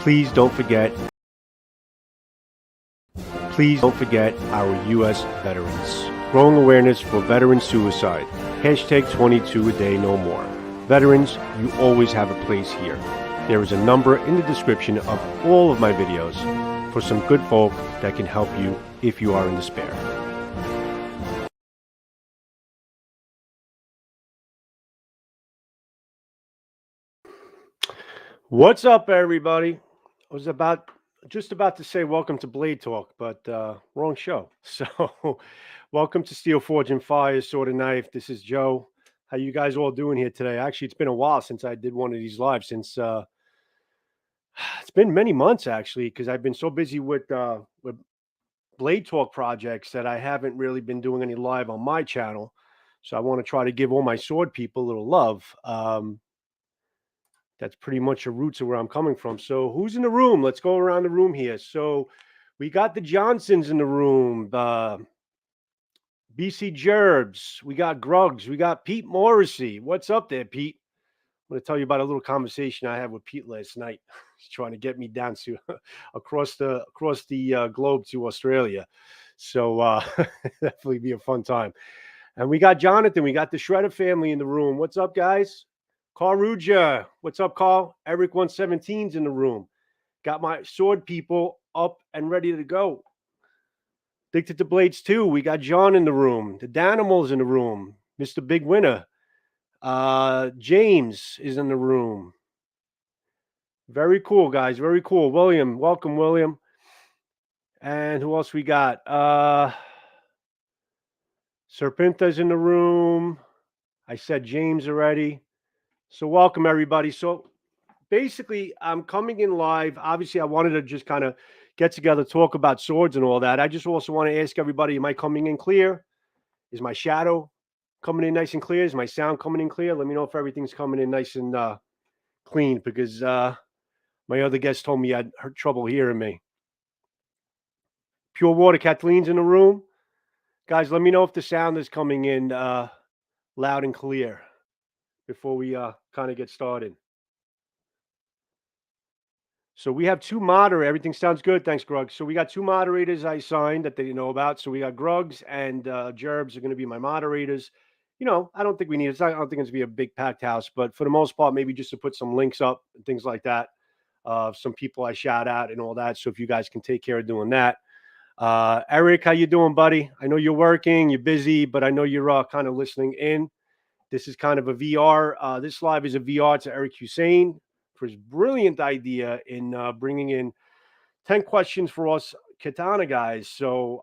Please don't forget our U.S. veterans. Growing awareness for veteran suicide. Hashtag 22 a day no more. Veterans, you always have a place here. There is a number in the description of all of my videos for some good folk that can help you if you are in despair. What's up, everybody? I was just about to say welcome to Blade Talk, but wrong show. So welcome to Steel Forge and Fire, Sword and Knife. This is Joe. How you guys all doing here today? Actually, it's been a while since I did one of these lives. Since it's been many months actually, because I've been so busy with Blade Talk projects that I haven't really been doing any live on my channel. So I want to try to give all my sword people a little love. That's pretty much the roots of where I'm coming from. So who's in the room? Let's go around the room here. So we got the Johnsons in the room, BC Gerbs, we got Gruggs, we got Pete Morrissey. What's up there, Pete? I'm going to tell you about a little conversation I had with Pete last night. He's trying to get me down to across the globe to Australia. So definitely be a fun time. And we got Jonathan. We got the Shredder family in the room. What's up, guys? Carl Ruja. What's up, Carl? Eric 117's in the room. Got my sword people up and ready to go. Addicted to Blades 2. We got John in the room. The Danimals in the room. Mr. Big Winner. James is in the room. Very cool, guys. Very cool. William. Welcome, William. And who else we got? Serpenta's in the room. I said James already. So welcome, everybody. So basically, I'm coming in live. Obviously, I wanted to just kind of get together, talk about swords and all that. I just also want to ask everybody, am I coming in clear? Is my shadow coming in nice and clear? Is my sound coming in clear? Let me know if everything's coming in nice and clean, because my other guest told me I had trouble hearing me. Pure Water, Kathleen's in the room. Guys, let me know if the sound is coming in loud and clear before we kind of get started. So we have two moderators. Everything sounds good. Thanks, Gruggs. So we got two moderators I signed that they didn't know about. So we got Gruggs and Gerbs are going to be my moderators. You know, I don't think we need it. I don't think it's going to be a big packed house, but for the most part, maybe just to put some links up and things like that. Some people I shout out and all that. So if you guys can take care of doing that. Eric, how you doing, buddy? I know you're working, you're busy, but I know you're kind of listening in. This is kind of a VR. This live is a VR to Eric Husayn for his brilliant idea in bringing in 10 questions for us Katana guys. So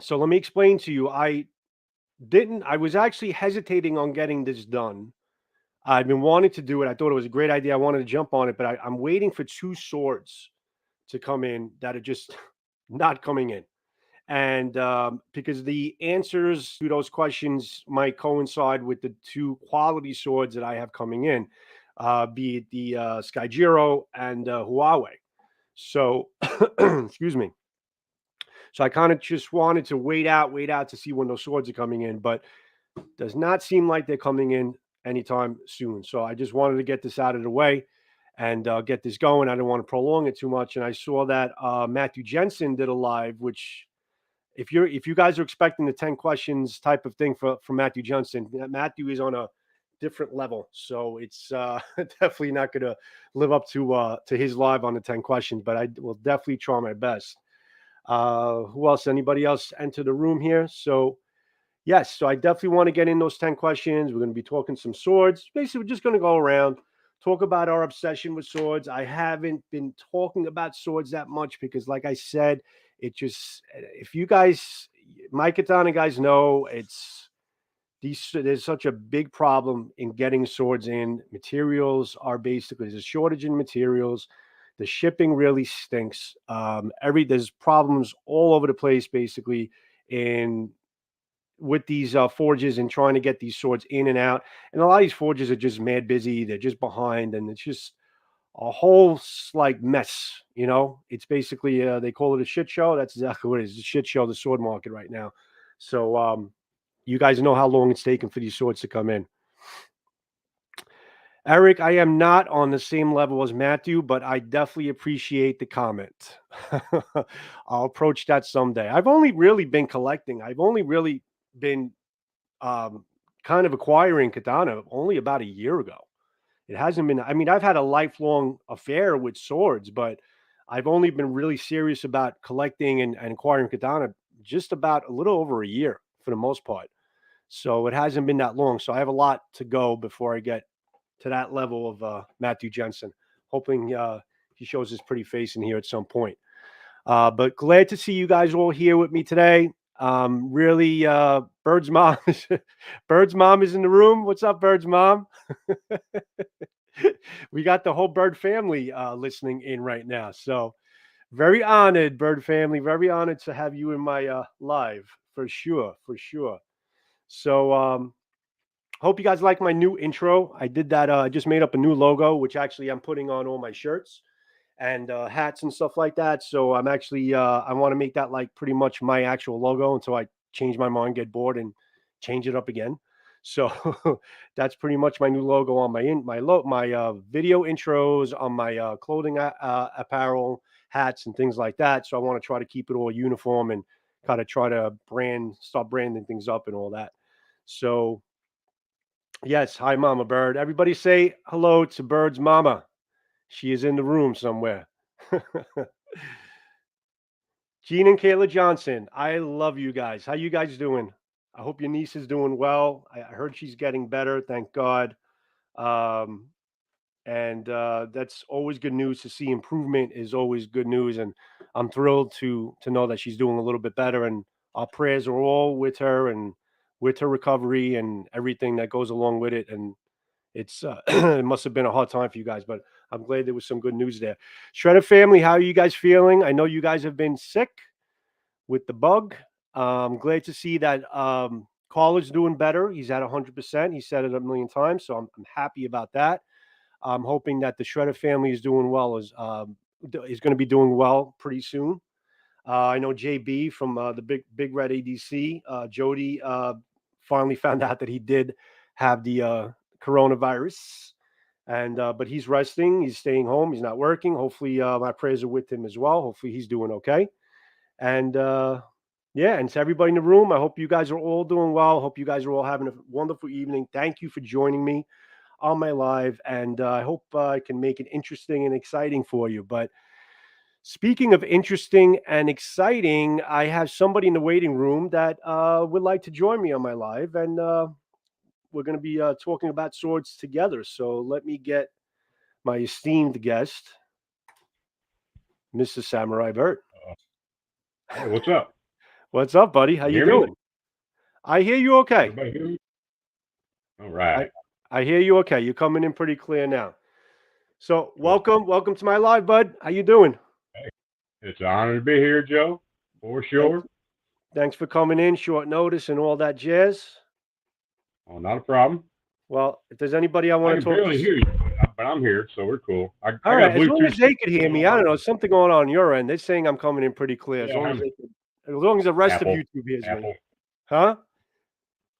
so let me explain to you. I was actually hesitating on getting this done. I've been wanting to do it. I thought it was a great idea. I wanted to jump on it, but I'm waiting for two swords to come in that are just not coming in. And because the answers to those questions might coincide with the two quality swords that I have coming in, be it the Skyjiro and Huawei. So, excuse me. So I kind of just wanted to wait out to see when those swords are coming in, but does not seem like they're coming in anytime soon. So I just wanted to get this out of the way and get this going. I didn't want to prolong it too much. And I saw that Matthew Jensen did a live, which if you guys are expecting the 10 questions type of thing for Matthew Jensen, Matthew is on a different level. So it's definitely not going to live up to his live on the 10 questions, but I will definitely try my best. Who else? Anybody else enter the room here? So yes, so I definitely want to get in those 10 questions. We're going to be talking some swords. Basically, we're just going to go around, talk about our obsession with swords. I haven't been talking about swords that much because, like I said, it just, if you guys, my Katana guys know, there's such a big problem in getting swords in. Materials are basically, there's a shortage in materials. The shipping really stinks. There's problems all over the place, basically, with these forges and trying to get these swords in and out. And a lot of these forges are just mad busy. They're just behind, and it's just a whole like mess. You know, it's basically they call it a shit show. That's exactly what it is. It's a shit show, the sword market right now. So you guys know how long it's taken for these swords to come in. Eric, I am not on the same level as Matthew, but I definitely appreciate the comment. I'll approach that someday. I've only really been collecting. I've only really been um, kind of acquiring katana only about a year ago. It hasn't been, I mean, I've had a lifelong affair with swords, but I've only been really serious about collecting and acquiring katana just about a little over a year for the most part. So it hasn't been that long. So I have a lot to go before I get to that level of Matthew Jensen. Hoping he shows his pretty face in here at some point. But glad to see you guys all here with me today. Really, Bird's mom, Bird's mom is in the room. What's up, Bird's mom? We got the whole Bird family listening in right now. So very honored, Bird family. Very honored to have you in my live for sure, for sure. So hope you guys like my new intro. I did that. I just made up a new logo, which actually I'm putting on all my shirts and hats and stuff like that. So I'm actually I want to make that like pretty much my actual logo until I change my mind, get bored, and change it up again. So that's pretty much my new logo on my video intros, on my clothing apparel, hats, and things like that. So I want to try to keep it all uniform and kind of try to start branding things up and all that. So yes, hi, Mama Bird. Everybody say hello to Bird's mama. She is in the room somewhere. Gene and Kayla Johnson, I love you guys. How you guys doing? I hope your niece is doing well. I heard she's getting better, thank God. Um, and that's always good news. To see improvement is always good news, and I'm thrilled to know that she's doing a little bit better. And our prayers are all with her and with her recovery and everything that goes along with it. And it's it must have been a hard time for you guys, but I'm glad there was some good news there. Shredder family, how are you guys feeling? I know you guys have been sick with the bug. Glad to see that Carl is doing better. He's at 100%. He said it a million times, so I'm happy about that. I'm hoping that the Shredder family is doing well. Is going to be doing well pretty soon. I know JB from the Big Red ADC, Jody, finally found out that he did have the coronavirus, and but he's resting. He's staying home. He's not working. Hopefully, my prayers are with him as well. Hopefully, he's doing okay. And yeah, and to everybody in the room, I hope you guys are all doing well. Hope you guys are all having a wonderful evening. Thank you for joining me on my live, and I hope I can make it interesting and exciting for you. But speaking of interesting and exciting, I have somebody in the waiting room that would like to join me on my live, and we're going to be talking about swords together. So let me get my esteemed guest, Mr. Samurai Bert. Hey, what's up? What's up, buddy? How You you hear me? doing? I hear you okay. Everybody hear me? All I right. I hear you okay. You're coming in pretty clear now. So Cool. welcome to my live, bud. How you doing? Hey, it's an honor to be here, Joe, for Thanks, sure. thanks for coming in, short notice and all that jazz. Oh, not a problem. Well, if there's anybody I I want to can talk to, barely hear you, but I'm here, so we're cool. all I got a right. As long Bluetooth as they could speaker hear me, I on. don't know, something going on your end. They're saying I'm coming in pretty clear. Yeah, I'm As long as the rest of Apple. YouTube hears me, Apple. huh?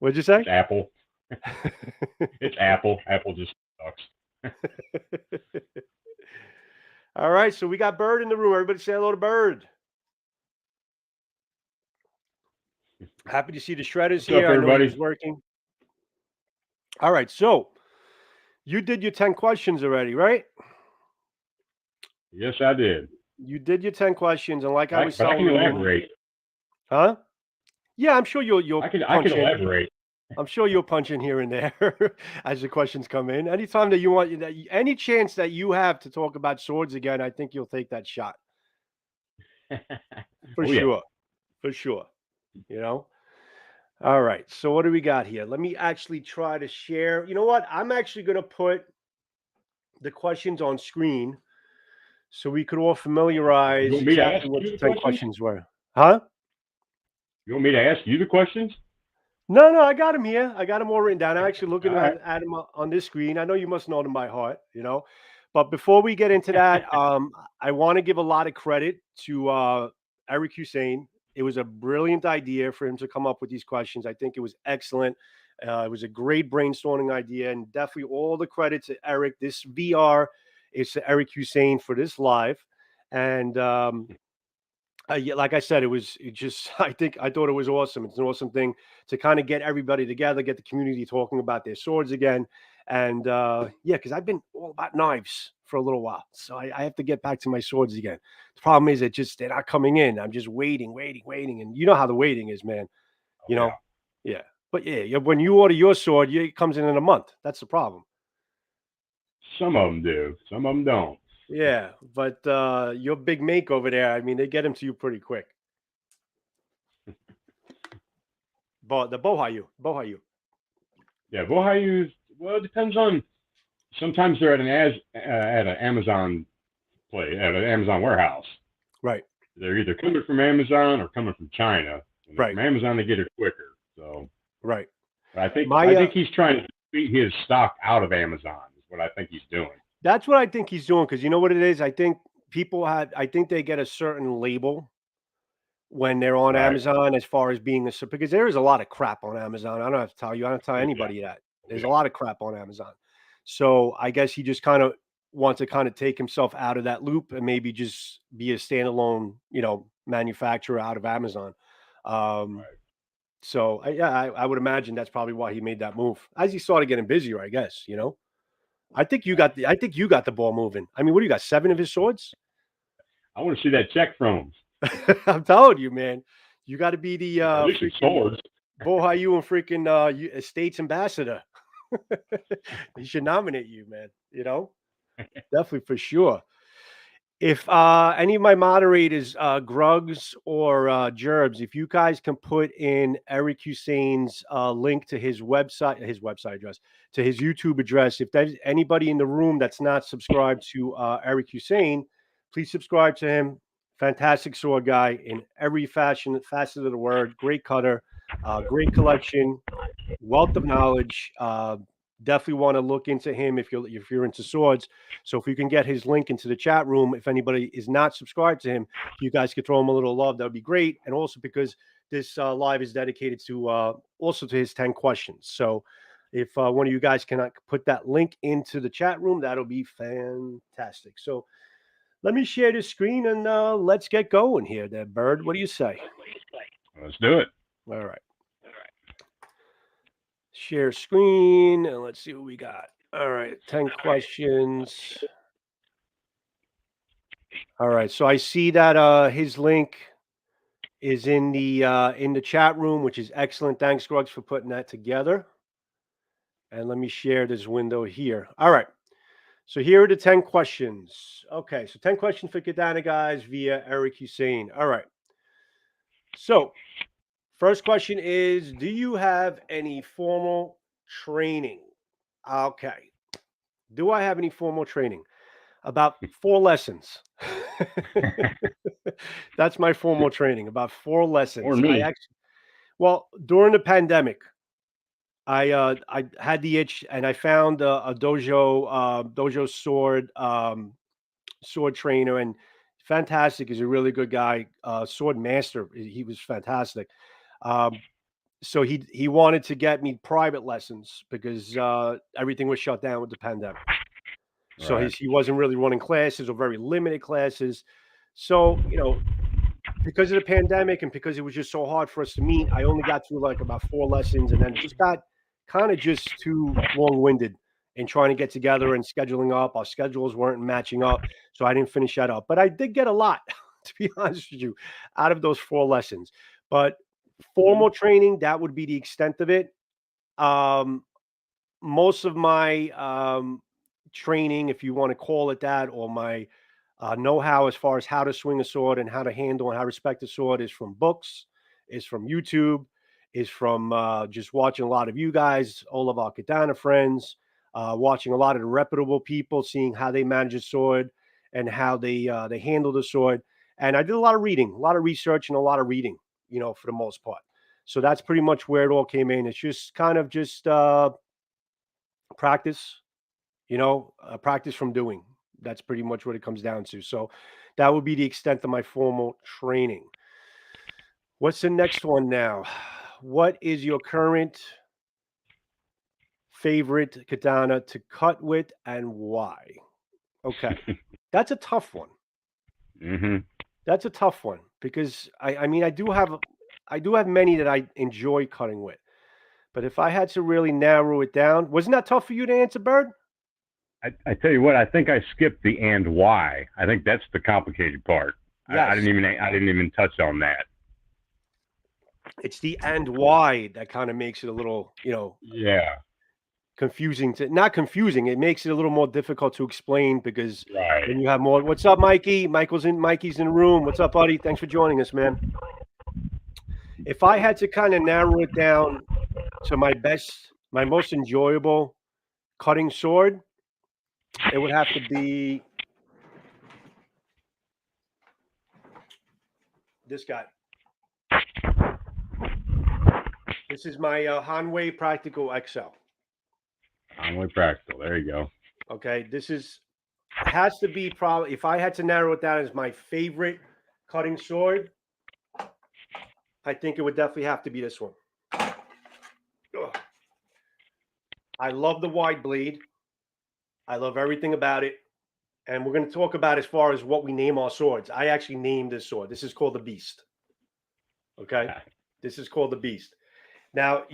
What'd you say? It's Apple. It's Apple. Apple just sucks. All right, so we got Bird in the room. Everybody say hello to Bird. Happy to see the shredders What's up, here. I know he was everybody? working. All right, so you did your 10 questions already, right? Yes, I did. You did your 10 questions, and like I was But I telling can the room, elaborate. huh? Yeah, I'm sure you'll I can punch in. elaborate. I'm sure you'll punch in here and there as the questions come in. Anytime that you want any chance that you have to talk about swords again, I think you'll take that shot for Oh yeah. sure. For sure. You know? All right. So what do we got here? Let me actually try to share. You know what? I'm actually going to put the questions on screen so we could all You familiarize want me to ask exactly what you the the 10 questions? questions were. Huh? You want me to ask you the questions? No, no, I got them here. I got them all written down. I'm actually looking All right. at them on this screen. I know you must know them by heart, you know. But before we get into that, I want to give a lot of credit to Eric Husayn. It was a brilliant idea for him to come up with these questions. I think it was excellent. It was a great brainstorming idea, and definitely all the credit to Eric. This VR is to Eric Husayn for this live, and yeah, like I said, it just I thought it was awesome. It's an awesome thing to kind of get everybody together, get the community talking about their swords again, and yeah, because I've been all about knives for a little while, so I have to get back to my swords again. The problem is they're not coming in. I'm just waiting, and you know how the waiting is, man. Oh, You yeah. know, yeah. But yeah, when you order your sword, it comes in a month. That's the problem. Some of them do. Some of them don't. Yeah, but your big make over there, I mean, they get them to you pretty quick. But the Bohayu. Yeah, Bohayus. Well, it depends on. Sometimes they're at an Amazon at an Amazon warehouse. Right, They're either coming from Amazon or coming from China. And right, from Amazon, they get it quicker. So right. I think My I think he's trying to beat his stock out of Amazon. Is what I think he's doing. That's what I think he's doing because you know what it is. I think they get a certain label when they're on Right. Amazon as far as being because there is a lot of crap on Amazon. I don't have to tell you. I don't tell Yeah. anybody that. There's a Yeah. lot of crap on Amazon. So I guess he just kind of wants to kind of take himself out of that loop and maybe just be a standalone, manufacturer out of Amazon. Um, Right. so I would imagine that's probably why he made that move as he started getting busier. I guess. Right. I think you got the ball moving. I mean, what do you got? 7 of his swords? I want to see that check from him. I'm telling you, man. You got to be the Or at least some freaking swords. Bohayu and freaking States ambassador. He should nominate you, man. Definitely for sure. If any of my moderators, Grugs or Gerbs, if you guys can put in Eric Husayn's link to his website address, to his YouTube address, if there's anybody in the room that's not subscribed to Eric Husayn, please subscribe to him. Fantastic sword guy in every facet of the word. Great cutter, great collection, wealth of knowledge. Definitely want to look into him if you're into swords. So if we can get his link into the chat room, if anybody is not subscribed to him, if you guys could throw him a little love, that would be great. And also because this live is dedicated to also to his 10 questions. So if one of you guys can put that link into the chat room, that'll be fantastic. So let me share the screen and let's get going here, there, Bird. What do you say? Let's do it. All right. Share screen and let's see what we got. All right, 10 questions. All right, so I see that his link is in the chat room, which is excellent. Thanks, Grugs, for putting that together. And let me share this window here. All right. So here are the 10 questions. Okay, so 10 questions for Katana Guys via Eric Husayn. All right. So first question is, do you have any formal training? Okay. Do I have any formal training? About 4 lessons. That's my formal training, about 4 Or lessons. me. Well, during the pandemic, I had the itch and I found a dojo sword trainer and fantastic. He's a really good guy, sword master. He was fantastic. Um, so he wanted to get me private lessons because everything was shut down with the pandemic. So Right. he wasn't really running classes or very limited classes. So, because of the pandemic and because it was just so hard for us to meet, I only got through like about 4 lessons and then just got kind of just too long-winded in trying to get together and scheduling up. Our schedules weren't matching up. So I didn't finish that up. But I did get a lot, to be honest with you, out of those 4 lessons. But formal training, that would be the extent of it. Um, Most of my training, if you want to call it that, or my know-how as far as how to swing a sword and how to handle and how to respect a sword is from books, is from YouTube, is from just watching a lot of you guys, all of our katana friends, watching a lot of the reputable people, seeing how they manage a sword and how they handle the sword. And I did a lot of reading, a lot of research, and a lot of reading, for the most part. So that's pretty much where it all came in. It's just kind of just practice, practice from doing. That's pretty much what it comes down to. So that would be the extent of my formal training. What's the next one now? What is your current favorite katana to cut with and why? Okay. That's a tough one. Mm-hmm. That's a tough one because I mean I do have many that I enjoy cutting with. But if I had to really narrow it down, wasn't that tough for you to answer, Bird? I tell you what, I think I skipped the and why. I think that's the complicated part. I Yes. didn't even touch on that. It's the and why that kind of makes it a little, Yeah. confusing to not confusing. It makes it a little more difficult to explain because Right. then you have more. What's up, Mikey? Mikey's in the room. What's up, buddy? Thanks for joining us, man. If I had to kind of narrow it down to my most enjoyable cutting sword, it would have to be this guy. This is my Hanwei Practical XL. Only practical. There you go. Okay, has to be probably if I had to narrow it down as my favorite cutting sword, I think it would definitely have to be this one. Ugh. I love the wide blade. I love everything about it. And we're going to talk about as far as what we name our swords. I actually named this sword. This is called the Beast. Okay, this is called the Beast. Now,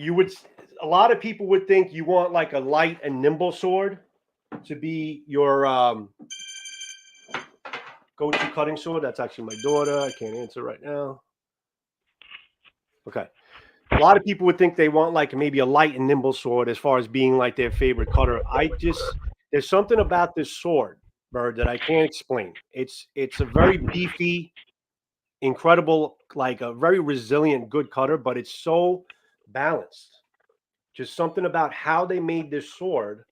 a lot of people would think you want like a light and nimble sword to be your go-to cutting sword. That's actually my daughter. I can't answer right now. Okay. A lot of people would think they want like maybe a light and nimble sword as far as being like their favorite cutter. There's something about this sword, Bird, that I can't explain. It's a very beefy, incredible, like a very resilient, good cutter, but it's so balanced. Just something about how they made this sword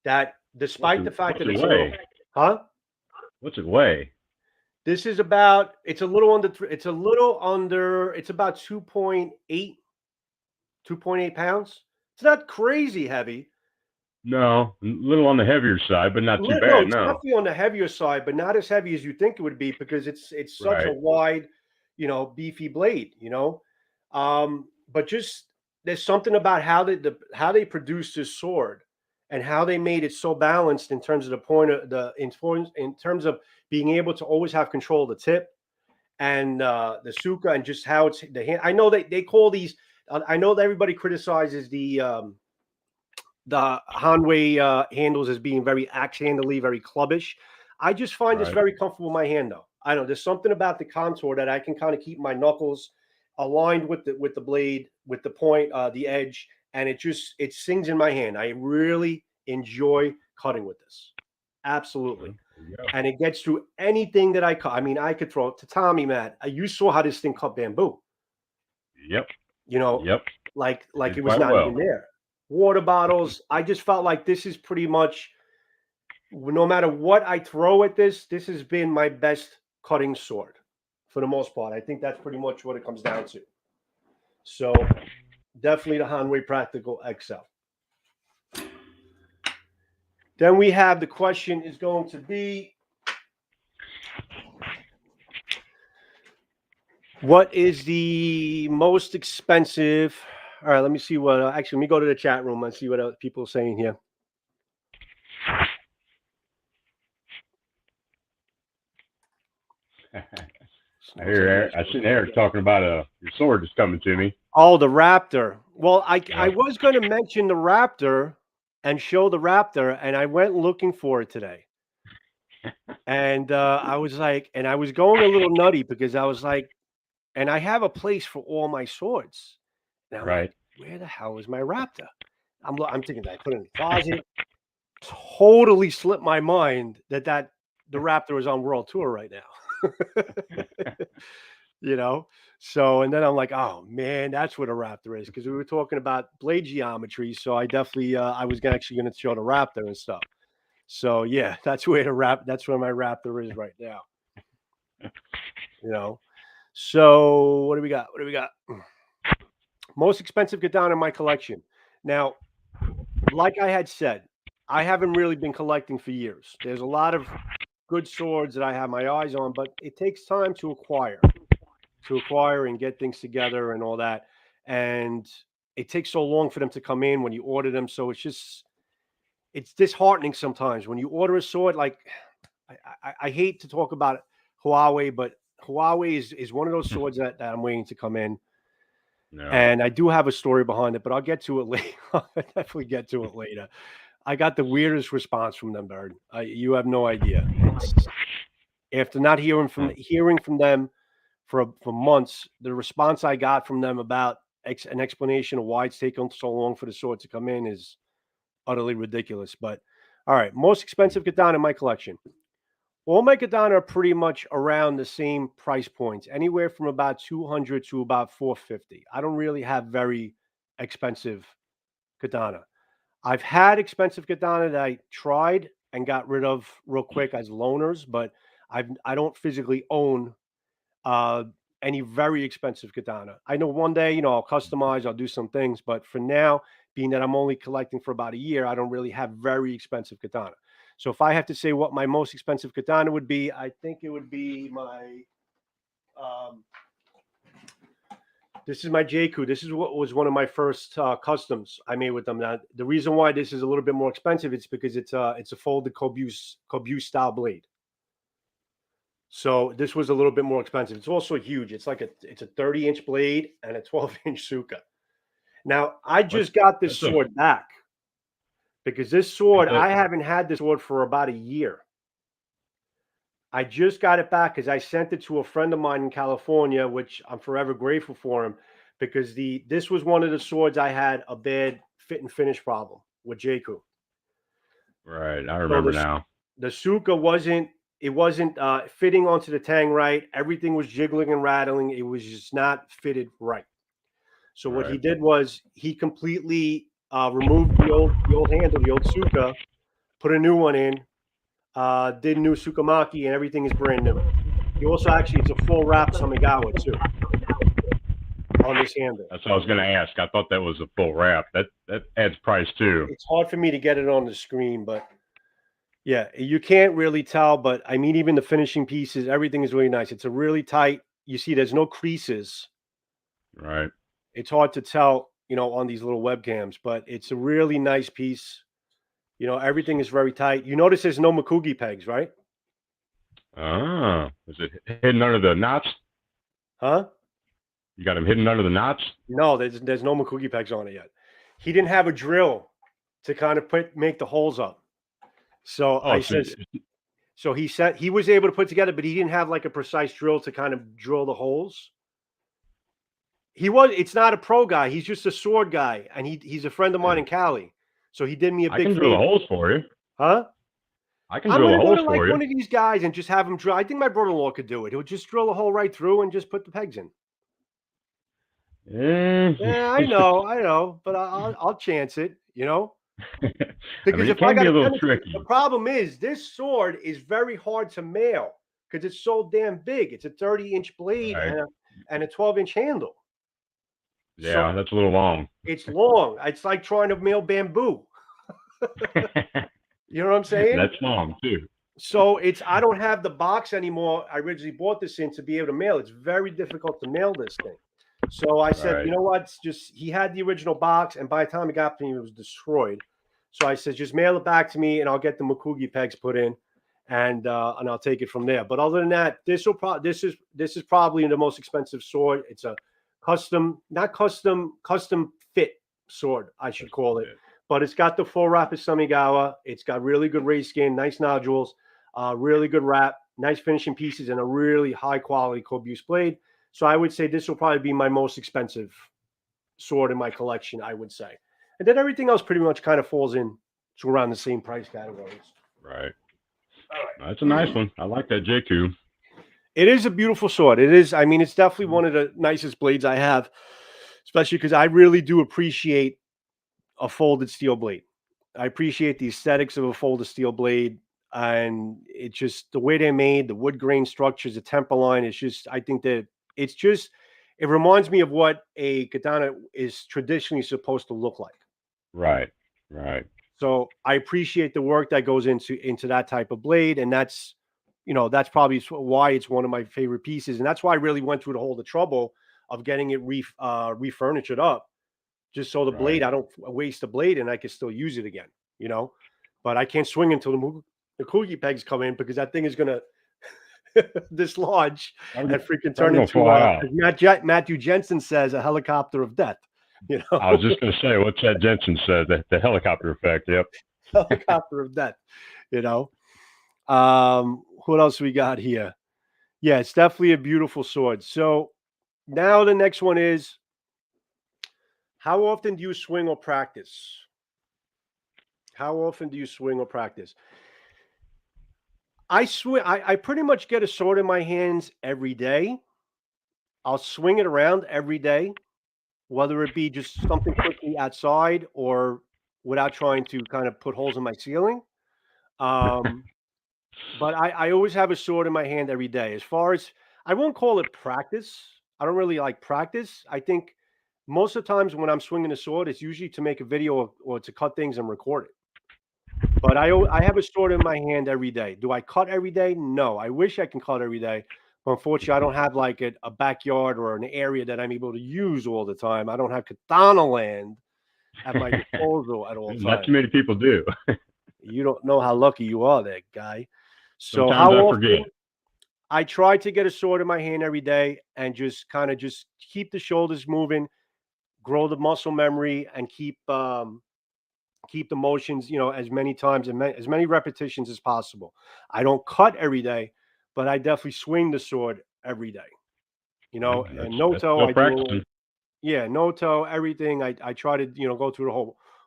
that despite the fact that it's a little, huh? What's it weigh? This is about it's a little under it's about 2.8 pounds. It's not crazy heavy. No, a little on the heavier side, but not too No, bad. it's No. definitely on the heavier side, but not as heavy as you think it would be because it's such a Right. wide, beefy blade, but just there's something about how they produced this sword and how they made it so balanced in terms of the point of in terms of being able to always have control of the tip and the suka and just how it's the hand. I know they call these. I know that everybody criticizes the Hanwei handles as being very axe handly, very clubbish. I just find this very comfortable in my hand, though. I know there's something about the contour that I can kind of keep my knuckles aligned with the blade, with the point, the edge, and it sings in my hand. I really enjoy cutting with this, absolutely, and it gets through anything that I cut. I mean, I could throw it to Tommy, Matt. You saw how this thing cut bamboo. Yep. Yep. Like it was not even there. Water bottles. I just felt like this is pretty much, no matter what I throw at this has been my best cutting sword for the most part. I think that's pretty much what it comes down to. So definitely the Hanwei Practical XL. Then we have the question is going to be, what is the most expensive? All right, let me see what. Actually, let me go to the chat room and see what people are saying here. I seen Eric talking about your sword is coming to me. Oh, the Raptor. Well, I was going to mention the Raptor and show the Raptor, and I went looking for it today. And I was like, and I was going a little nutty because I was like, and I have a place for all my swords. And I'm like, where the hell is my Raptor? I'm thinking, I put it in the closet. Totally slipped my mind that the Raptor is on world tour right now. So, and then I'm like, oh man, that's what a Raptor is, because we were talking about blade geometry. So I definitely I was actually going to show the Raptor and stuff. So yeah, that's where my Raptor is right now. So what do we got? Most expensive katana in my collection. Now, like I had said, I haven't really been collecting for years. There's a lot of good swords that I have my eyes on, but it takes time to acquire and get things together and all that. And it takes so long for them to come in when you order them. So it's disheartening sometimes when you order a sword. Like I hate to talk about Huawei, but Huawei is one of those swords that I'm waiting to come in. No. And I do have a story behind it, but I'll get to it later. I'll definitely get to it later. I got the weirdest response from them, Bird. You have no idea. After not hearing from them for months, the response I got from them about an explanation of why it's taken so long for the sword to come in is utterly ridiculous. But all right, most expensive katana in my collection. All my katana are pretty much around the same price points, anywhere from about 200 to about 450. I don't really have very expensive katana. I've had expensive katana that I tried and got rid of real quick as loaners, but I don't physically own any very expensive katana. I know one day, I'll customize, I'll do some things, but for now, being that I'm only collecting for about a year, I don't really have very expensive katana. So if I have to say what my most expensive katana would be, I think it would be my this is my Jaeku. This is what was one of my first customs I made with them. Now, the reason why this is a little bit more expensive is because it's a folded Kobu style blade. So this was a little bit more expensive. It's also huge. It's a 30-inch blade and a 12-inch suka. Now I just got this sword back because this sword I haven't had this sword for about a year. I just got it back because I sent it to a friend of mine in California, which I'm forever grateful for him, because this was one of the swords I had a bad fit and finish problem with Jaeku. Right, I remember now. The suka wasn't fitting onto the tang right. Everything was jiggling and rattling. It was just not fitted right. So what he did was he completely removed the old handle, the old suka, put a new one in. Did new Sukamaki, and everything is brand new. He also it's a full wrap Samigawa too on this handle. That's what I was going to ask. I thought that was a full wrap. That adds price too. It's hard for me to get it on the screen, but yeah, you can't really tell. But I mean, even the finishing pieces, everything is really nice. It's a really tight. You see, there's no creases. Right. It's hard to tell, on these little webcams, but it's a really nice piece. Everything is very tight. You notice there's no Makugi pegs, right? Ah, is it hidden under the knots? Huh? You got them hidden under the knots? No, there's no Makugi pegs on it yet. He didn't have a drill to kind of make the holes up. So he said he was able to put together, but he didn't have like a precise drill to kind of drill the holes. It's not a pro guy. He's just a sword guy, and he's a friend of mine in Cali. So he did me a big favor. I can drill the holes for you. Huh? I can drill the holes I'm going to for you. One of these guys and just have him drill. I think my brother-in-law could do it. He'll just drill a hole right through and just put the pegs in. Yeah, I know, but I'll chance it. Because it can be a little tricky. The problem is this sword is very hard to mail because it's so damn big. It's a 30-inch blade and a 12-inch handle. Yeah, so that's a little long. It's long. It's like trying to mail bamboo. You know what I'm saying? That's long too. So I don't have the box anymore. I originally bought this in to be able to mail. It's very difficult to mail this thing. So I said, you know what? He had the original box, and by the time it got to me, it was destroyed. So I said, just mail it back to me, and I'll get the Makugi pegs put in, and I'll take it from there. But other than that, this is probably the most expensive sword. It's a custom fit sword, I should call it. But it's got the full wrap of Samigawa. It's got really good race skin, nice nodules, really good wrap, nice finishing pieces, and a really high quality Kobu blade. So I would say this will probably be my most expensive sword in my collection, I would say. And then everything else pretty much kind of falls in to around the same price categories. Right. That's a nice one. I like that Jaeku. It is a beautiful sword. It is. I mean, it's definitely one of the nicest blades I have, especially because I really do appreciate a folded steel blade. I appreciate the aesthetics of a folded steel blade, and it's just the way they're made, the wood grain structures, the temper line. It's just, I think that it reminds me of what a katana is traditionally supposed to look like. Right. So I appreciate the work that goes into that type of blade, and that's probably why it's one of my favorite pieces, and that's why I really went through the trouble of getting it refurnitured up, just so the Right. blade, I don't waste the blade and I can still use it again, you know. But I can't swing until the cookie pegs come in because that thing is gonna dislodge Probably, and freaking turn probably gonna into fly out. as Matthew Jensen says, a helicopter of death. You I was know, just gonna say, what's that Jensen said? The helicopter effect. Yep. helicopter of death. You know. What else we got here? Yeah, it's definitely a beautiful sword. So now the next one is, how often do you swing or practice? How often do you swing or practice? I swing. I pretty much get a sword in my hands every day. I'll swing it around every day, whether it be just something quickly outside or without trying to kind of put holes in my ceiling. Um, but I always have a sword in my hand every day. As far as, I won't call it practice. I don't really like practice. I think most of the times when I'm swinging a sword, it's usually to make a video or to cut things and record it. But I have a sword in my hand every day. Do I cut every day? No. I wish I can cut every day. But unfortunately, I don't have like a backyard or an area that I'm able to use all the time. I don't have Katana land at my disposal at all Not too times. many people do. You don't know how lucky you are, that guy. So Sometimes how I forget. often? I try to get a sword in my hand every day and just kind of just keep the shoulders moving, grow the muscle memory, and keep the motions, as many times and as many repetitions as possible. I don't cut every day, but I definitely swing the sword every day. Yeah, And that's Noto, still I do, practicing. yeah, Noto, everything. I try to, go through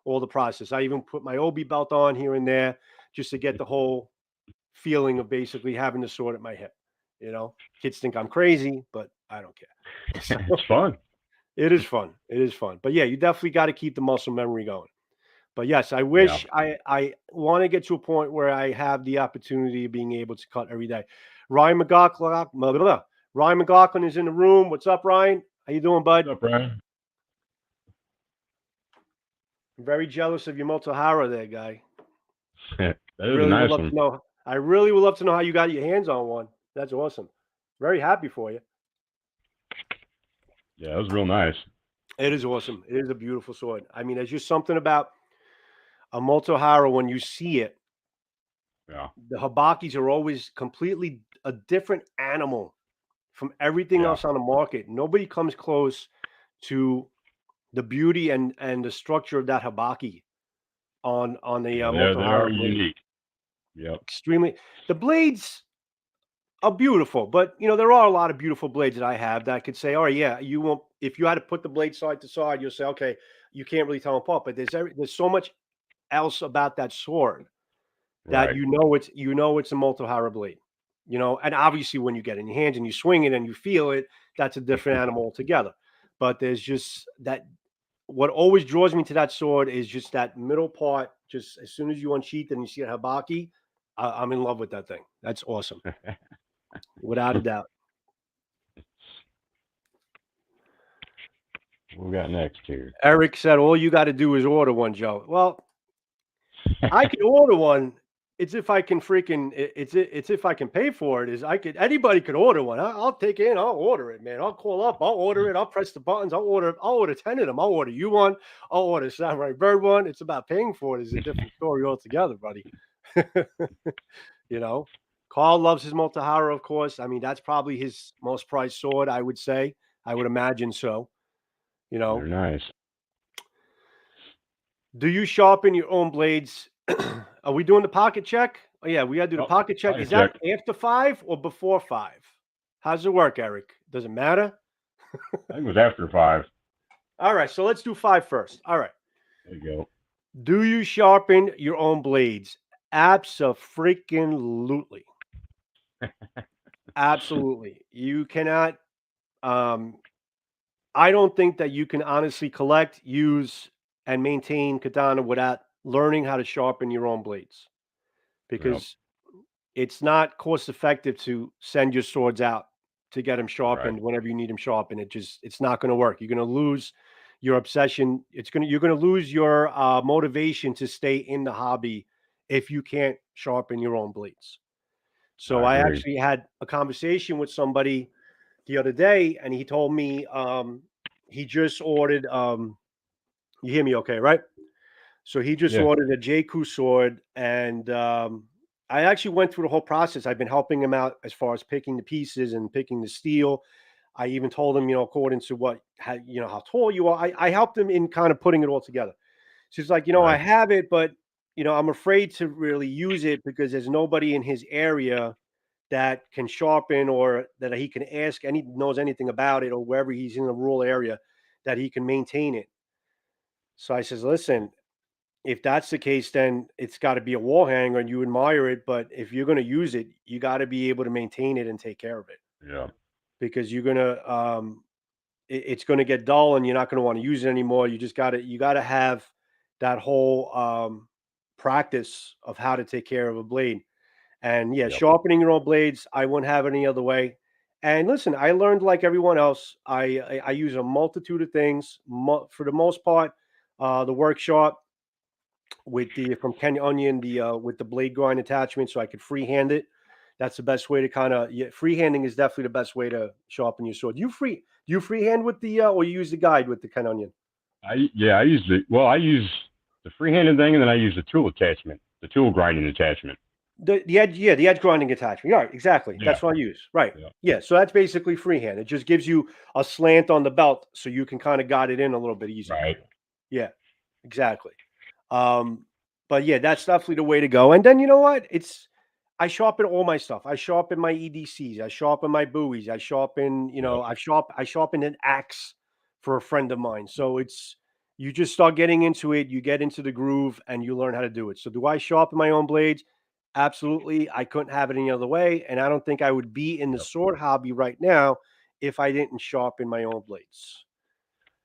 all the process. I even put my Obi belt on here and there just to get the whole feeling of basically having the sword at my hip. Kids think I'm crazy, but I don't care. So It's fun. it is fun. It is fun. But yeah, you definitely got to keep the muscle memory going. But yes, I Yeah. wish I want to get to a point where I have the opportunity of being able to cut every day. Ryan McLaughlin, Ryan McLaughlin is in the room. What's up, Ryan? How you doing, What's bud? up, Ryan? I'm very jealous of your Motohara there, guy. That is a Really would nice love to one. know. I really would love to know how you got your hands on one. That's awesome. Very happy for you. Yeah, it was real nice. It is awesome. It is a beautiful sword. I mean, there's just something about a Motohara when you see it. Yeah. The Habakis are always completely a different animal from everything Yeah. else on the market. Nobody comes close to the beauty and the structure of that Habaki on the Yeah, they are Motohara blade. unique. Yep. Extremely. The blades are beautiful, but there are a lot of beautiful blades that I have that I could say, oh yeah, you won't. If you had to put the blade side to side, you'll say, okay, you can't really tell them apart. But there's so much else about that sword that Right. it's a Motohara blade. And obviously when you get it in your hands and you swing it and you feel it, that's a different animal altogether. But there's just that. What always draws me to that sword is just that middle part. Just as soon as you unsheath it and you see a Habaki, I'm in love with that thing. That's awesome, without a doubt. What we got next here? Eric said, "All you got to do is order one, Joe." Well, I could order one. It's if I can freaking. It's if I can pay for it. Is I could. Anybody could order one. I'll take it in. I'll order it, man. I'll call up. I'll order it. I'll press the buttons. I'll order. I'll order 10 of them. I'll order you one. I'll order Samurai Bird one. It's about paying for it. Is a different story altogether, buddy. you know, Carl loves his Multihara, of course. I mean, that's probably his most prized sword. I would say. I would imagine so. You They're know, nice. Do you sharpen your own blades? Are we doing the pocket check? Oh, yeah, we got to do the Oh, pocket check. pocket Is that check. after 5 or before 5? How's it work, Eric? Does it matter? I think it was after 5. All right, so let's do 5 first. All right. There you Do you sharpen your own blades? Abso-freaking-lutely. go. Absolutely. You cannot. Um, I don't think that you can honestly collect, use, and maintain katana without learning how to sharpen your own blades, Yep. because it's not cost effective to send your swords out to get them Right. sharpened whenever you need them sharpened. It's not going to work. You're going to lose your obsession. You're going to lose your motivation to stay in the hobby if you can't sharpen your own blades. So I I agree. actually had a conversation with somebody the other day, and he told me he just ordered You hear me okay, right? So he just Yeah. ordered a Jaeku sword, and I actually went through the whole process. I've been helping him out as far as picking the pieces and picking the steel. I even told him, according to how tall you are. I helped him in kind of putting it all together. So he's like, I Right. have it, but I'm afraid to really use it because there's nobody in his area that can sharpen or that he can ask any knows anything about it, or wherever he's in a rural area that he can maintain it. So I says, listen, if that's the case, then it's got to be a wall hanger and you admire it. But if you're going to use it, you got to be able to maintain it and take care of it, Yeah. because you're going to, it's going to get dull and you're not going to want to use it anymore. You got to have that whole practice of how to take care of a blade. And yeah, Yep. sharpening your own blades, I wouldn't have it any other way. And listen, I learned like everyone else. I use a multitude of things. For the most part, the workshop with the from Kenya Onion, the with the blade grind attachment, so I could freehand it. That's the best way to kind of, yeah, freehanding is definitely the best way to sharpen your sword. Do you freehand with the or you use the guide with the Kenya Onion? I use the freehanded thing, and then I use the tool attachment, the tool grinding attachment. The edge, yeah, the edge grinding attachment. Right, exactly. Yeah. That's what I use. Right. Yeah. Yeah. So that's basically freehand. It just gives you a slant on the belt so you can kind of guide it in a little bit easier. Right. Yeah, exactly. Um, but yeah, that's definitely the way to go. And then you know what? I sharpen all my stuff. I sharpen my EDCs. I sharpen my buoys. I sharpen, Yep. I sharpened an axe for a friend of mine. So you just start getting into it, you get into the groove, and you learn how to do it. So do I sharpen my own blades? Absolutely. I couldn't have it any other way. And I don't think I would be in the Yep. sword hobby right now if I didn't sharpen my own blades.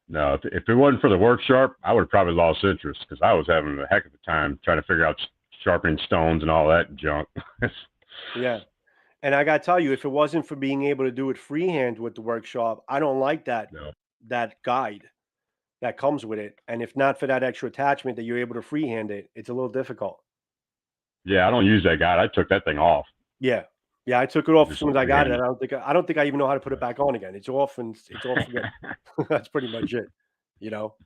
No, if it wasn't for the workshop, I would have probably lost interest because I was having a heck of a time trying to figure out sharpening stones and all that junk. Yeah. And I gotta tell you, if it wasn't for being able to do it freehand with the workshop, I don't like No. that guide that comes with it. And if not for that extra attachment that you're able to freehand it, it's a little difficult. Yeah, I don't use that guide. I took that thing off. Yeah. Yeah, I took it off as Just soon as I got it. freehand it. I don't think I even know how to put it back on again. It's off and it's off again. That's pretty much it, you know.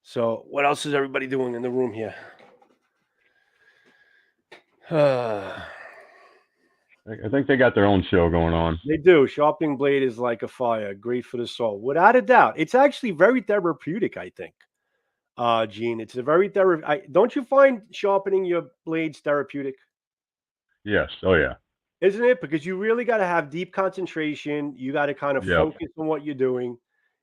So what else is everybody doing in the room here? I think they got their own show going on. They do. Sharpening blade is like a fire, great for the soul, without a doubt. It's actually very therapeutic, I think. Gene, it's a very don't you find sharpening your blades therapeutic? Yes. Oh yeah. Isn't it? Because you really got to have deep concentration. You got to kind of Yep. focus on what you're doing.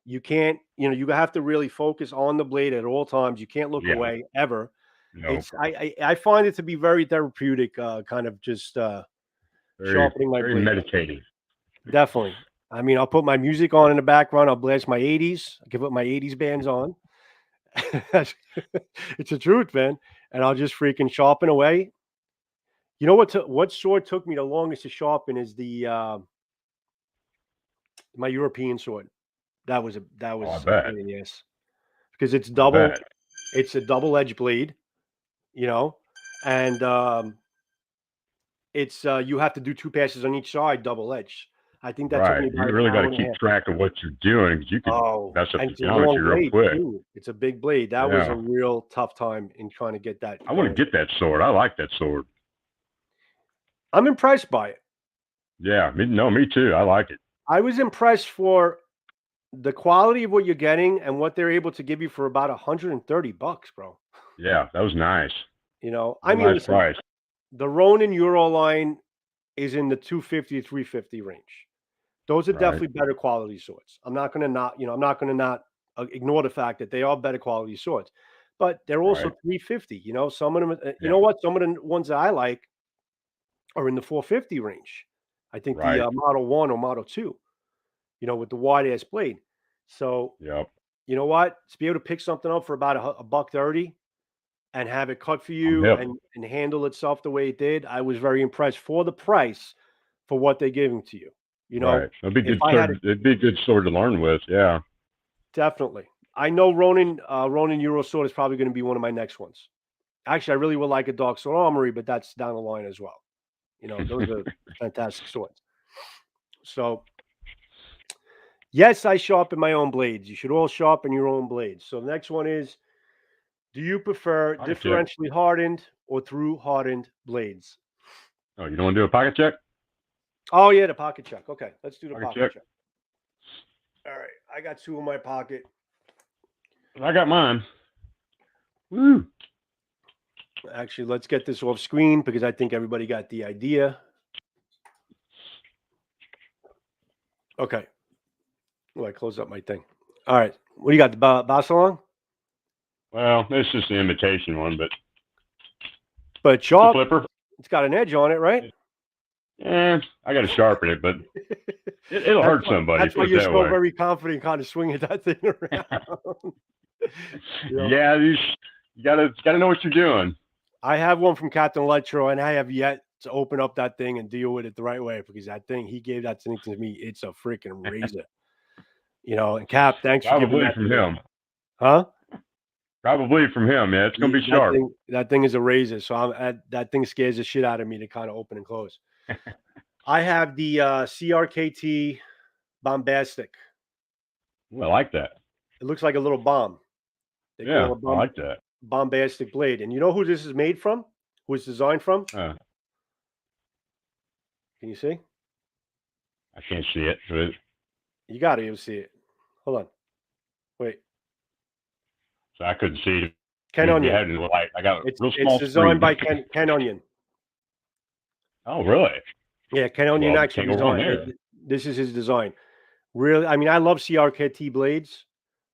You can't, you have to really focus on the blade at all times. You can't look Yeah. away ever. No. I find it to be very therapeutic, kind of just Very sharpening my very blade. meditative. Definitely. I mean, I'll put my music on in the background. I'll blast my 80s. I can put my 80s bands on. It's the truth, man. And I'll just freaking sharpen away. You know what sword took me the longest to sharpen is the my European sword. That Oh, I was a bet. pain in the ass because I bet. it's a double edged blade, you know, and it's you have to do two passes on each side, double edged. I think that took Right. me You about an really got hour to and a keep half. track of what you're doing because you could Oh, mess up and the it's a long geometry real blade quick. too. It's a big blade. That was a Yeah. real tough time in trying to get that I want going. to get that sword. I like that sword. I'm impressed by it. Yeah. Me too. I like it. I was impressed for the quality of what you're getting and what they're able to give you for about $130, bro. Yeah. That was nice. I Real mean, nice listen, price. the Ronin Euro line is in the 250 to 350 range. Those are Right. definitely better quality swords. I'm not gonna not ignore the fact that they are better quality swords, but they're also Right. 350. Some of them, you Yeah. know what? Some of the ones that I like are in the 450 range. I think the Right. Model 1 or Model 2, with the wide ass blade. So, Yep. you know what? To be able to pick something up for about a buck 30 and have it cut for I'm you hip. and handle itself the way it did, I was very impressed for the price for what they're giving to you. Right. It'd be If good I had sword. It'd be a good sword to learn with. Yeah. definitely. I know Ronin Euro Sword is probably going to be one of my next ones. Actually, I really would like a Dark Sword Armory, but that's down the line as well. Those are fantastic swords. So Yes, I sharpen my own blades. You should all sharpen your own blades. So the next one is, do you prefer Pocket check. differentially hardened or through hardened blades? Oh, you don't want to do a pocket check? Oh yeah, the pocket check. Okay, let's do the Pocket pocket check. check. All right, I got two in my pocket. I got mine. Woo. Actually, let's get this off screen because I think everybody got the idea. Okay. Oh, I closed up my thing. All right. What do you got? The Basalong? Well, it's just an imitation one, but But it's a sharp. flipper. It's got an edge on it, right? I got to sharpen it, but it'll hurt somebody. That's why you're so very confident, kind of swinging that thing around. Yeah, you gotta know what you're doing. I have one from Captain Electro, and I have yet to open up that thing and deal with it the right way because that thing, he gave that thing to me. It's a freaking razor. And Cap, thanks for giving that from him. Huh? Probably from him, yeah. It's gonna be sharp. That thing is a razor, so that thing scares the shit out of me to kind of open and close. I have the Crkt Bombastic. Ooh, I like that. It looks like a little bomb. I like that. Bombastic blade. And you know who this is made from? Who it's designed from? Can you see? I can't see it. But... You got to even see it. Hold on. Wait. So I couldn't see it. Ken Onion. I got a real small It's designed screen. by Ken Onion. Oh, really? Yeah, Ken Onion actually designed. This is his design. Really, I mean, I love CRKT blades,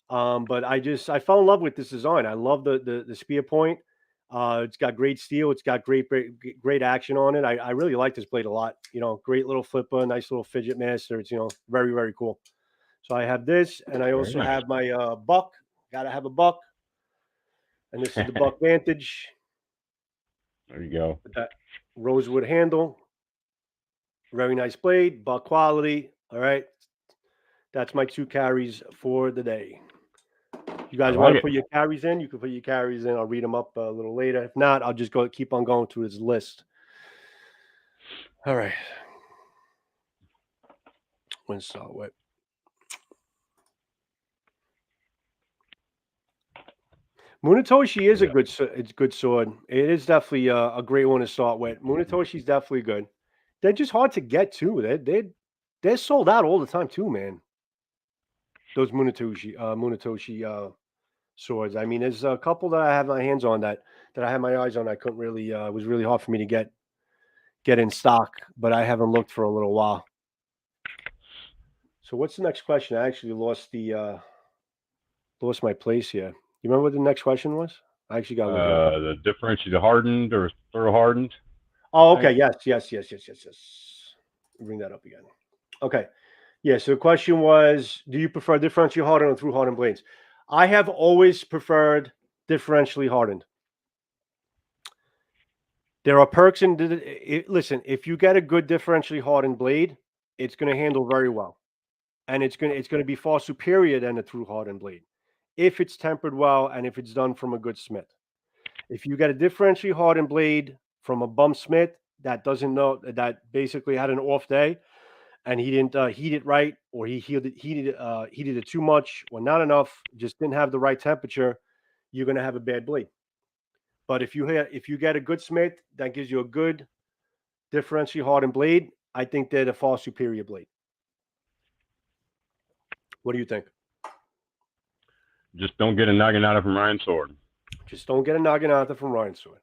but I fell in love with this design. I love the spear point. It's got great steel. It's got great action on it. I really like this blade a lot. Great little flipper, nice little fidget master. It's very, very cool. So I have this, and I also have my buck. Gotta have a buck, and this is the Buck Vantage. There you go. With that rosewood handle. Very nice blade, buck quality. All right. That's my 2 carries for the day. You guys want to put your carries in? You can put your carries in. I'll read them up a little later. If not, I'll just keep on going through this list. All right. When start with. Munetoshi is a good sword. It is definitely a great one to start with. Munetoshi's definitely good. They're just hard to get too. They're sold out all the time too, man. Those Munetoshi swords. I mean, there's a couple that I have my hands on that I had my eyes on. I couldn't really. It was really hard for me to get in stock, but I haven't looked for a little while. So what's the next question? I actually lost my place here. You remember what the next question was? I actually got the differentially hardened or thorough hardened. Oh, okay. Yes. Bring that up again. Okay. Yeah. So the question was, do you prefer differentially hardened or through hardened blades? I have always preferred differentially hardened. There are perks in listen, if you get a good differentially hardened blade, it's going to handle very well. And it's going to be far superior than a through hardened blade if it's tempered well and if it's done from a good smith. If you get a differentially hardened blade from a bum smith that doesn't know, that basically had an off day and he didn't heat it right, or he heated it too much or not enough, just didn't have the right temperature, you're going to have a bad blade. But if you get a good smith that gives you a good differentially hardened blade, I think they're the far superior blade. What do you think? Just don't get a naginata from Ryan's sword. Just don't get a naginata from Ryan's sword.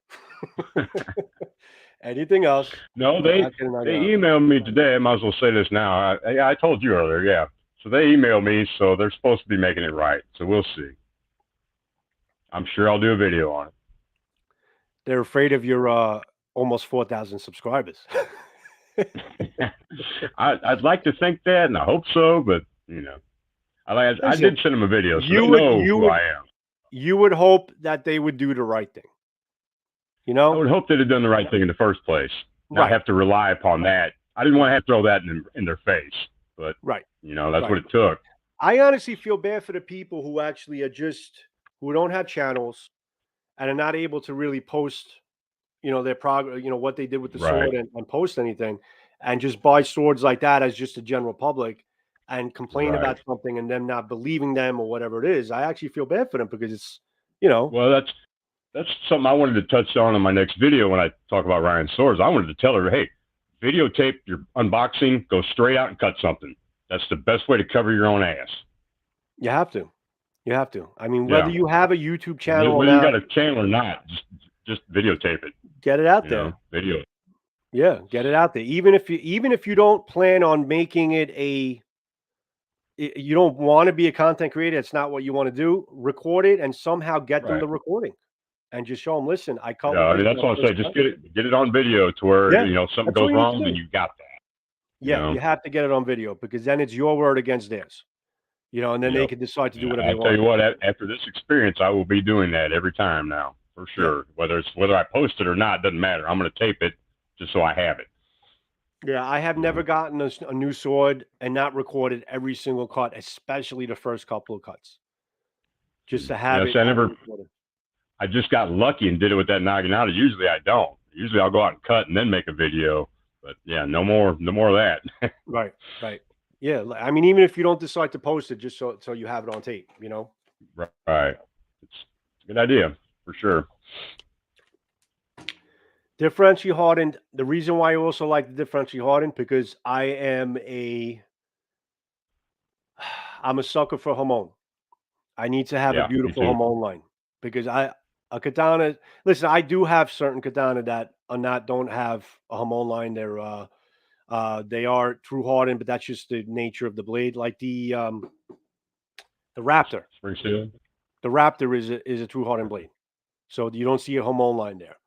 Anything else? No, they emailed me today. I might as well say this now. I told you earlier, yeah. So they emailed me, so they're supposed to be making it right. So we'll see. I'm sure I'll do a video on it. They're afraid of your almost 4,000 subscribers. I'd like to think that, and I hope so, but I did send them a video, so they know who I am. You would hope that they would do the right thing. I would hope they'd have done the right thing in the first place. Not have to rely upon that. I didn't want to have to throw that in their face, but that's what it took. I honestly feel bad for the people who actually are who don't have channels and are not able to really post, their progress, what they did with the sword and post anything, and just buy swords like that as just a general public. and complain Right. about something and them not believing them or whatever it is, I actually feel bad for them because it's, you know. Well, that's something I wanted to touch on in my next video when I talk about Ryan's swords. I wanted to tell her, hey, videotape your unboxing, go straight out and cut something. That's the best way to cover your own ass. You have to. You have to. I mean, whether you have a YouTube channel whether or you not, got a channel or not, just videotape it. get it out there. Video it. Yeah, get it out there. Even if you don't plan on making it you don't want to be a content creator, it's not what you want to do, record it and somehow get them the recording and just show them, listen, I cut. Yeah, I mean, that's what I'm saying. Just get it on video to where, something goes wrong, then you got that. Yeah, you have to get it on video because then it's your word against theirs. And then they can decide to do whatever they want. I'll tell you what, after this experience, I will be doing that every time now, for sure. Yeah. Whether I post it or not, doesn't matter. I'm going to tape it just so I have it. Yeah, I have never gotten a new sword and not recorded every single cut, especially the first couple of cuts. Just to have it. I just got lucky and did it with that Naginata. Usually I don't. Usually I'll go out and cut and then make a video. But yeah, no more of that. Right. Yeah, I mean, even if you don't decide to post it, just so you have it on tape, Right. It's a good idea, for sure. Differentially hardened. The reason why I also like the differentially hardened, because I'm a sucker for Hamon. I need to have a beautiful Hamon line because a katana. Listen, I do have certain katana that don't have a Hamon line. They are true hardened, but that's just the nature of the blade. Like the Raptor. Spring steel. The Raptor is a true hardened blade, so you don't see a Hamon line there.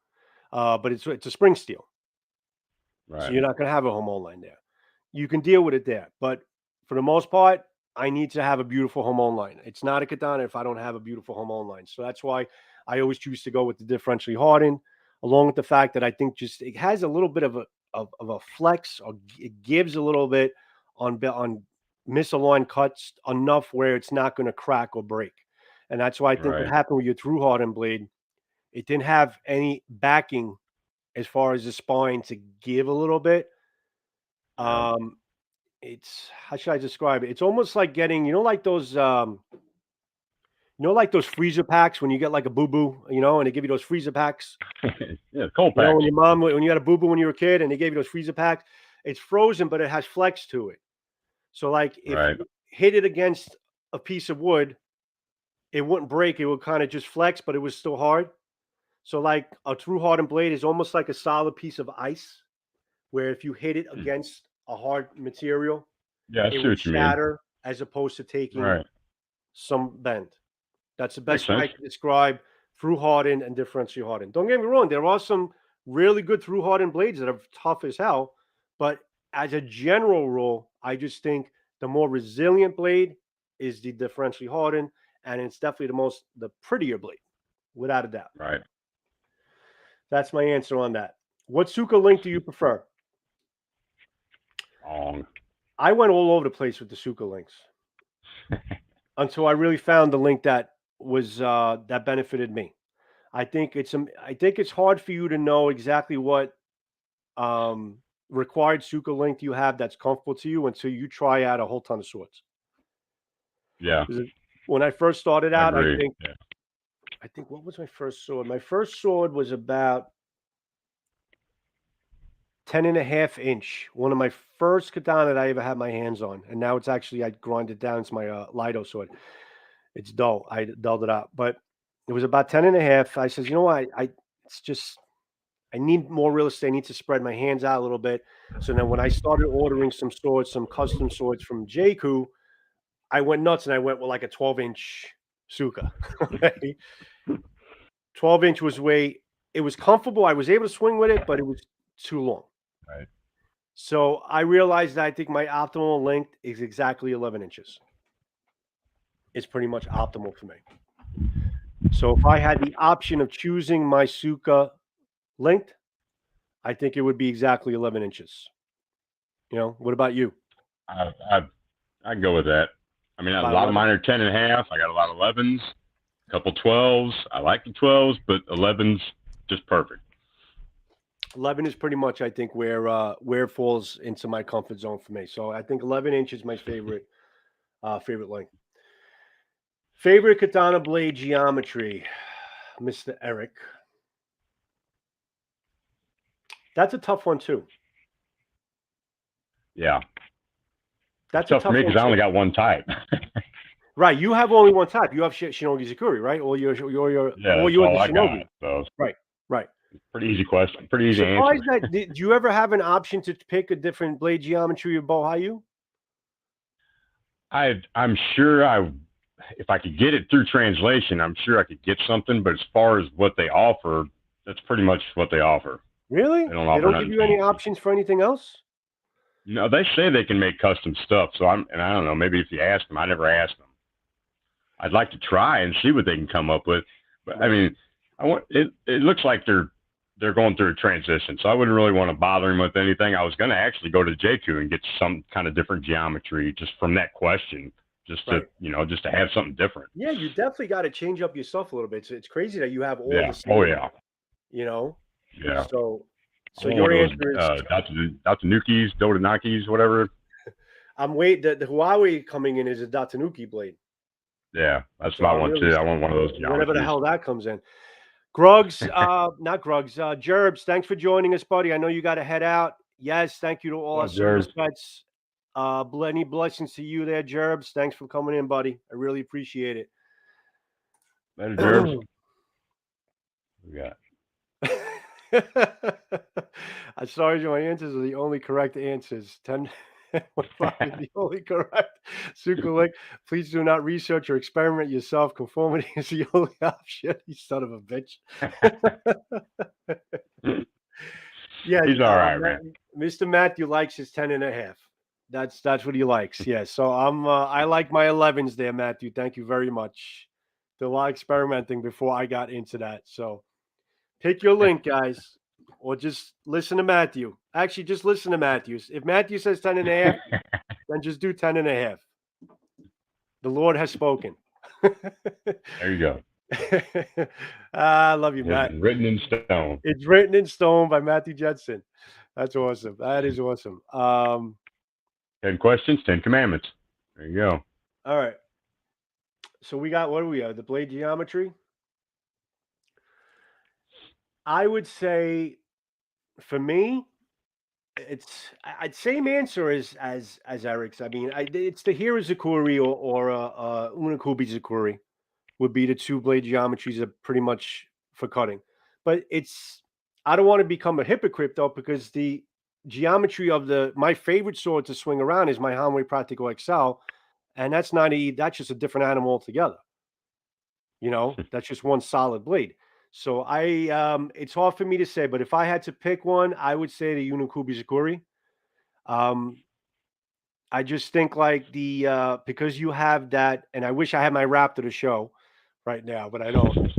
But it's a spring steel, right. So you're not going to have a Hamon line there. You can deal with it there, but for the most part, I need to have a beautiful Hamon line. It's not a katana if I don't have a beautiful Hamon line. So that's why I always choose to go with the differentially hardened, along with the fact that I think just it has a little bit of a flex, or it gives a little bit on misaligned cuts enough where it's not going to crack or break. And that's why I think what happened with your true hardened blade, it didn't have any backing as far as the spine to give a little bit. It's, how should I describe it? It's almost like getting, like those, like those freezer packs when you get like a boo-boo, and they give you those freezer packs. Yeah, cold packs. When you had a boo-boo when you were a kid and they gave you those freezer packs, it's frozen, but it has flex to it. So like if you hit it against a piece of wood, it wouldn't break. It would kind of just flex, but it was still hard. So like a true hardened blade is almost like a solid piece of ice, where if you hit it against a hard material, it would shatter as opposed to taking some bend. That's the best way I can describe through hardened and differentially hardened. Don't get me wrong, there are some really good through hardened blades that are tough as hell, but as a general rule, I just think the more resilient blade is the differentially hardened, and it's definitely the prettier blade, without a doubt. Right. That's my answer on that. What Suka link do you prefer? I went all over the place with the Suka links until I really found the link that was that benefited me. I think it's hard for you to know exactly what required Suka link you have that's comfortable to you until you try out a whole ton of swords. Yeah. When I first started out, I think what was my first sword? My first sword was about 10.5 inch. One of my first katana that I ever had my hands on. And now it's actually, I grind it down. It's my Lido sword. It's dull. I dulled it out. But it was about 10.5. I said, you know what? I need more real estate. I need to spread my hands out a little bit. So then when I started ordering some swords, some custom swords from Jaeku, I went nuts and I went with like a 12-inch Suka. 12-inch was it was comfortable. I was able to swing with it, but it was too long. Right. So I realized that I think my optimal length is exactly 11 inches. It's pretty much optimal for me. So if I had the option of choosing my Suka length, I think it would be exactly 11 inches. What about you? I'd go with that. I mean, a lot of mine are 10.5. I got a lot of 11s, a couple 12s. I like the 12s, but 11's just perfect. 11 is pretty much, I think, where it falls into my comfort zone for me. So I think 11 inch is my favorite favorite length. Favorite katana blade geometry, Mr. Eric. That's a tough one too. Yeah. That's tough for me because I only got one type. Right, you have only one type. You have Shinogi Zakuri, right? Or you're all I got. So. Right. Pretty easy question. Pretty easy Surprised answer. Do you ever have an option to pick a different blade geometry of Bohayu? I'm sure if I could get it through translation, I'm sure I could get something. But as far as what they offer, that's pretty much what they offer. Really? They don't give you any options for anything else? No, they say they can make custom stuff. So I don't know. Maybe if you ask them, I never asked them. I'd like to try and see what they can come up with. But I mean, it looks like they're going through a transition, so I wouldn't really want to bother him with anything. I was going to actually go to Jaeku and get some kind of different geometry just from that question, just to just to have something different. Yeah, you definitely got to change up yourself a little bit. So it's crazy that you have all the same. Oh yeah. Yeah. So your answer is Datanukis, Dodanakis, whatever. I'm waiting. The Huawei coming in is a Datanuki blade. Yeah, that's what I want too. I want one of those geometries. Whatever the hell that comes in. Grugs, not Grugs. Gerbs, thanks for joining us, buddy. I know you got to head out. Yes, thank you to all our service vets. Any blessings to you there, Gerbs. Thanks for coming in, buddy. I really appreciate it. Later, Gerbs. We got. I'm sorry, my answers are the only correct answers. 10. The only correct. Sukulik, please do not research or experiment yourself. Conformity is the only option. You son of a bitch. Yeah, he's all right, man. Mr. Matthew likes his 10.5. That's what he likes. Yeah, so I like my 11s there, Matthew. Thank you very much. Did a lot of experimenting before I got into that. So pick your link, guys. Or just listen to Matthew. Actually, just listen to Matthew. If Matthew says 10.5, then just do 10.5. The Lord has spoken. There you go. I love you, Matt. It's written in stone. It's written in stone by Matthew Judson. That's awesome. That is awesome. 10 questions, 10 commandments. There you go. All right. So we got, what do we have? The blade geometry. I would say, for me, I'd same answer as Eric's. I mean, it's the Hirazukuri or Unakubi Zakuri would be the two blade geometries that pretty much for cutting. But I don't want to become a hypocrite though, because the geometry of my favorite sword to swing around is my Hanwei Practical XL, and that's just a different animal altogether. That's just one solid blade. So it's hard for me to say, but if I had to pick one, I would say the Unakubi Zakuri. I just think like because you have that, and I wish I had my Raptor to show right now, but I don't.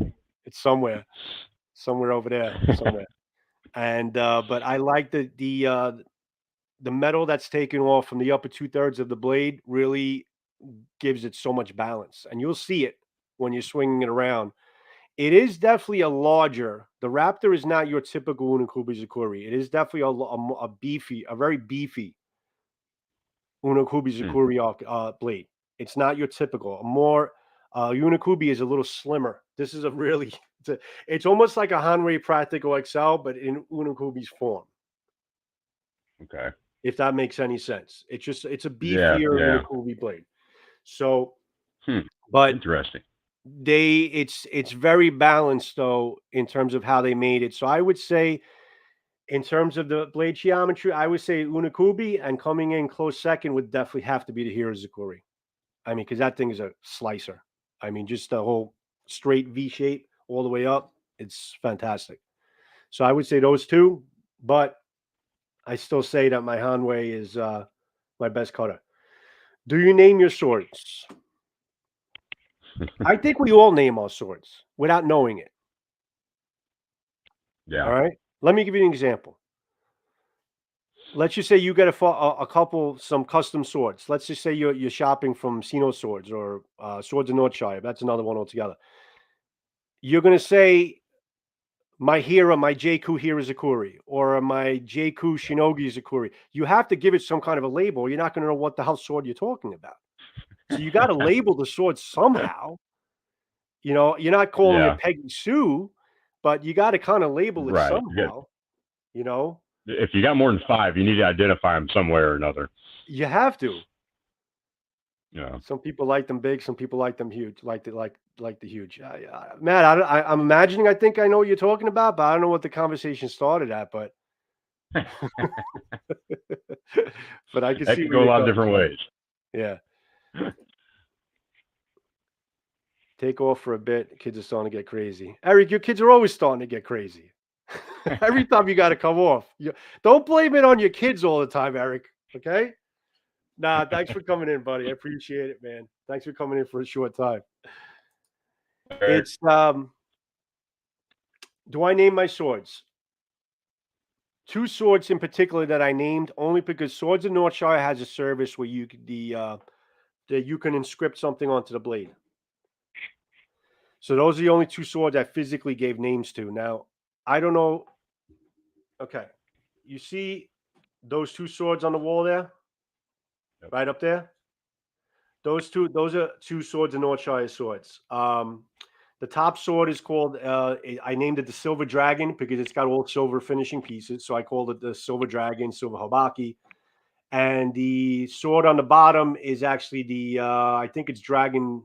It's somewhere over there, somewhere. And but I like the metal that's taken off from the upper 2/3 of the blade really gives it so much balance, and you'll see it when you're swinging it around. It is definitely a larger. The Raptor is not your typical Unakubi Zakuri. It is definitely a very beefy Unakubi Zakuri blade. It's not your typical. Unakubi is a little slimmer. This is it's almost like a Hanwei Practical XL, but in Unakubi's form. Okay. If that makes any sense. It's a beefier Unakubi blade. So, but interesting. It's very balanced though in terms of how they made it. So I would say, in terms of the blade geometry, I would say Unakubi, and coming in close second would definitely have to be the Hirazukuri. I mean, because that thing is a slicer. I mean, just the whole straight V shape all the way up. It's fantastic. So I would say those two, but I still say that my Hanwei is my best cutter. Do you name your swords? I think we all name our swords without knowing it. Yeah. All right. Let me give you an example. Let's just say you get some custom swords. Let's just say you're shopping from Sino Swords or Swords of Northshire. That's another one altogether. You're going to say my Jaeku Hirazukuri, or my Jaeku Shinogi Zakuri. You have to give it some kind of a label. You're not going to know what the hell sword you're talking about. So you got to label the sword somehow. You know, you're not calling it Peggy Sue, but you got to kind of label it somehow. You know, if you got more than 5, you need to identify them some way or another. You have to. Yeah. Some people like them big. Some people like them huge. Like the huge. Matt, I'm imagining. I think I know what you're talking about, but I don't know what the conversation started at. But but I can that see could go a lot of different ways. Yeah. Take off for a bit. Kids are starting to get crazy. Eric, your kids are always starting to get crazy. Every time you got to come off. Don't blame it on your kids all the time, Eric. Okay? Nah, thanks for coming in, buddy. I appreciate it, man. Thanks for coming in for a short time. It's do I name my swords? 2 swords in particular that I named only because Swords of Northshire has a service where you you can inscript something onto the blade. So those are the only 2 swords I physically gave names to. Now, I don't know. Okay. You see those 2 swords on the wall there? Yep. Right up there? Those are 2 Swords of Northshire swords. The top sword is called, I named it the Silver Dragon because it's got all silver finishing pieces. So I called it the Silver Dragon, Silver Habaki. And the sword on the bottom is actually the, I think it's Dragon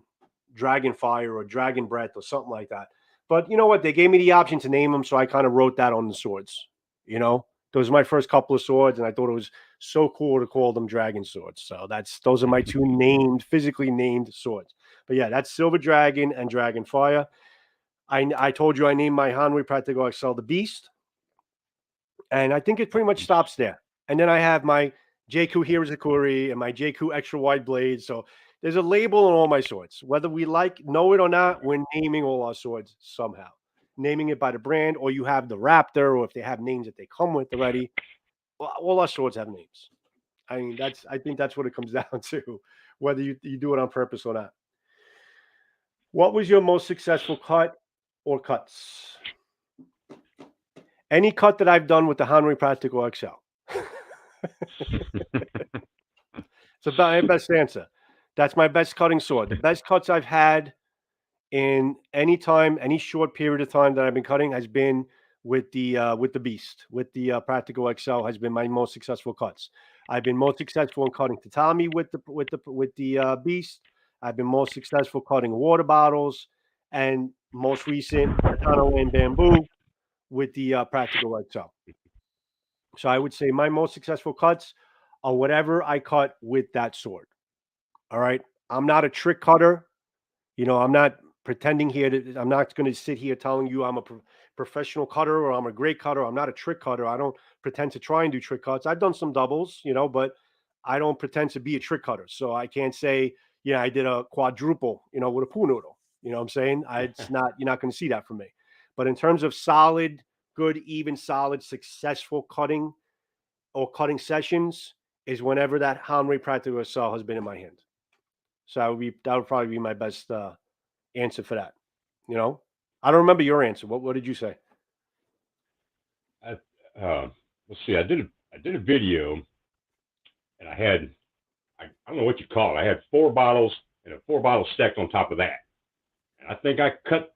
Fire or Dragon Breath or something like that. But you know what? They gave me the option to name them. So I kind of wrote that on the swords. You know, those are my first couple of swords. And I thought it was so cool to call them dragon swords. So those are my 2 physically named swords. But yeah, that's Silver Dragon and Dragon Fire. I told you I named my Hanwei Practical XL the Beast. And I think it pretty much stops there. And then I have my Jaeku Hirazakuri and my Jaeku extra wide blades. So there's a label on all my swords. Whether we know it or not, we're naming all our swords somehow. Naming it by the brand, or you have the Raptor, or if they have names that they come with already. Well, all our swords have names. I mean, I think that's what it comes down to, whether you do it on purpose or not. What was your most successful cut or cuts? Any cut that I've done with the Hanwei Practical XL. It's about my best answer. That's my best cutting sword. The best cuts I've had in any time, any short period of time that I've been cutting has been with the Beast, with the Practical XL has been my most successful cuts. I've been most successful in cutting tatami with the Beast. I've been most successful cutting water bottles, and most recent Katana Land bamboo with the Practical XL. So I would say my most successful cuts are whatever I cut with that sword. All right. I'm not a trick cutter. You know, I'm not pretending here that I'm not going to sit here telling you I'm a professional cutter or I'm a great cutter. I'm not a trick cutter. I don't pretend to try and do trick cuts. I've done some doubles, you know, but I don't pretend to be a trick cutter. So I can't say, yeah, I did a quadruple, you know, with a pool noodle. You know what I'm saying? You're not going to see that from me. But in terms of solid, good, even solid, successful cutting or cutting sessions is whenever that Hanwei Practical XL has been in my hand. So that would probably be my best answer for that. You know, I don't remember your answer. What did you say? Let's see. I did a video, and I don't know what you call it. I had 4 bottles and a 4 bottle stacked on top of that. And I think I cut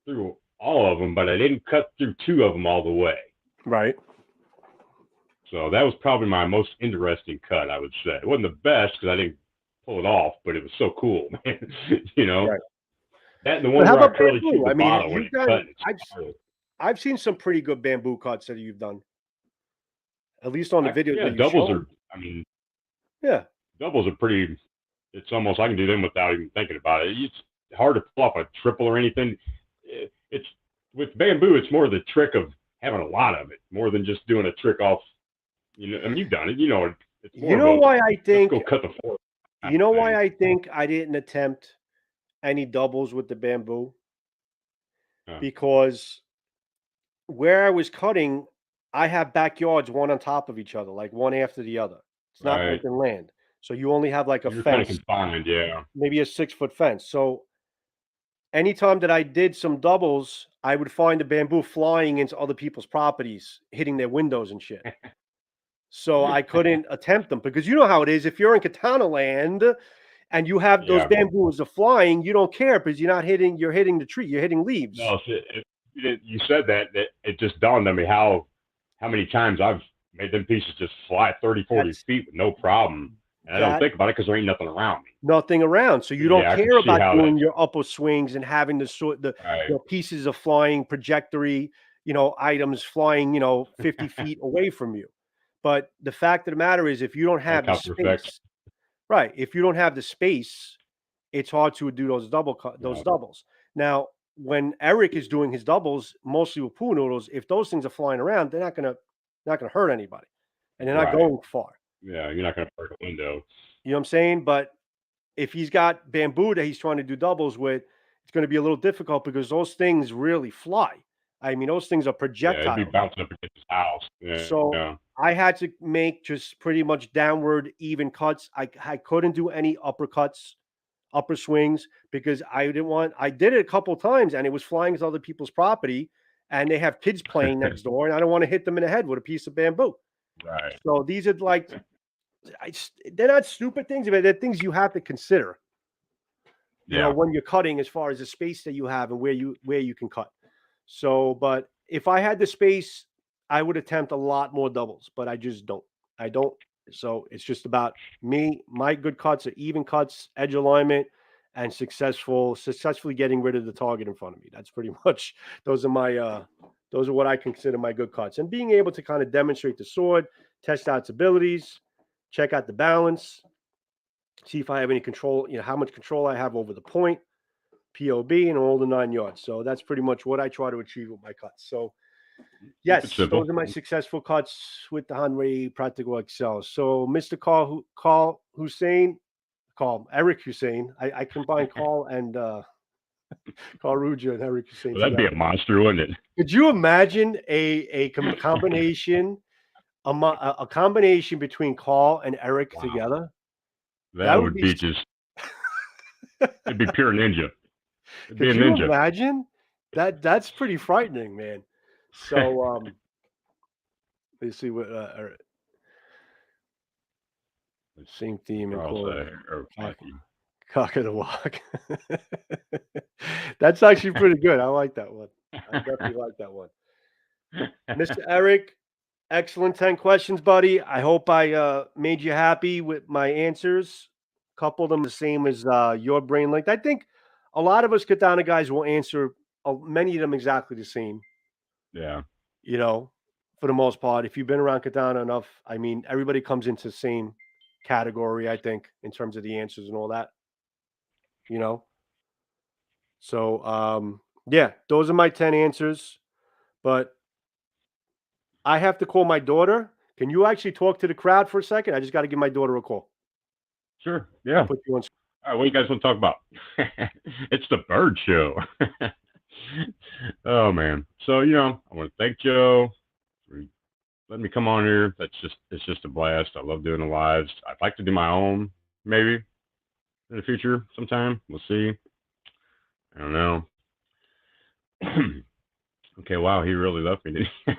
through all of them, but I didn't cut through 2 of them all the way. Right. So that was probably my most interesting cut, I would say. It wasn't the best because I didn't pull it off, but it was so cool, man. You know, right. That and the one where I curly through the bottle when you cut. I've seen some pretty good bamboo cuts that you've done. At least on the videos that you doubles show. are. I mean, yeah, doubles are pretty. It's almost I can do them without even thinking about it. It's hard to pull off a triple or anything. It's with bamboo. It's more the trick of having a lot of it, more than just doing a trick off. You know, I mean, you've done it. You know, it's more. You know why I think? Let's go cut the 4. You know why I think I didn't attempt any doubles with the bamboo? Because where I was cutting, I have backyards one on top of each other, like one after the other. It's not open land. So you only have like a fence. Kind of confined, yeah. Maybe a 6-foot fence. So anytime that I did some doubles, I would find the bamboo flying into other people's properties, hitting their windows and shit. So I couldn't attempt them because you know how it is. If you're in Katana land and you have those bamboos are flying, you don't care because you're hitting the tree, you're hitting leaves. No, you said that it just dawned on me how many times I've made them pieces just fly 30, 40 feet with no problem. And I don't think about it because there ain't nothing around me. Nothing around. So you don't care about doing your upper swings and having the pieces of flying trajectory, items flying, 50 feet away from you. But the fact of the matter is, if you don't have the space, right? If you don't have the space, it's hard to do those doubles. Now, when Eric is doing his doubles, mostly with pool noodles, if those things are flying around, they're not gonna hurt anybody, and they're not going far. Yeah, you're not gonna break a window. You know what I'm saying? But if he's got bamboo that he's trying to do doubles with, it's going to be a little difficult because those things really fly. I mean, those things are projectiles. Yeah, it'd be bouncing up against his house. Yeah, so I had to make just pretty much downward even cuts. I couldn't do any upper swings, because I did it a couple of times and it was flying to other people's property and they have kids playing next door and I don't want to hit them in the head with a piece of bamboo. Right. So these are like, they're not stupid things, but they're things you have to consider. You know, when you're cutting, as far as the space that you have and where you can cut. So, but if I had the space, I would attempt a lot more doubles, but I just don't. I don't. So it's just about me. My good cuts are even cuts, edge alignment, and successfully getting rid of the target in front of me. That's pretty much, those are what I consider my good cuts. And being able to kind of demonstrate the sword, test out its abilities, check out the balance, see if I have any control, how much control I have over the point, POB, and all the 9 yards. So that's pretty much what I try to achieve with my cuts. So yes, those are my successful cuts with the Hanwei Practical XL. So Mr. Eric Husayn. I combine Carl and Carl Ruja and Eric Husayn. Well, that'd be a monster, wouldn't it? Could you imagine a combination, a combination between Carl and Eric together? That would be just, it'd be pure ninja. It'd be a ninja. Imagine? That's pretty frightening, man. So let's see what same theme and cock of the walk. That's actually pretty good. I like that one. I definitely like that one. Mr. Eric, excellent 10 questions, buddy. I hope I made you happy with my answers. A couple of them the same as your brain length. I think a lot of us Katana guys will answer many of them exactly the same. Yeah. For the most part, if you've been around Katana enough, I mean, everybody comes into the same category, I think, in terms of the answers and all that. So yeah, those are my 10 answers. But I have to call my daughter. Can you actually talk to the crowd for a second? I just got to give my daughter a call. Sure. Yeah. Put you on. All right, what do you guys want to talk about? It's the bird show. Oh man. So, I want to thank Joe for letting me come on here. It's just a blast. I love doing the lives. I'd like to do my own, maybe in the future sometime. We'll see. I don't know. Okay, wow, he really left me, didn't he?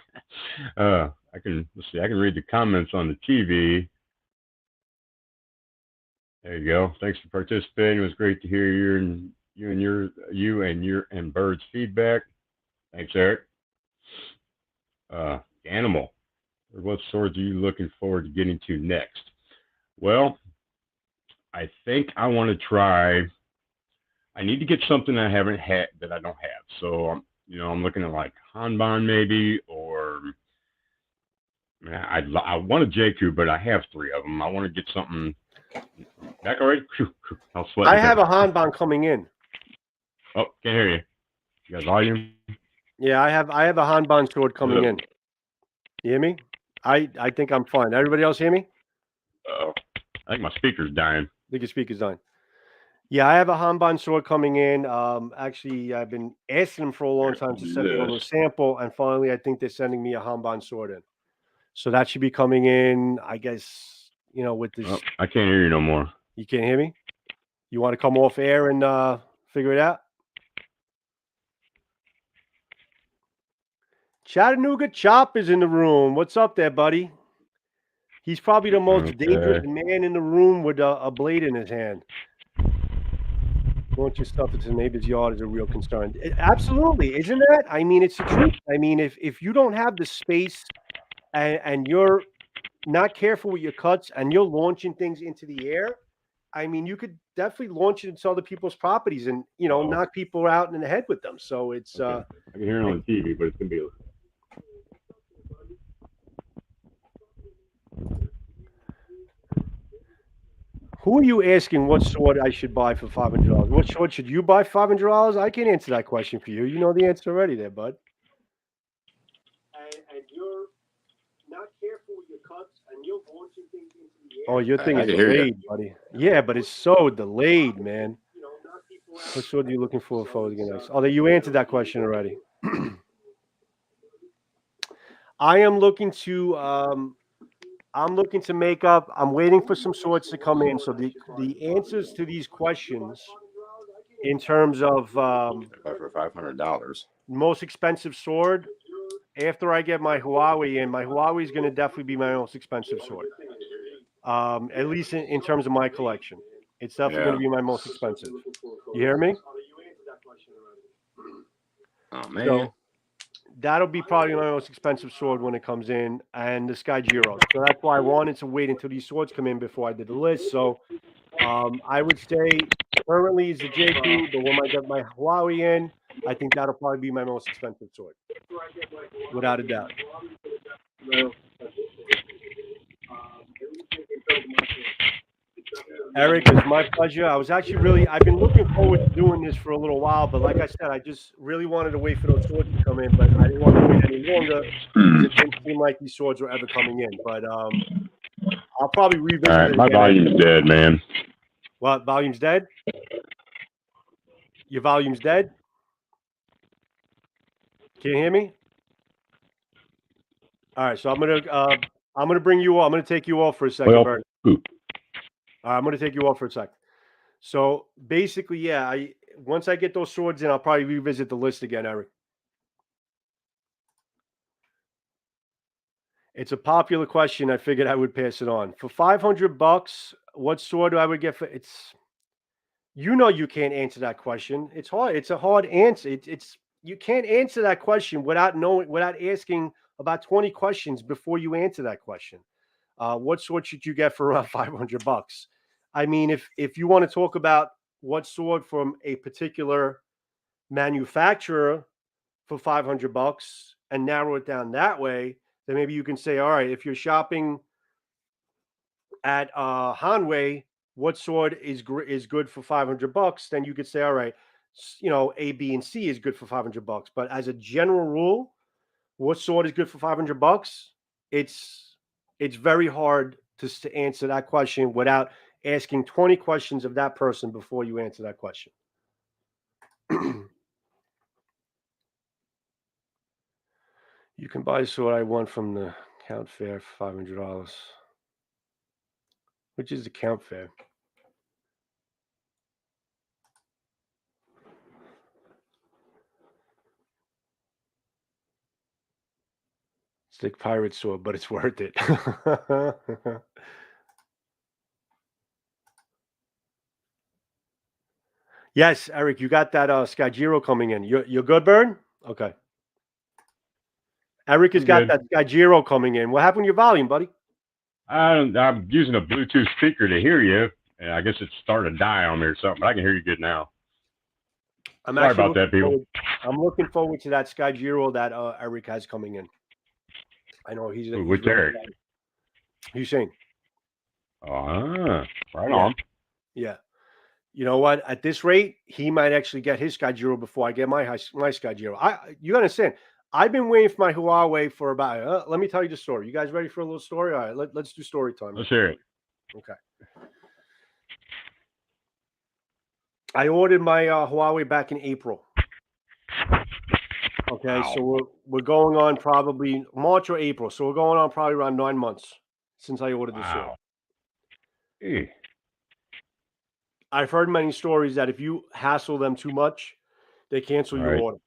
Let's see, I can read the comments on the TV. There you go. Thanks for participating. It was great to hear you and Bird's feedback. Thanks, Eric. Animal. What swords are you looking forward to getting to next? Well, I think I want to try. I need to get something I haven't had that I don't have. So, I'm looking at like Hanban maybe, or I want a Jaeku, but I have 3 of them. I want to get something. Back already? I have a Hanban coming in. Oh, can't hear you. You got volume? Yeah, I have a Hanban sword coming in. You hear me? I think I'm fine. Everybody else hear me? I think my speaker's dying. I think your speaker's dying. Yeah, I have a Hanban sword coming in. Actually, I've been asking them for a long time to send me a sample, and finally, I think they're sending me a Hanban sword in. So that should be coming in, I guess, with this. Oh, I can't hear you no more. You can't hear me? You want to come off air and figure it out? Chattanooga Chop is in the room. What's up there, buddy? He's probably the most dangerous man in the room with a blade in his hand. launch your stuff into the neighbor's yard is a real concern. Absolutely, isn't that? I mean, it's the truth. I mean, if you don't have the space and you're not careful with your cuts and you're launching things into the air, I mean, you could definitely launch it into other people's properties and knock people out in the head with them. So it's I can hear it on TV, but it's gonna be. Who are you asking what sword I should buy for $500? What sword should you buy for $500? I can't answer that question for you. You know the answer already there, bud. And you're not careful with your cuts, and you're launching things into the air. Oh, your thing is delayed, buddy. Yeah, but it's so delayed, man. What sword are you looking for again? Oh, you answered that question already. I am looking to make up. I'm waiting for some swords to come in. So the answers to these questions, in terms of for $500, most expensive sword. After I get my Huawei in, my Huawei is going to definitely be my most expensive sword. At least in terms of my collection, it's definitely going to be my most expensive. You hear me? Oh man. So, that'll be probably my most expensive sword when it comes in, and the Sky Giro. So that's why I wanted to wait until these swords come in before I did the list. So I would say currently is the Jaeku, but when I get my Huawei in, I think that'll probably be my most expensive sword, without a doubt. Eric, it's my pleasure. I've been looking forward to doing this for a little while, but like I said, I just really wanted to wait for those swords to come in, but I didn't want to wait any longer because it didn't seem like these swords were ever coming in. But I'll probably revisit it again. My volume's dead, man. What? Volume's dead? Your volume's dead? Can you hear me? All right, so I'm gonna bring you all. I'm gonna take you off for a second, Bert. I'm going to take you off for a sec. So basically, yeah, once I get those swords in, I'll probably revisit the list again, Eric. It's a popular question. I figured I would pass it on. For $500, what sword I would get for it's? You can't answer that question. It's hard. It's a hard answer. You can't answer that question without asking about 20 questions before you answer that question. What sword should you get for around $500? I mean, if you want to talk about what sword from a particular manufacturer for $500 and narrow it down that way, then maybe you can say, all right, if you're shopping at Hanwei, what sword is good for $500? Then you could say, all right, A, B, and C is good for $500. But as a general rule, what sword is good for $500? It's very hard to answer that question without asking 20 questions of that person before you answer that question. You can buy a sword I won from the count fair for $500. Which is the count fair? It's the pirate sword, but it's worth it. Yes, Eric, you got that Skygiro coming in. You're good, Bird? Okay. Eric has got that Skygiro coming in. What happened to your volume, buddy? I'm using a Bluetooth speaker to hear you, and I guess it's starting to die on me or something, but I can hear you good now. Sorry about that, people. I'm looking forward to that Skygiro that Eric has coming in. I know he's with Eric. Husayn. Right on. Yeah. You know what? At this rate, he might actually get his Skygiro before I get my Skygiro. You understand? I've been waiting for my Huawei for about. Let me tell you the story. You guys ready for a little story? All right, let's do story time. Let's hear it. Okay. I ordered my Huawei back in April. Okay, wow. So we're going on probably March or April. So we're going on probably around 9 months since I ordered this sword. Hey. I've heard many stories that if you hassle them too much, they cancel your order.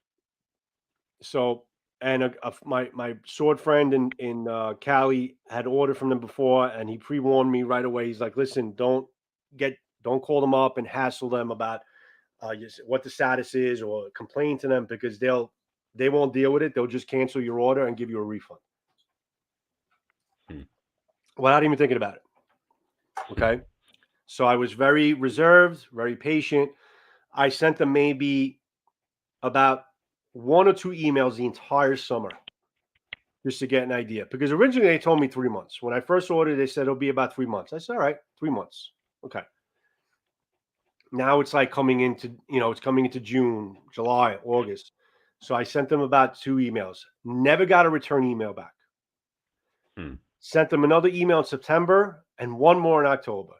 So, and my sword friend in Cali had ordered from them before, and he pre-warned me right away. He's like, "Listen, don't call them up and hassle them about what the status is, or complain to them, because they won't deal with it. They'll just cancel your order and give you a refund without even thinking about it. Okay. So I was very reserved, very patient. I sent them maybe about 1 or 2 emails the entire summer just to get an idea. Because originally they told me 3 months. When I first ordered, they said it'll be about 3 months. I said, all right, 3 months. Okay. Now it's like coming into June, July, August. So I sent them about 2 emails. Never got a return email back. Sent them another email in September and one more in October.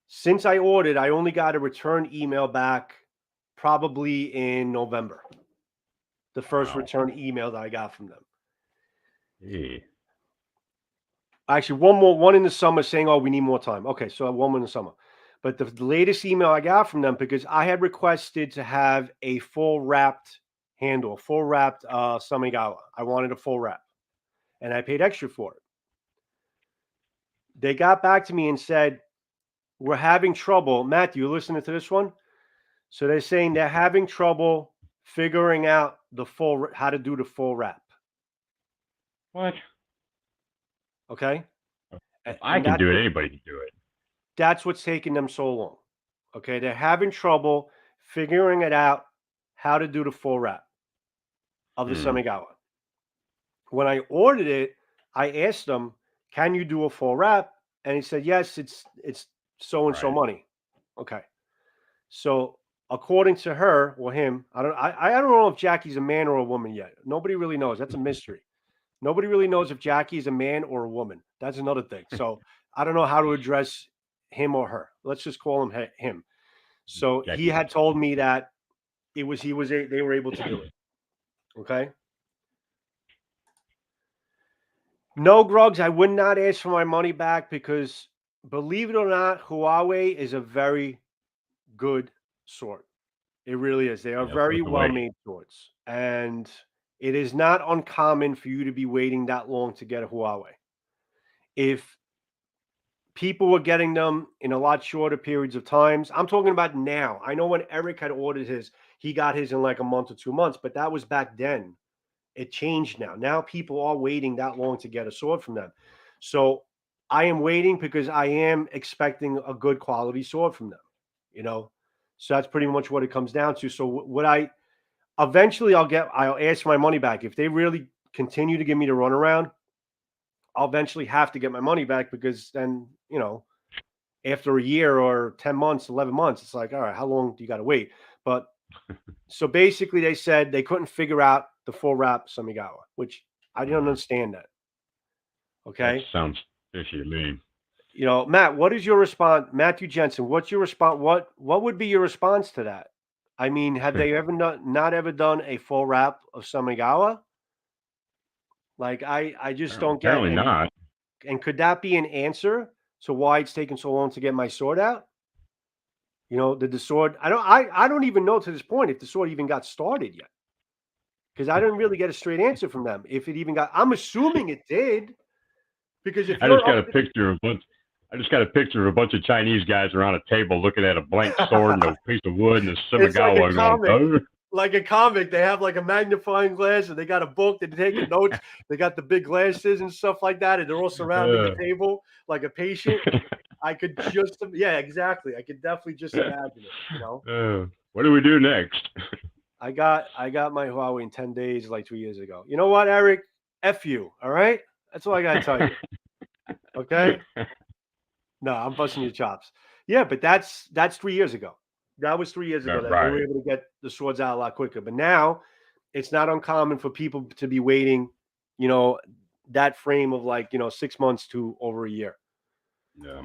Since I ordered, I only got a return email back probably in November. The first return email that I got from them. Yeah. Actually, one in the summer saying, oh, we need more time. Okay, so one more in the summer. But the latest email I got from them, because I had requested to have a full wrapped handle, full wrapped Samigawa. I wanted a full wrap, and I paid extra for it. They got back to me and said, we're having trouble. Matthew, you listening to this one? So they're saying they're having trouble figuring out how to do the full wrap. What? Okay. If I can do it, anybody can do it. That's what's taking them so long. Okay. They're having trouble figuring it out how to do the full wrap of the Samigawa. When I ordered it, I asked them, can you do a full wrap? And he said, yes, it's so and so money. Okay. So according to her or him, I don't know if Jackie's a man or a woman yet. Nobody really knows. That's a mystery. Nobody really knows if Jackie is a man or a woman. That's another thing. So I don't know how to address him or her. Let's just call him him. So Jackie. He had told me that they were able to do it. Okay. No, Grugs, I would not ask for my money back, because believe it or not, Huawei is a very good sword. It really is. They are very well-made swords. And it is not uncommon for you to be waiting that long to get a Huawei. If people were getting them in a lot shorter periods of times, I'm talking about now. I know when Eric had ordered his, he got his in like a month or 2 months, but that was back then. It changed now. Now people are waiting that long to get a sword from them. So I am waiting because I am expecting a good quality sword from them, So that's pretty much what it comes down to. So eventually I'll ask my money back. If they really continue to give me the runaround, I'll eventually have to get my money back, because then, after a year or 10 months, 11 months, it's like, all right, how long do you got to wait? But so basically they said they couldn't figure out the full wrap Samigawa, which I didn't understand that. Okay. That sounds fishy to me. Matt, what is your response? Matthew Jensen, what's your response? What would be your response to that? I mean, have they not ever done a full wrap of Samigawa? Like, I just don't get it. Apparently not. And could that be an answer to why it's taken so long to get my sword out? Did the sword? I don't even know to this point if the sword even got started yet, because I didn't really get a straight answer from them. If it even got, I'm assuming it did, because if I just got a picture of a bunch of Chinese guys around a table looking at a blank sword and a piece of wood and a Samigawa going, like a comic. They have like a magnifying glass and they got a book. They're taking notes. They got the big glasses and stuff like that, and they're all surrounding the table like a patient. I could just, yeah, exactly. I could definitely just imagine it. What do we do next? I got my Huawei in 10 days, like 2 years ago. You know what, Eric? F you. All right. That's all I got to tell you. Okay. No, I'm busting your chops. Yeah, but that's 3 years ago. That was 3 years ago that they were able to get the swords out a lot quicker. But now it's not uncommon for people to be waiting, that frame of 6 months to over a year. Yeah.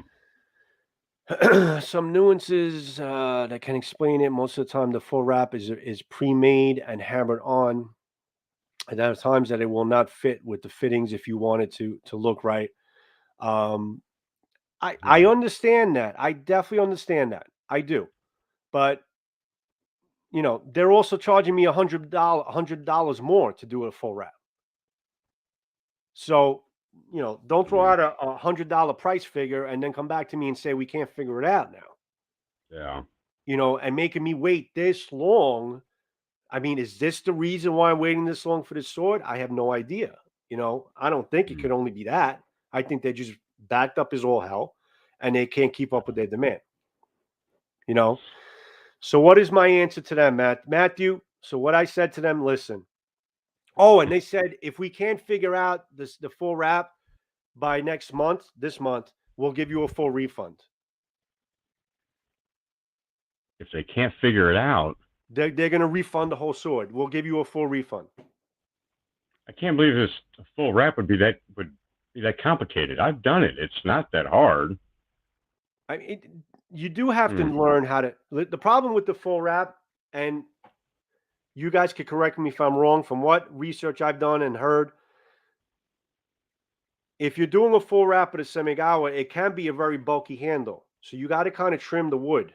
Some nuances that can explain it. Most of the time, the full wrap is pre-made and hammered on. And there are times that it will not fit with the fittings if you want it to look right. I understand that. I definitely understand that. I do. But they're also charging me $100 more to do a full wrap. So, don't throw out a $100 price figure and then come back to me and say we can't figure it out now. Yeah. and making me wait this long. I mean, is this the reason why I'm waiting this long for this sword? I have no idea. I don't think it could only be that. I think they just backed up as all hell and they can't keep up with their demand. So what is my answer to them, Matthew? So what I said to them, listen. Oh, and they said if we can't figure out the full wrap by this month, we'll give you a full refund. If they can't figure it out, they're going to refund the whole sword. We'll give you a full refund. I can't believe this full wrap would be that complicated. I've done it. It's not that hard. I mean, you do have to learn how to. The problem with the full wrap, and you guys could correct me if I'm wrong, from what research I've done and heard, if you're doing a full wrap of the Semigawa, it can be a very bulky handle. So you got to kind of trim the wood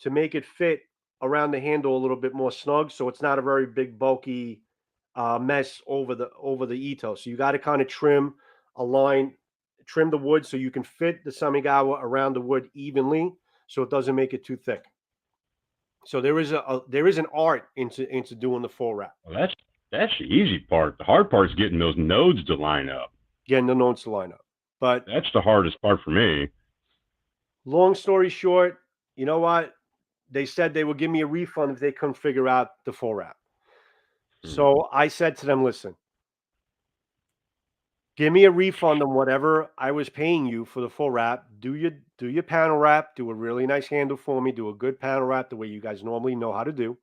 to make it fit around the handle a little bit more snug, so it's not a very big bulky mess over the Ito. So you got to kind of trim the wood so you can fit the Semigawa around the wood evenly, so it doesn't make it too thick. So there is an art into doing the full wrap. Well, that's the easy part. The hard part is getting those nodes to line up. Getting the nodes to line up, but that's the hardest part for me. Long story short, you know what? They said they would give me a refund if they couldn't figure out the full wrap. So I said to them, listen, give me a refund on whatever I was paying you for the full wrap. Do your panel wrap. Do a really nice handle for me. Do a good panel wrap the way you guys normally know how to do.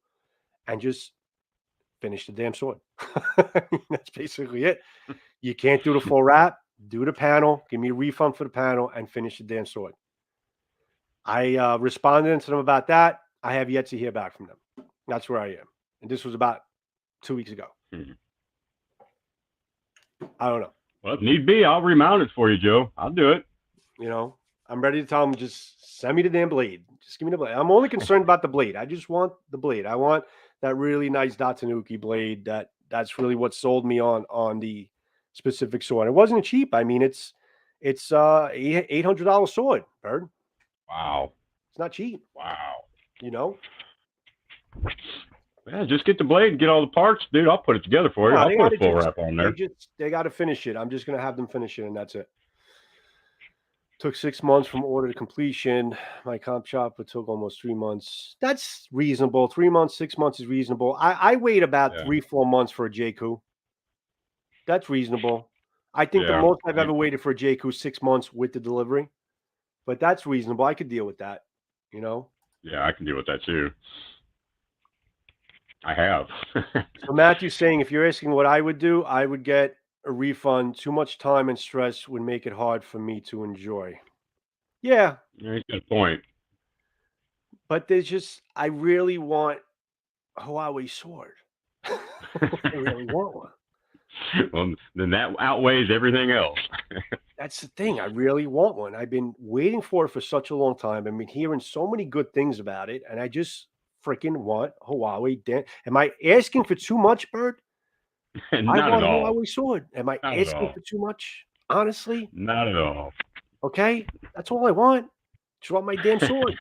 And just finish the damn sword. That's basically it. You can't do the full wrap. Do the panel. Give me a refund for the panel and finish the damn sword. I responded to them about that. I have yet to hear back from them. That's where I am. And this was about 2 weeks ago. I don't know. Well, if need be, I'll remount it for you, Joe. I'll do it. I'm ready to tell them, just send me the damn blade. Just give me the blade. I'm only concerned about the blade. I just want the blade. I want that really nice Datanuki blade. That's really what sold me on the specific sword. It wasn't cheap. I mean, it's $800 sword, Bird. Wow. It's not cheap. Wow. Yeah, just get the blade and get all the parts, dude. I'll put it together for you. I'll put a full wrap on there. They got to finish it. I'm just going to have them finish it, and that's it. Took 6 months from order to completion. My comp shop, it took almost 3 months. That's reasonable. 3 months, 6 months is reasonable. I wait about 3-4 months for a Jaeku. That's reasonable. I think the most I've ever waited for a Jaeku 6 months with the delivery. But that's reasonable. I could deal with that, Yeah, I can deal with that too. I have. So Matthew's saying, if you're asking what I would do, I would get a refund. Too much time and stress would make it hard for me to enjoy. Yeah. He's got a point. But I really want a Huawei sword. I really want one. Well, then that outweighs everything else. That's the thing. I really want one. I've been waiting for it for such a long time. I've been hearing so many good things about it, and I just freaking want Huawei. Am I asking for too much, Bird? Not I want at all. a Huawei sword. Am I asking for too much? Honestly? Not at all. Okay? That's all I want. Just want my damn sword.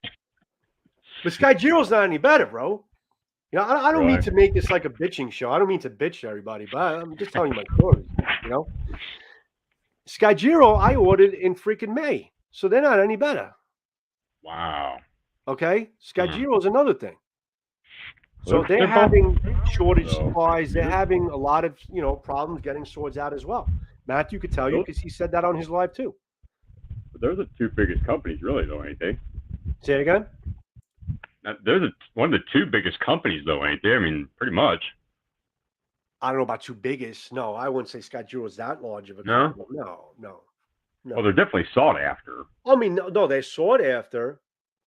But Skyjiro's not any better, bro. I don't mean to make this like a bitching show. I don't mean to bitch to everybody, but I'm just telling you my stories, Skyjiro, I ordered in freaking May, so they're not any better. Wow. Okay? Skyjiro is another thing. So they're having shortage supplies. They're having a lot of, problems getting swords out as well. Matthew could tell you because he said that on his live too. They're the two biggest companies, really, though, ain't they? Say it again? They're one of the two biggest companies, though, ain't they? I mean, pretty much. I don't know about two biggest. No, I wouldn't say Skyjiro is that large of a company. No. Well, they're definitely sought after. I mean, no, they're sought after,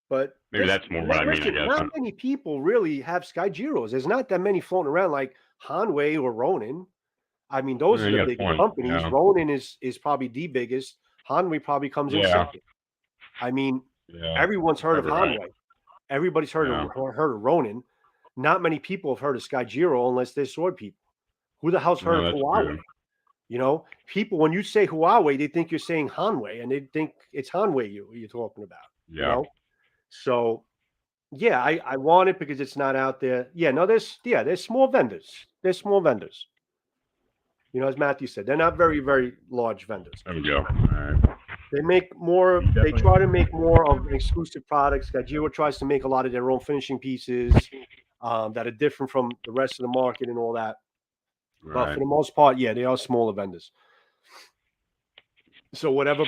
but maybe that's more what I mean, I guess. Not many people really have Skyjiros. There's not that many floating around like Hanwei or Ronin. I mean, those are the big companies. Yeah. Ronin is probably the biggest. Hanwei probably comes in second. I mean, everyone's heard of Hanwei. Everybody's heard of Ronin. Not many people have heard of Skyjiro unless they're sword people. Who the hell's heard of Huawei? True. People, when you say Huawei, they think you're saying Hanwei, and they think it's Hanwei you're talking about. Yeah. So, Yeah, I want it because it's not out there. Yeah, no, there's small vendors. There's small vendors. You know, as Matthew said, they're not very, very large vendors. There we go. All right. They make more. They Definitely. try to make more of exclusive products. Jaeku tries to make a lot of their own finishing pieces that are different from the rest of the market and all that. But for the most part, yeah, they are smaller vendors. So whatever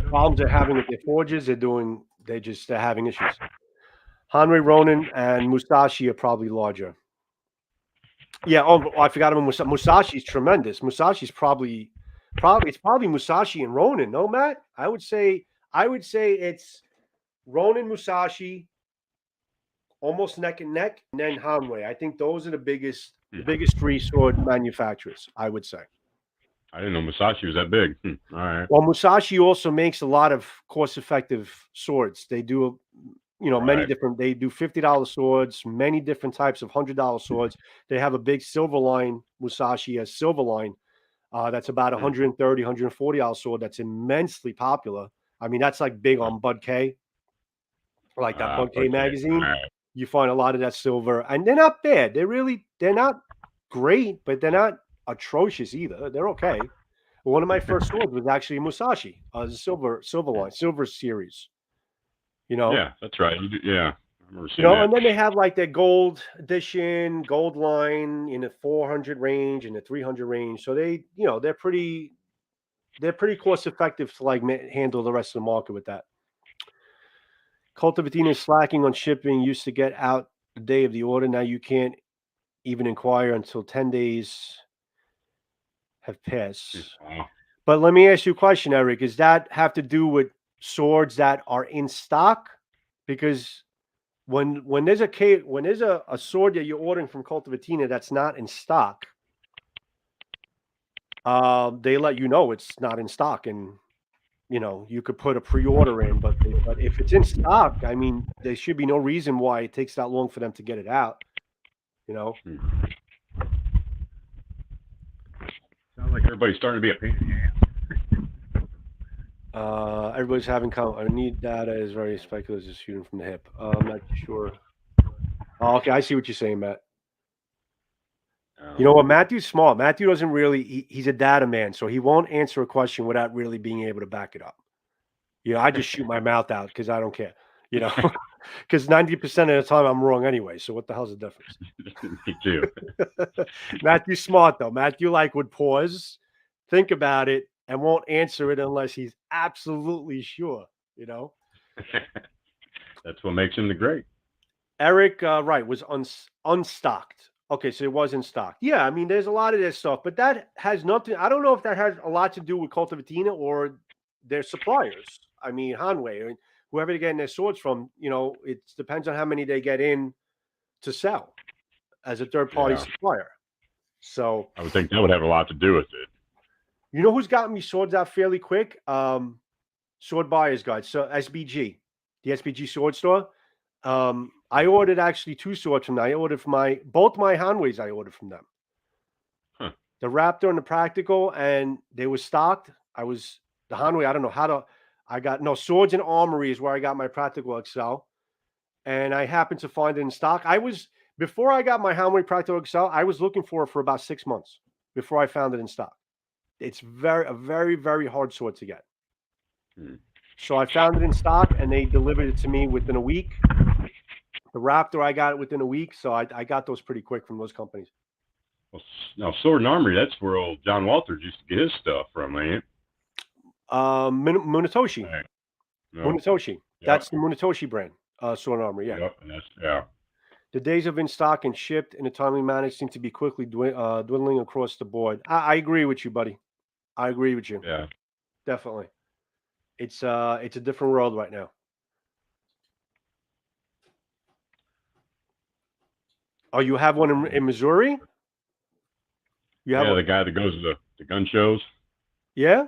problems they're having with their forges, they're having issues. Hanwei, Ronin, and Musashi are probably larger. Yeah. Oh, I forgot about Musashi's tremendous. Musashi's probably Musashi and Ronin. No, Matt. I would say it's Ronin, Musashi, almost neck and neck, and then Hanwei. I think those are the biggest three sword manufacturers. I would say. I didn't know Musashi was that big. All right. Well, Musashi also makes a lot of cost-effective swords. They do, many different. They do $50 swords, many different types of $100 swords. They have a big silver line. Musashi has silver line. That's about $130, $140 sword. That's immensely popular. I mean, that's like big on Bud K, like that Bud K magazine. Right. You find a lot of that silver, and they're not bad. They're not great, but they're not atrocious either. They're okay. One of my first swords was actually Musashi, silver line, silver series. Yeah, that's right. Yeah. And then they have like their gold edition, gold line in the 400 range and the 300 range. So they're pretty cost effective to like handle the rest of the market with that. Cultivatina is slacking on shipping. Used to get out the day of the order. Now you can't even inquire until 10 days have passed. Wow. But let me ask you a question, Eric. Does that have to do with swords that are in stock? Because when there's a sword that you're ordering from Cultivatina that's not in stock, they let you know it's not in stock, and you could put a pre-order in. But if it's in stock, I mean, there should be no reason why it takes that long for them to get it out. Sounds like everybody's starting to be a pain in the ass. Everybody's having I need data is very speculative, just shooting from the hip. I'm not sure. Oh, okay, I see what you're saying, Matt. You know what? Matthew's smart. Matthew doesn't really. He's a data man, so he won't answer a question without really being able to back it up. I just shoot my mouth out because I don't care. Because 90% of the time I'm wrong anyway. So what the hell's the difference? Me too. Matthew's smart though. Matthew would pause, think about it, and won't answer it unless he's absolutely sure. That's what makes him the great. Eric, was unstocked. Okay, so it was in stock. Yeah, I mean, there's a lot of this stuff, but that has nothing. I don't know if that has a lot to do with Cultivatina or their suppliers. I mean, Hanwei, whoever they're getting their swords from, it depends on how many they get in to sell as a third-party supplier. So I would think that would have a lot to do with it. You know who's gotten me swords out fairly quick? Sword Buyers Guide. So SBG, the SBG sword store. I ordered actually 2 swords from them. I ordered from both my Hanweis. I ordered from them. Huh. The Raptor and the Practical, and they were stocked. The Hanwei. I don't know how to. I got Swords and Armory is where I got my Practical XL, and I happened to find it in stock. Before I got my Hanwei Practical XL, I was looking for it for about 6 months before I found it in stock. It's a very, very hard sword to get. So I found it in stock, and they delivered it to me within a week. The Raptor, I got it within a week, so I got those pretty quick from those companies. Well, now, Sword and Armory, that's where old John Walters used to get his stuff from, ain't it? Munetoshi. Right. No. Munetoshi. Yep. That's the Munetoshi brand, Sword and Armory, yeah. Yep, and The days of in stock and shipped in a timely manner seem to be quickly dwindling across the board. I agree with you, buddy. I agree with you. Yeah. Definitely. It's a different world right now. Oh, you have one in Missouri? Yeah, the guy that goes to the gun shows. Yeah?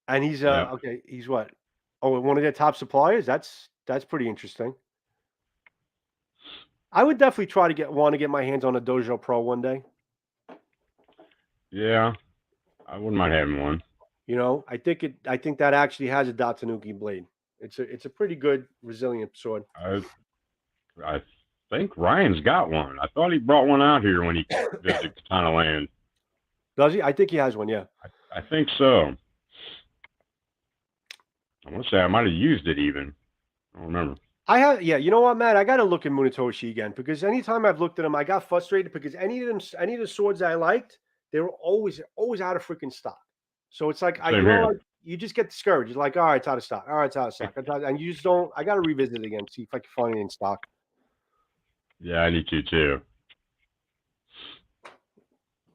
And he's okay, he's what? Oh, one of their top suppliers? That's pretty interesting. I would definitely want to get my hands on a Dojo Pro one day. Yeah. I wouldn't mind having one. I think that actually has a Datanuki blade. It's a pretty good resilient sword. I I think Ryan's got one. I thought he brought one out here when he visited Katana Land. Does he? I think he has one. Yeah. I think so. I want to say I might have used it even. I don't remember. I have, yeah. You know what, Matt? I got to look at Munetoshi again because anytime I've looked at them, I got frustrated because any of the swords I liked, they were always out of freaking stock. So it's like you just get discouraged. You're like, all right, it's out of stock. All right, it's out of stock. And you just don't. I got to revisit it again, see if I can find it in stock. Yeah, I need to too.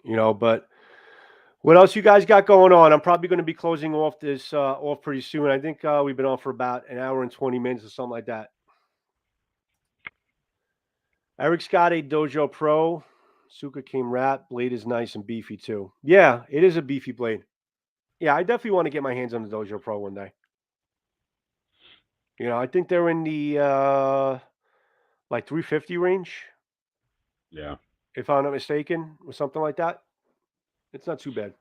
You know, but what else you guys got going on? I'm probably going to be closing off this off pretty soon. I think we've been on for about an hour and 20 minutes or something like that. Eric's got a Dojo Pro. Suka came wrap. Blade is nice and beefy too. Yeah, it is a beefy blade. Yeah, I definitely want to get my hands on the Dojo Pro one day. You know, I think they're in the like 350 range. Yeah. If I'm not mistaken, or something like that. It's not too bad.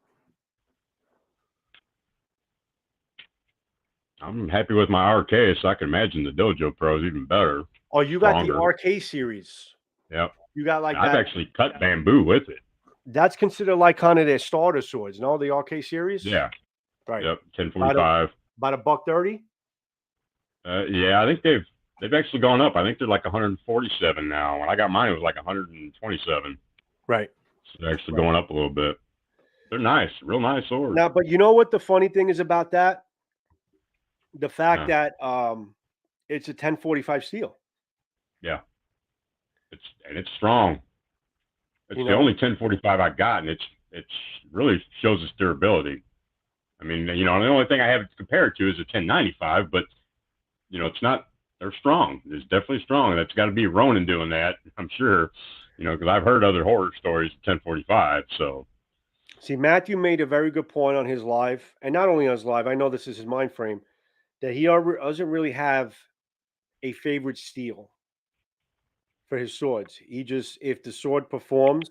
I'm happy with my RK, so I can imagine the Dojo Pro is even better. Oh, you got the RK series. Yep. You got like I've actually cut bamboo with it. That's considered like kind of their starter swords, no? The RK series? Yeah. Right. Yep. 1045. About $130? Yeah, I think they've actually gone up. I think they're like 147 now. When I got mine, it was like 127. Right. So they're actually going up a little bit. They're nice, real nice swords. Now, but you know what the funny thing is about that? The fact that it's a 1045 steel. Yeah. It's strong. It's the only 1045 I got, and it's really shows its durability. I mean, the only thing I have to compare it to is a 1095, but it's not. They're strong. It's definitely strong. That's got to be Ronin doing that, I'm sure. Because I've heard other horror stories of 1045. So, see, Matthew made a very good point on his live, and not only on his live. I know this is his mind frame that he doesn't really have a favorite steel for his swords. He just, if the sword performs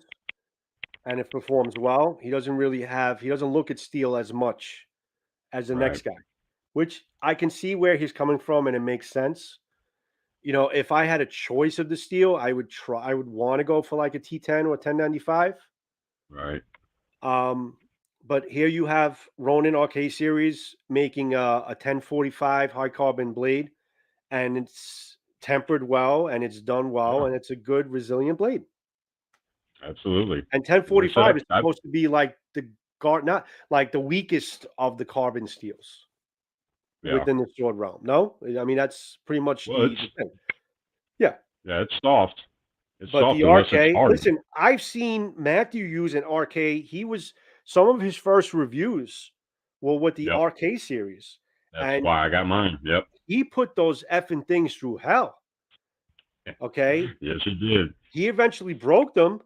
and it performs well, he doesn't look at steel as much as the next guy, which I can see where he's coming from and it makes sense. If I had a choice of the steel, I would want to go for like a T10 or a 1095. Right. But here you have Ronin RK series making a 1045 high carbon blade, and it's tempered well and it's done well, and it's a good resilient blade. Absolutely. And 1045 is supposed to be like not like the weakest of the carbon steels within the sword realm. No, I mean that's pretty much the thing. Yeah. Yeah, it's soft. But the RK, listen, I've seen Matthew use an RK. Some of his first reviews were with the RK series. That's why I got mine. Yep. He put those effing things through hell. Okay. Yes, he did. He eventually broke them,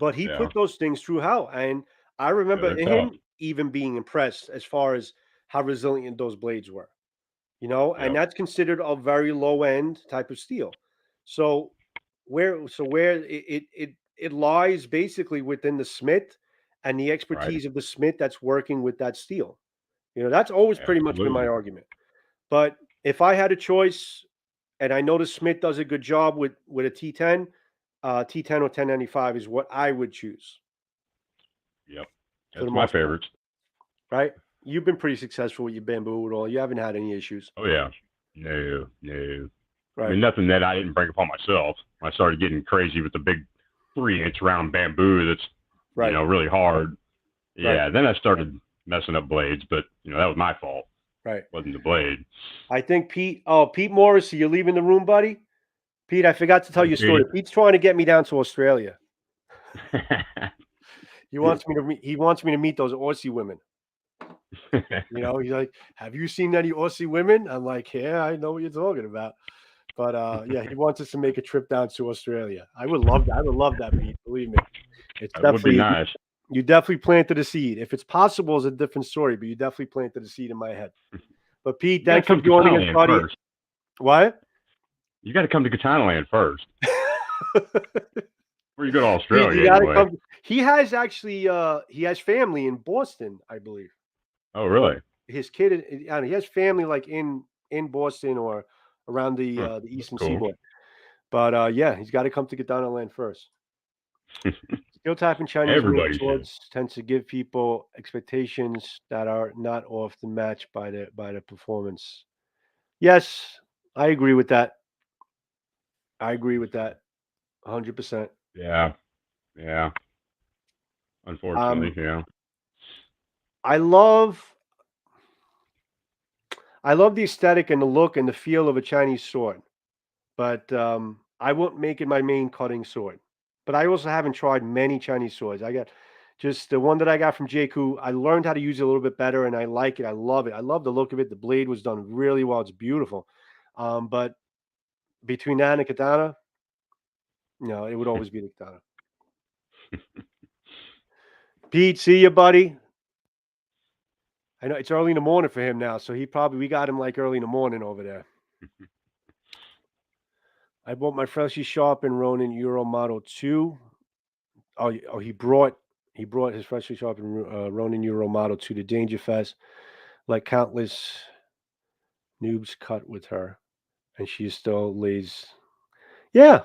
but he put those things through hell. And I remember him even being impressed as far as how resilient those blades were. And that's considered a very low end type of steel. So where it lies basically within the smith and the expertise of the smith that's working with that steel. That's always pretty much been my argument. But if I had a choice, and I know the smith does a good job with a T10, T10 or 1095 is what I would choose. Yep, that's my favorites. Right? You've been pretty successful with your bamboo at all. You haven't had any issues. Oh yeah, no. Right. I mean, nothing that I didn't bring upon myself. I started getting crazy with the big 3-inch round bamboo that's really hard. Yeah, then I started messing up blades, but that was my fault. Right, it wasn't the blade. I think Pete Morris, you're leaving the room, buddy. Pete, I forgot to tell you a story. Pete's trying to get me down to Australia. He wants me to meet those Aussie women. He's like, have you seen any Aussie women? I'm like, yeah, I know what you're talking about. But he wants us to make a trip down to Australia. I would love that. I would love that, Pete. Believe me. That would be nice. You definitely planted a seed. If it's possible, it's a different story, but you definitely planted a seed in my head. But Pete, thanks for joining us, buddy. What? You got to come to Katana Land first. Before you go to Australia, anyway. He has actually he has family in Boston, I believe. Oh, really? His kid, he has family like in Boston or around the eastern seaboard. But yeah, he's got to come to Katana Land first. Steel typing Chinese Everybody should. swords tends to give people expectations that are not often matched by the performance. Yes, I agree with that. I agree with that, 100%. Yeah. Yeah. Unfortunately, yeah. I love the aesthetic and the look and the feel of a Chinese sword, but I won't make it my main cutting sword. But I also haven't tried many Chinese swords. I got just the one that I got from Jaeku. I learned how to use it a little bit better, and I like it. I love it. I love the look of it. The blade was done really well. It's beautiful. But between that and a katana, no, it would always be the katana. Pete, see you, buddy. I know it's early in the morning for him now, so we got him like early in the morning over there. I bought my freshly sharpened Ronin Euro Model 2. Oh, he brought his freshly sharpened Ronin Euro Model 2 to Danger Fest, like countless noobs cut with her, and she still lays. Yeah,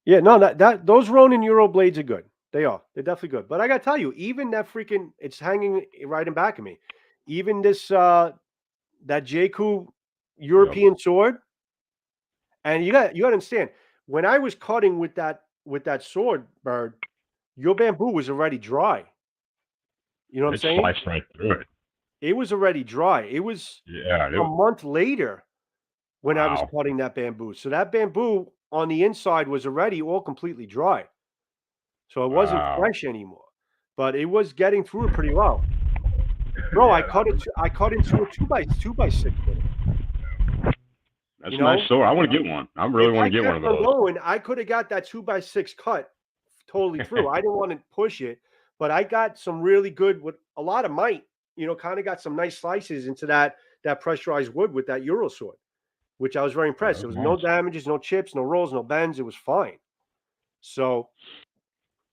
yeah. No, that those Ronin Euro blades are good. They are. They're definitely good. But I gotta tell you, even that freaking, it's hanging right in back of me. Even this that Jaeku European sword, and you got to understand, when I was cutting with that sword, Bird, your bamboo was already dry. You know what I'm saying? Sliced right through it. It was already dry. It was a month later when I was cutting that bamboo. So that bamboo on the inside was already all completely dry. So it wasn't fresh anymore. But it was getting through it pretty well. Bro, I cut into a 2x6 with it. That's a nice sword. I want to get one. I really want to get one of those. I could have got that 2x6 cut totally through. I didn't want to push it, but I got some really good, with a lot of might, kind of got some nice slices into that pressurized wood with that Euro sword, which I was very impressed. There was no damages, no chips, no rolls, no bends. It was fine. So,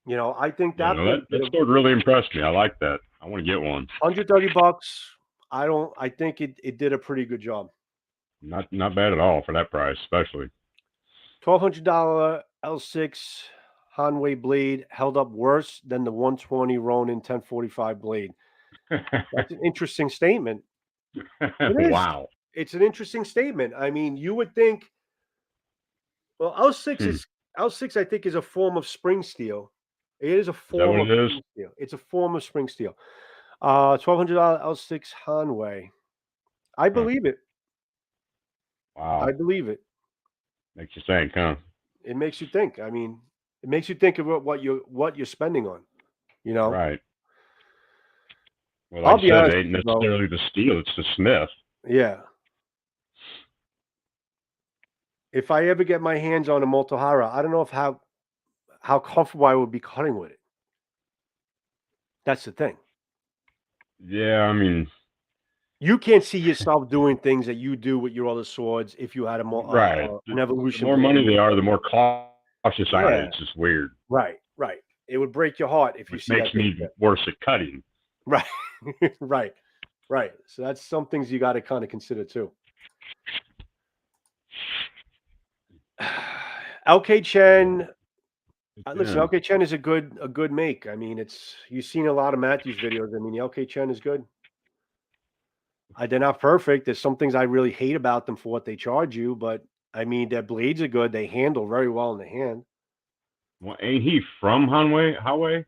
I think that sword really impressed me. I like that. I want to get one. $130. I think it did a pretty good job. Not bad at all for that price, especially. $1,200 L6 Hanwei blade held up worse than the 120 Ronin 1045 blade. That's an interesting statement. It is. Wow. It's an interesting statement. I mean, you would think, well, L6 I think is a form of spring steel. It is a form of spring steel. It's a form of spring steel. $1,200 L6 Hanwei. I believe it. Wow. I believe it. Makes you think, huh? It makes you think. I mean, it makes you think about what you're spending on. Right. Well, like I said, it ain't necessarily the steel; it's the smith. Yeah. If I ever get my hands on a Motohara, I don't know how comfortable I would be cutting with it. That's the thing. Yeah, I mean, you can't see yourself doing things that you do with your other swords if you had an evolution. The more money they are, the more cautious I am. It's just weird. Right. It would break your heart if you see makes me worse at cutting. Right. right. So that's some things you got to kind of consider too. LK Chen. Listen, LK Chen is a good make. I mean, you've seen a lot of Matthews videos. I mean, the LK Chen is good. They're not perfect. There's some things I really hate about them for what they charge you, but I mean, their blades are good. They handle very well in the hand. Well, ain't he from Hanwei?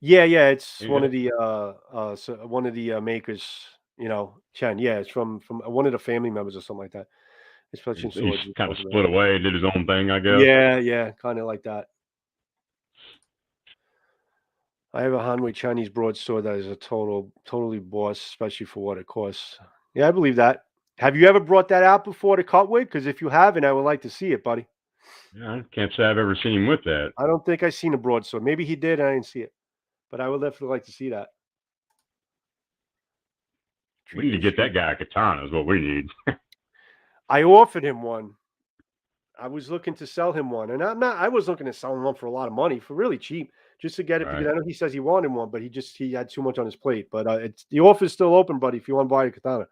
Yeah. It's one of the makers. Chen. Yeah, it's from one of the family members or something like that. He's kind of split away, did his own thing, I guess. Yeah, kind of like that. I have a Hanwei Chinese broadsword that is a totally boss, especially for what it costs. Yeah, I believe that. Have you ever brought that out before to cut with? Because if you haven't, I would like to see it, buddy. Yeah, I can't say I've ever seen him with that. I don't think I've seen a broadsword. Maybe he did, and I didn't see it. But I would definitely like to see that. We need to get that guy a katana is what we need. I offered him one. I was looking to sell him one, and I was looking to sell him one for a lot of money, for really cheap, just to get it. Because I know he says he wanted one, but he had too much on his plate. But the offer is still open, buddy. If you want to buy a katana,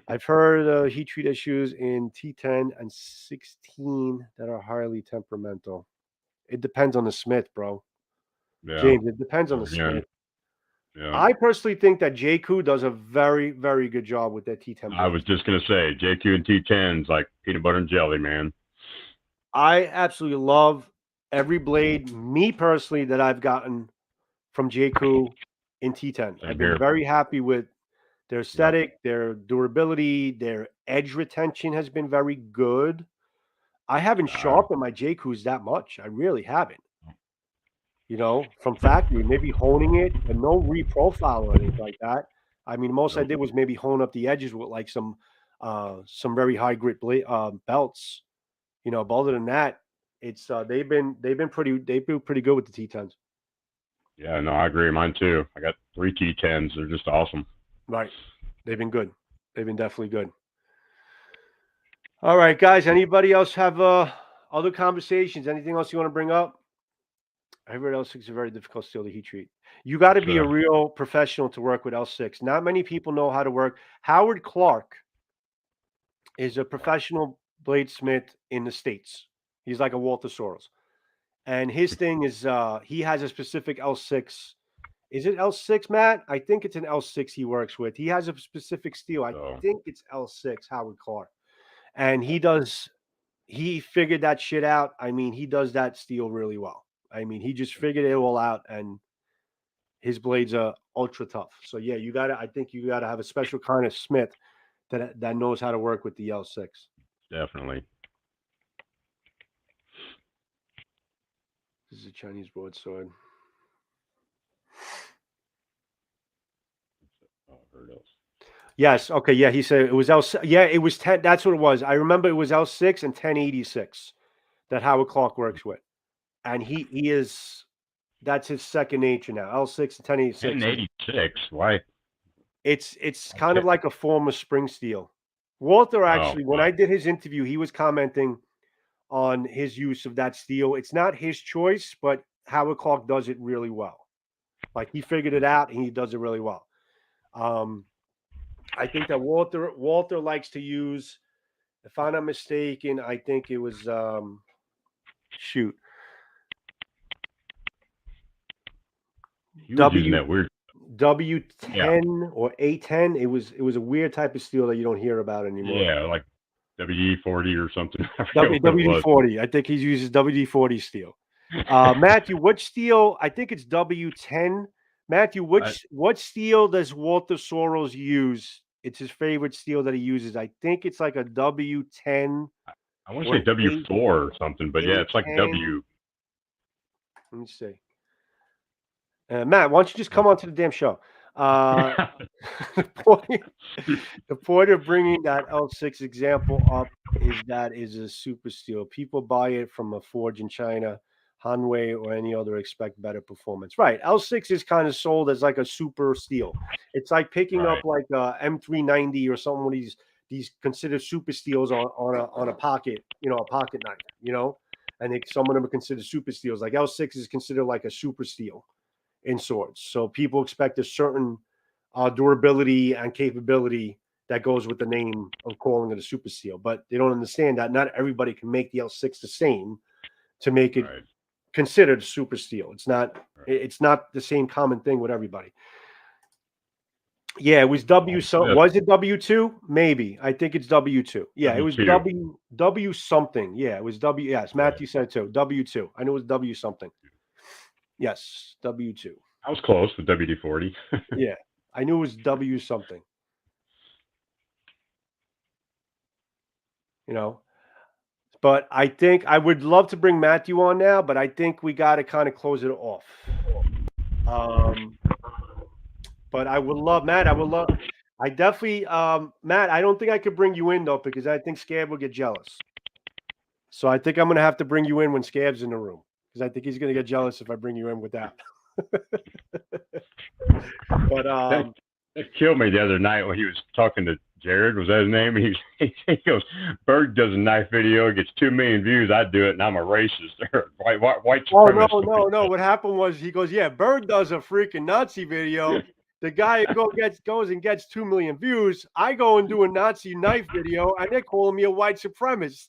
I've heard heat treat issues in T10 and 16 that are highly temperamental. It depends on the Smith, bro. Yeah. James, it depends on the Again, Smith. yeah. I personally think that Jaeku does a very, very good job with that T10 I blade. was just gonna say JQ and T10's like peanut butter and jelly, man. I absolutely love every blade, me personally, that I've gotten from Jaeku in T10. Same I've been here. very happy with their aesthetic, their durability, their edge retention has been very good. I haven't sharpened my Jaekus that much. I really haven't. You know, from factory, maybe honing it, but no reprofile or anything like that. I mean, most I Nope. did was maybe hone up the edges with like some very high grit belts. You know, but other than that, it's they've been pretty good with the T10s. Yeah, no, I agree. Mine too. I got 3 T10s. They're just awesome. Right, they've been good. They've been definitely good. All right, guys. Anybody else have other conversations? Anything else you want to bring up? I heard L6 is a very difficult steel to heat treat. You got to be a real professional to work with L6. Not many people know how to work. Howard Clark is a professional bladesmith in the States. He's like a Walter Soros. And his thing is he has a specific L6. Is it L6, Matt? I think it's an L6 he works with. He has a specific steel. I think it's L6, Howard Clark. And he figured that shit out. I mean, he does that steel really well. I mean, he just figured it all out, and his blades are ultra tough. So yeah, I think you gotta have a special kind of smith that knows how to work with the L6. Definitely. This is a Chinese broadsword. Oh, heard else. Yes. Okay. Yeah. He said it was L. Yeah, it was 10. That's what it was. I remember it was L6 and 1086 that Howard Clark works with, and he is. That's his second nature now. L6 and 1086. 1086. Why? It's kind of like a form of spring steel. Walter actually, when I did his interview, he was commenting on his use of that steel. It's not his choice, but Howard Clark does it really well. Like he figured it out, and he does it really well. I think that Walter likes to use, if I'm not mistaken, I think it was shoot. He was using that weird W10 or A10. It was a weird type of steel that you don't hear about anymore. Yeah, like WD-40 or something. WD-40. I think he uses WD-40 steel. Matthew, what steel? I think it's W10. Matthew, what steel does Walter Soros use? It's his favorite steel that he uses. I think it's like a W10. I want to say W4 or something, but yeah, it's like W. Let me see. Matt, why don't you just come on to the damn show? The point of bringing that L6 example up is that is a super steel. People buy it from a forge in China, Hanwei, or any other, expect better performance. Right. L6 is kind of sold as like a super steel. It's like picking up like a M390 or some of these considered super steels on a pocket, a pocket knife, and some of them are considered super steels. Like L6 is considered like a super steel in swords. So people expect a certain durability and capability that goes with the name of calling it a super steel, but they don't understand that not everybody can make the L6 the same to make it considered super steel. It's not the same common thing with everybody. Yeah, it was W. So was it W2? Maybe. I think it's W2. Yeah, it was W something. Yeah, it was W. Yes, Matthew said so. W2. I know it was W something. Yes, W2. I was close with WD-40. Yeah, I knew it was W something. But I think I would love to bring Matthew on now, but I think we got to kind of close it off. But I would love, Matt. I definitely, Matt. I don't think I could bring you in though because I think Scab will get jealous. So I think I'm going to have to bring you in when Scab's in the room because I think he's going to get jealous if I bring you in with that. But that killed me the other night when he was talking to Jared. Was that his name? And he goes, "Berg does a knife video, it gets 2 million views. I do it, and I'm a racist." White supremacist. Oh no! What happened was he goes, "Yeah, Berg does a freaking Nazi video The guy goes and gets 2 million views. I go and do a Nazi knife video, and they're calling me a white supremacist.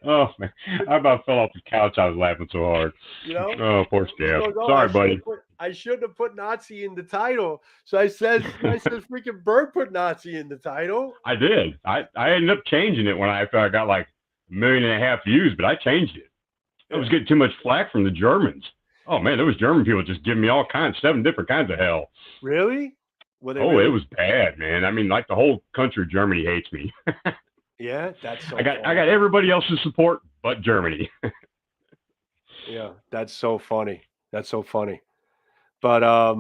Oh man, I about fell off the couch. I was laughing so hard. You know? Oh, poor Scab. Goes, Sorry, buddy. I shouldn't have put Nazi in the title. So I says, freaking Bird put Nazi in the title. I did. I ended up changing it when I got like 1.5 million views, but I changed it. I was getting too much flack from the Germans. Oh man, there was German people just giving me all kinds, 7 different kinds of hell. Really? It was bad, man. I mean, like the whole country of Germany hates me. Yeah, that's so I got everybody else's support but Germany. Yeah, that's so funny. That's so funny. But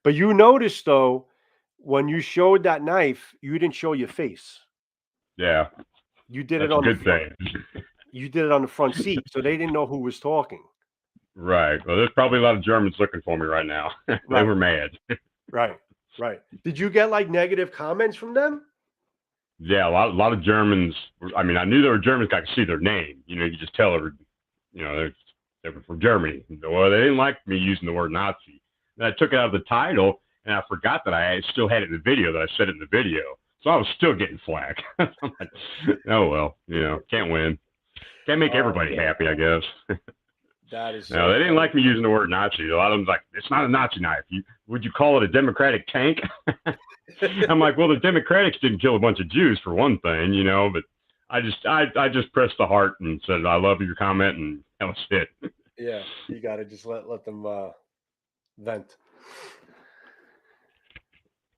you noticed though, when you showed that knife, you didn't show your face. Yeah. You did That's it on a good thing. You did it on the front seat, so they didn't know who was talking. Right. Well, there's probably a lot of Germans looking for me right now. They were mad. Right. Did you get like negative comments from them? Yeah, a lot of Germans. I mean, I knew they were Germans. I could see their name. You know, you just tell they were from Germany. Well, they didn't like me using the word Nazi. And I took it out of the title, and I forgot that I still had it in the video. That I said it in the video, so I was still getting flack. I'm like, oh well, can't win. Can't make everybody happy, I guess. That is. No, they didn't like me using the word Nazi. A lot of them like, it's not a Nazi knife. Would you call it a Democratic tank? I'm like, well, the Democrats didn't kill a bunch of Jews for one thing, but I just pressed the heart and said, I love your comment, and that was it. Yeah, you got to just let them vent.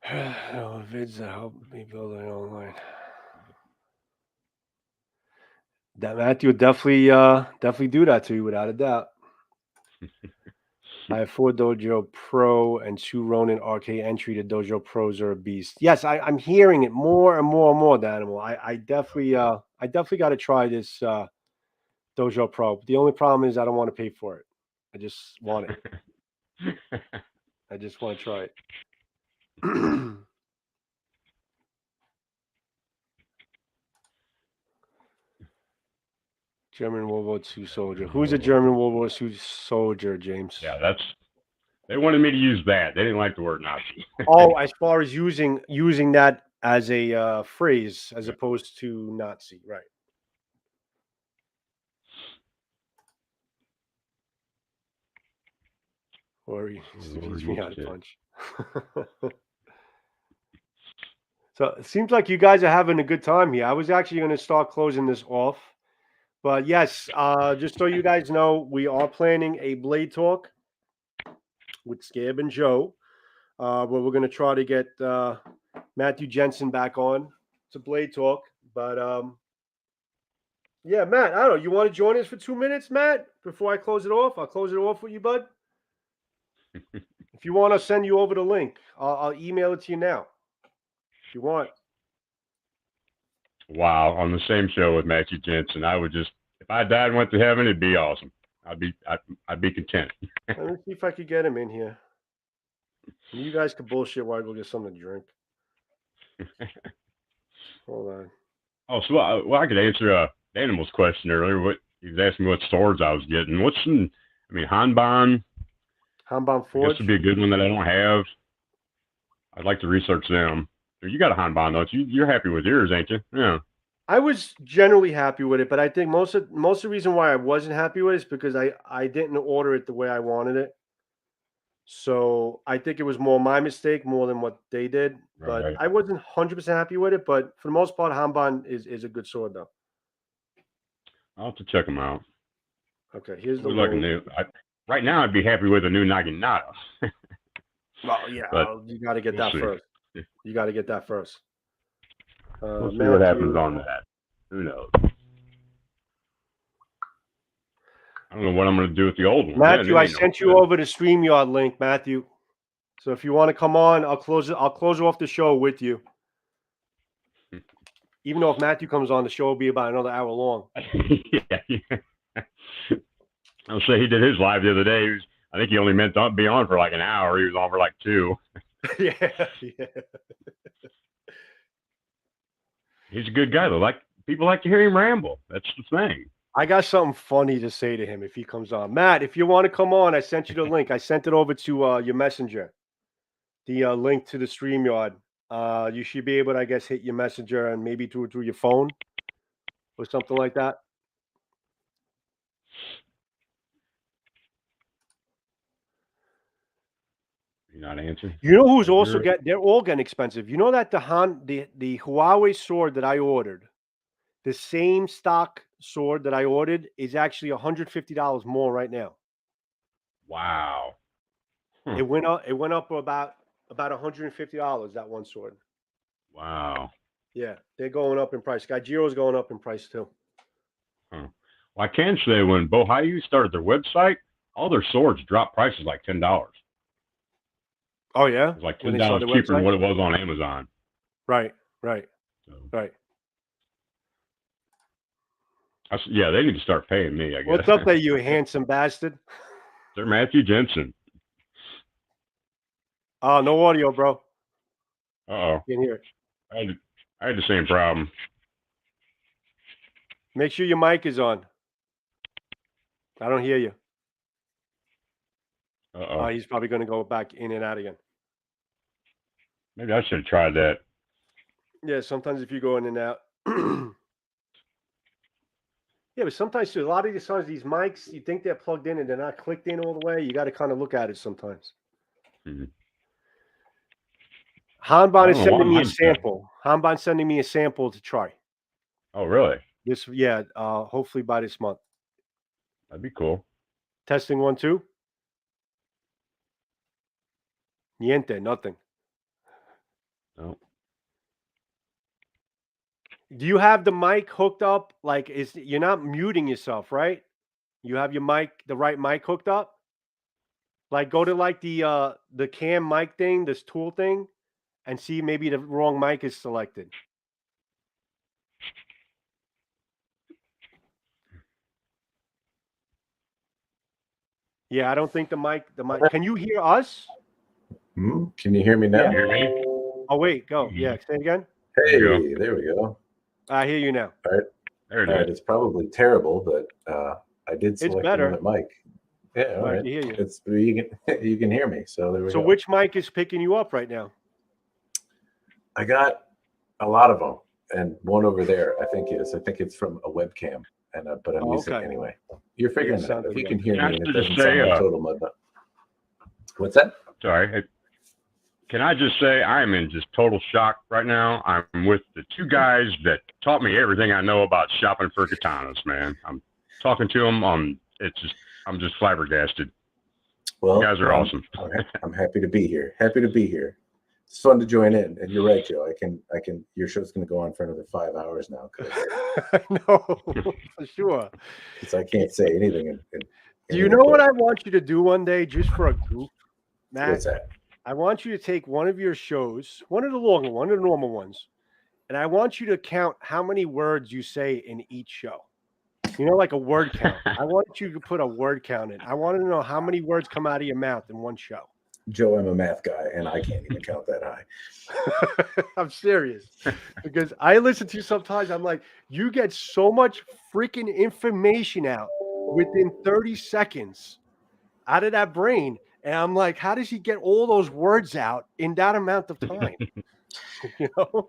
Vids that help me build it online. That Matthew would definitely do that to you without a doubt. I have 4 Dojo Pro and 2 Ronin RK entry. The Dojo Pros are a beast. Yes, I'm hearing it more and more and more, Danimal. I definitely got to try this Dojo Pro. The only problem is I don't want to pay for it. I just want it. I just want to try it. German World War II soldier. Who's a German World War II soldier, James? Yeah, they wanted me to use that. They didn't like the word Nazi. Oh, as far as using that as a phrase as opposed to Nazi, right? Or he teach me how to punch. So it seems like you guys are having a good time here. I was actually going to start closing this off. But yes, just so you guys know, we are planning a Blade Talk with Scab and Joe, where we're going to try to get Matthew Jensen back on to Blade Talk. But yeah, Matt, I don't know. You want to join us for 2 minutes, Matt, before I close it off? I'll close it off with you, bud. If you want, I'll send you over the link. I'll email it to you now if you want. Wow, on the same show with Matthew Jensen, I would just, if I died and went to heaven, it'd be awesome. I'd be content. Let me see if I could get him in here. You guys could bullshit while I go get something to drink. Hold on. Oh, so I could answer Animal's question earlier. He was asking me what swords I was getting. Hanban. Hanban Forge? I guess would be a good one that I don't have. I'd like to research them. You got a Hanban, don't you? You're happy with yours, ain't you? Yeah. I was generally happy with it, but I think most of the reason why I wasn't happy with it is because I didn't order it the way I wanted it. So I think it was more my mistake more than what they did. But Right. I wasn't 100% happy with it. But for the most part, Hanban is a good sword, though. I'll have to check them out. Okay, here's the looking new. Right now, I'd be happy with a new Naginata. Well, yeah, you got to get that first. You got to get that first. We'll see what happens on that. Who knows? I don't know what I'm going to do with the old one. Matthew, I sent you over the StreamYard link, Matthew. So if you want to come on, I'll close off the show with you. Even though if Matthew comes on, the show will be about another hour long. Yeah. I'll say he did his live the other day. I think he only meant to be on for like an hour. He was on for like 2. Yeah. He's a good guy, though. People like to hear him ramble. That's the thing. I got something funny to say to him if he comes on. Matt, if you want to come on, I sent you the link. I sent it over to your messenger. the link to the StreamYard. You should be able to, I guess, hit your messenger and maybe through your phone or something like that. You're not answering. You know who's also they're all getting expensive. You know that the Huawei sword that I ordered, the same stock sword that I ordered is actually $150 more right now. Wow. It went up about $150, that one sword. Wow. Yeah, they're going up in price. Gajiro's going up in price too. Well, I can say when Bohayu started their website, all their swords dropped prices like $10. Oh yeah, it was like $10 cheaper than what it was on Amazon. Right. So, right. Yeah, they need to start paying me, I guess. What's up there, you handsome bastard? They're Matthew Jensen. Oh, no audio, bro. Uh-oh. Can't hear it. I had the same problem. Make sure your mic is on. I don't hear you. Uh-oh. He's probably going to go back in and out again. Maybe I should have tried that. Yeah, sometimes if you go in and out. Yeah, but sometimes too, a lot of these times, these mics, you think they're plugged in and they're not clicked in all the way. You got to kind of look at it sometimes. Mm-hmm. Hanban is sending me a sample. Hanban's sending me a sample to try. Oh, really? Hopefully by this month. That'd be cool. Testing 1, 2. Niente, nothing. No. Do you have the mic hooked up? Like, you're not muting yourself, right? You have your mic, the right mic hooked up? Like, go to like the cam mic thing, this tool thing, and see maybe the wrong mic is selected. Yeah, I don't think the mic. Can you hear us? Can you hear me now? Can you hear me? Oh, wait, go. Yeah, say it again. Hey, there we go. I hear you now. All right. There it is. It's probably terrible, but I did select another mic. Yeah, all right. Hear you. You can hear me. So there we go. So which mic is picking you up right now? I got a lot of them, and one over there I think it's from a webcam, but I'm using it anyway. You're figuring it out. If you can hear me, and it doesn't sound like total mud. What's that? Sorry. Can I just say I'm in just total shock right now? I'm with the two guys that taught me everything I know about shopping for katanas, man. I'm talking to them I'm just flabbergasted. Well, you guys are awesome. I'm happy to be here. It's fun to join in, and you're right, Joe. I can. Your show's going to go on for another 5 hours now. I know, for sure. Because I can't say anything. Do you know what I want you to do one day, just for a group, Matt? What's that? I want you to take one of your shows, one of the longer, one of the normal ones, and I want you to count how many words you say in each show. You know, like a word count. I want you to put a word count in. I want to know how many words come out of your mouth in one show. Joe, I'm a math guy, and I can't even count that high. I'm serious. Because I listen to you sometimes. I'm like, you get so much freaking information out within 30 seconds out of that brain. And I'm like, how does he get all those words out in that amount of time? You know?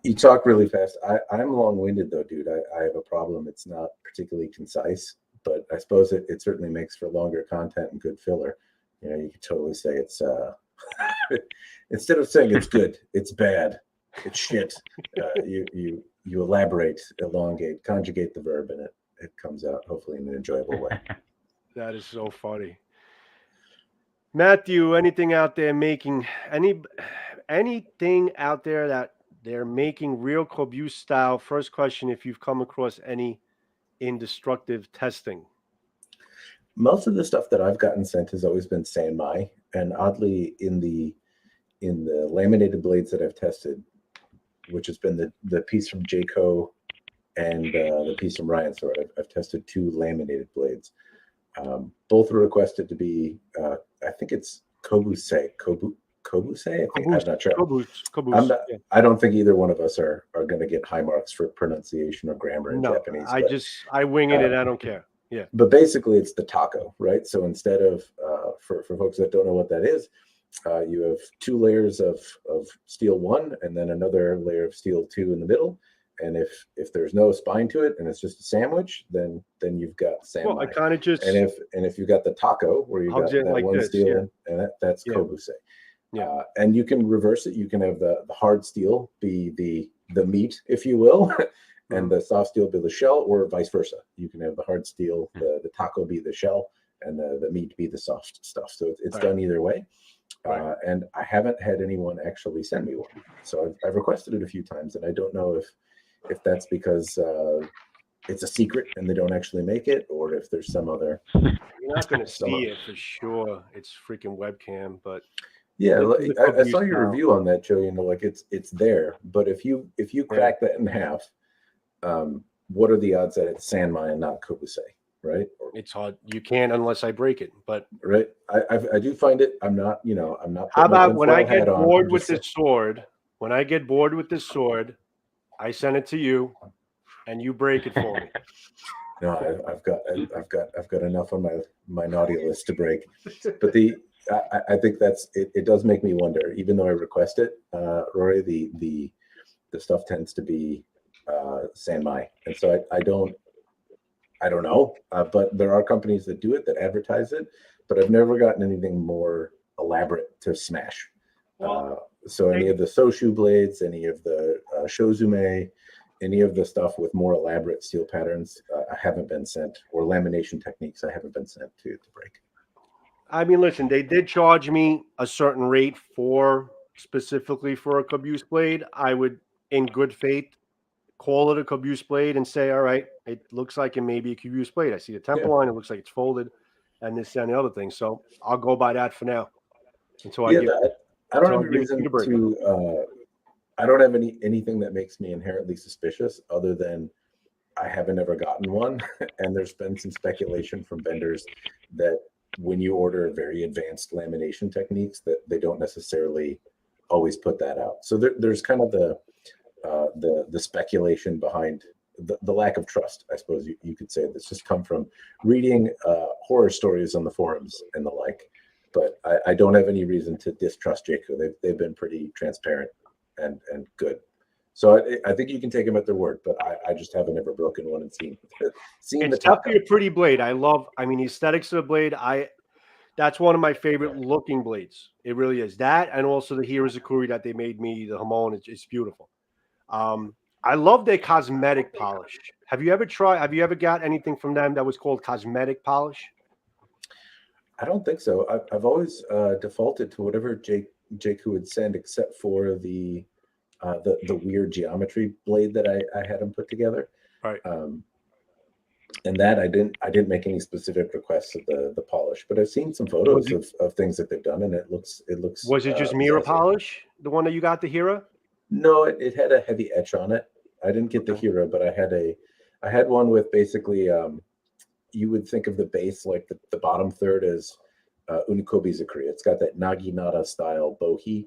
You talk really fast. I'm long-winded, though, dude. I have a problem. It's not particularly concise, but I suppose it certainly makes for longer content and good filler. You know, you could totally say it's instead of saying it's good, it's bad, it's shit. You elaborate, elongate, conjugate the verb, and it comes out hopefully in an enjoyable way. That is so funny. Matthew, anything out there making anything out there that they're making real Corbeau style? First question: if you've come across any in destructive testing. Most of the stuff that I've gotten sent has always been Sanmai, and oddly, in the laminated blades that I've tested, which has been the piece from Jaeku and the piece from Ryan Sword, I've tested 2 laminated blades. Both were requested to be, I think it's Kobusei. Kobusei? I'm not sure. Kobus. I don't think either one of us are going to get high marks for pronunciation or grammar in Japanese. I wing it and I don't care. Yeah. But basically, it's the taco, right? So instead of, for folks that don't know what that is, You have 2 layers of steel 1 and then another layer of steel 2 in the middle. And if there's no spine to it and it's just a sandwich, then you've got sanmai. Well, I kind of just and if you've got the taco where you got that like one this, steel and that's Yeah. kobuse. Yeah. And you can reverse it. You can have the hard steel be the meat, if you will, and the soft steel be the shell, or vice versa. You can have the hard steel, the taco be the shell, and the meat be the soft stuff. So it's done either way. Right. And I haven't had anyone actually send me one. So I've requested it a few times, and I don't know if that's because it's a secret and they don't actually make it, or if there's some other. You're not going to see it for sure. It's freaking webcam, but yeah, I saw your now. review on that, Joe. You know, like it's there, but if you crack that in half, what are the odds that it's sanmai and not kobuse? Right? It's hard. You can't unless I break it. But right, I do find it. I'm not. I'm not. How about when I get on, bored with this sword? When I get bored with this sword, I send it to you, and you break it for me. No, I've got enough on my naughty list to break. But I think that's it. It does make me wonder, even though I request it, Rory. The stuff tends to be sanmai, and so I don't know. But there are companies that do it, that advertise it. But I've never gotten anything more elaborate to smash. So any of the Soshu blades, any of the Shozume, any of the stuff with more elaborate steel patterns, I haven't been sent, or lamination techniques, I haven't been sent to break. I mean, listen, they did charge me a certain rate specifically for a Caboose blade. I would, in good faith, call it a Caboose blade and say, all right, it looks like it may be a Caboose blade. I see the temple line, it looks like it's folded, and this and the other thing. So I'll go by that for now. Until I don't have a reason to. I don't have anything that makes me inherently suspicious, other than I haven't ever gotten one, and there's been some speculation from vendors that when you order very advanced lamination techniques, that they don't necessarily always put that out. So there's kind of the speculation behind the lack of trust, I suppose you could say. That's just come from reading horror stories on the forums and the like. But I don't have any reason to distrust Jaeku. They've been pretty transparent and good. So I think you can take them at their word, but I just haven't ever broken one and seen it's definitely a pretty blade. I mean, the aesthetics of the blade. That's one of my favorite looking blades. It really is. That, and also the Hirazukuri that they made me, the Hamon, it's beautiful. I love their cosmetic polish. Have you ever got anything from them that was called cosmetic polish? I don't think so. I've always defaulted to whatever Jaeku would send, except for the weird geometry blade that I had him put together. Right. And that I didn't make any specific requests of the polish, but I've seen some photos of things that they've done, and it looks. Was it just mirror polish, the one that you got, the Hira? No, it had a heavy etch on it. I didn't get the Hira, but I had one with basically you would think of the base, like the bottom third, as Unikobizukuri. It's got that naginata style bohi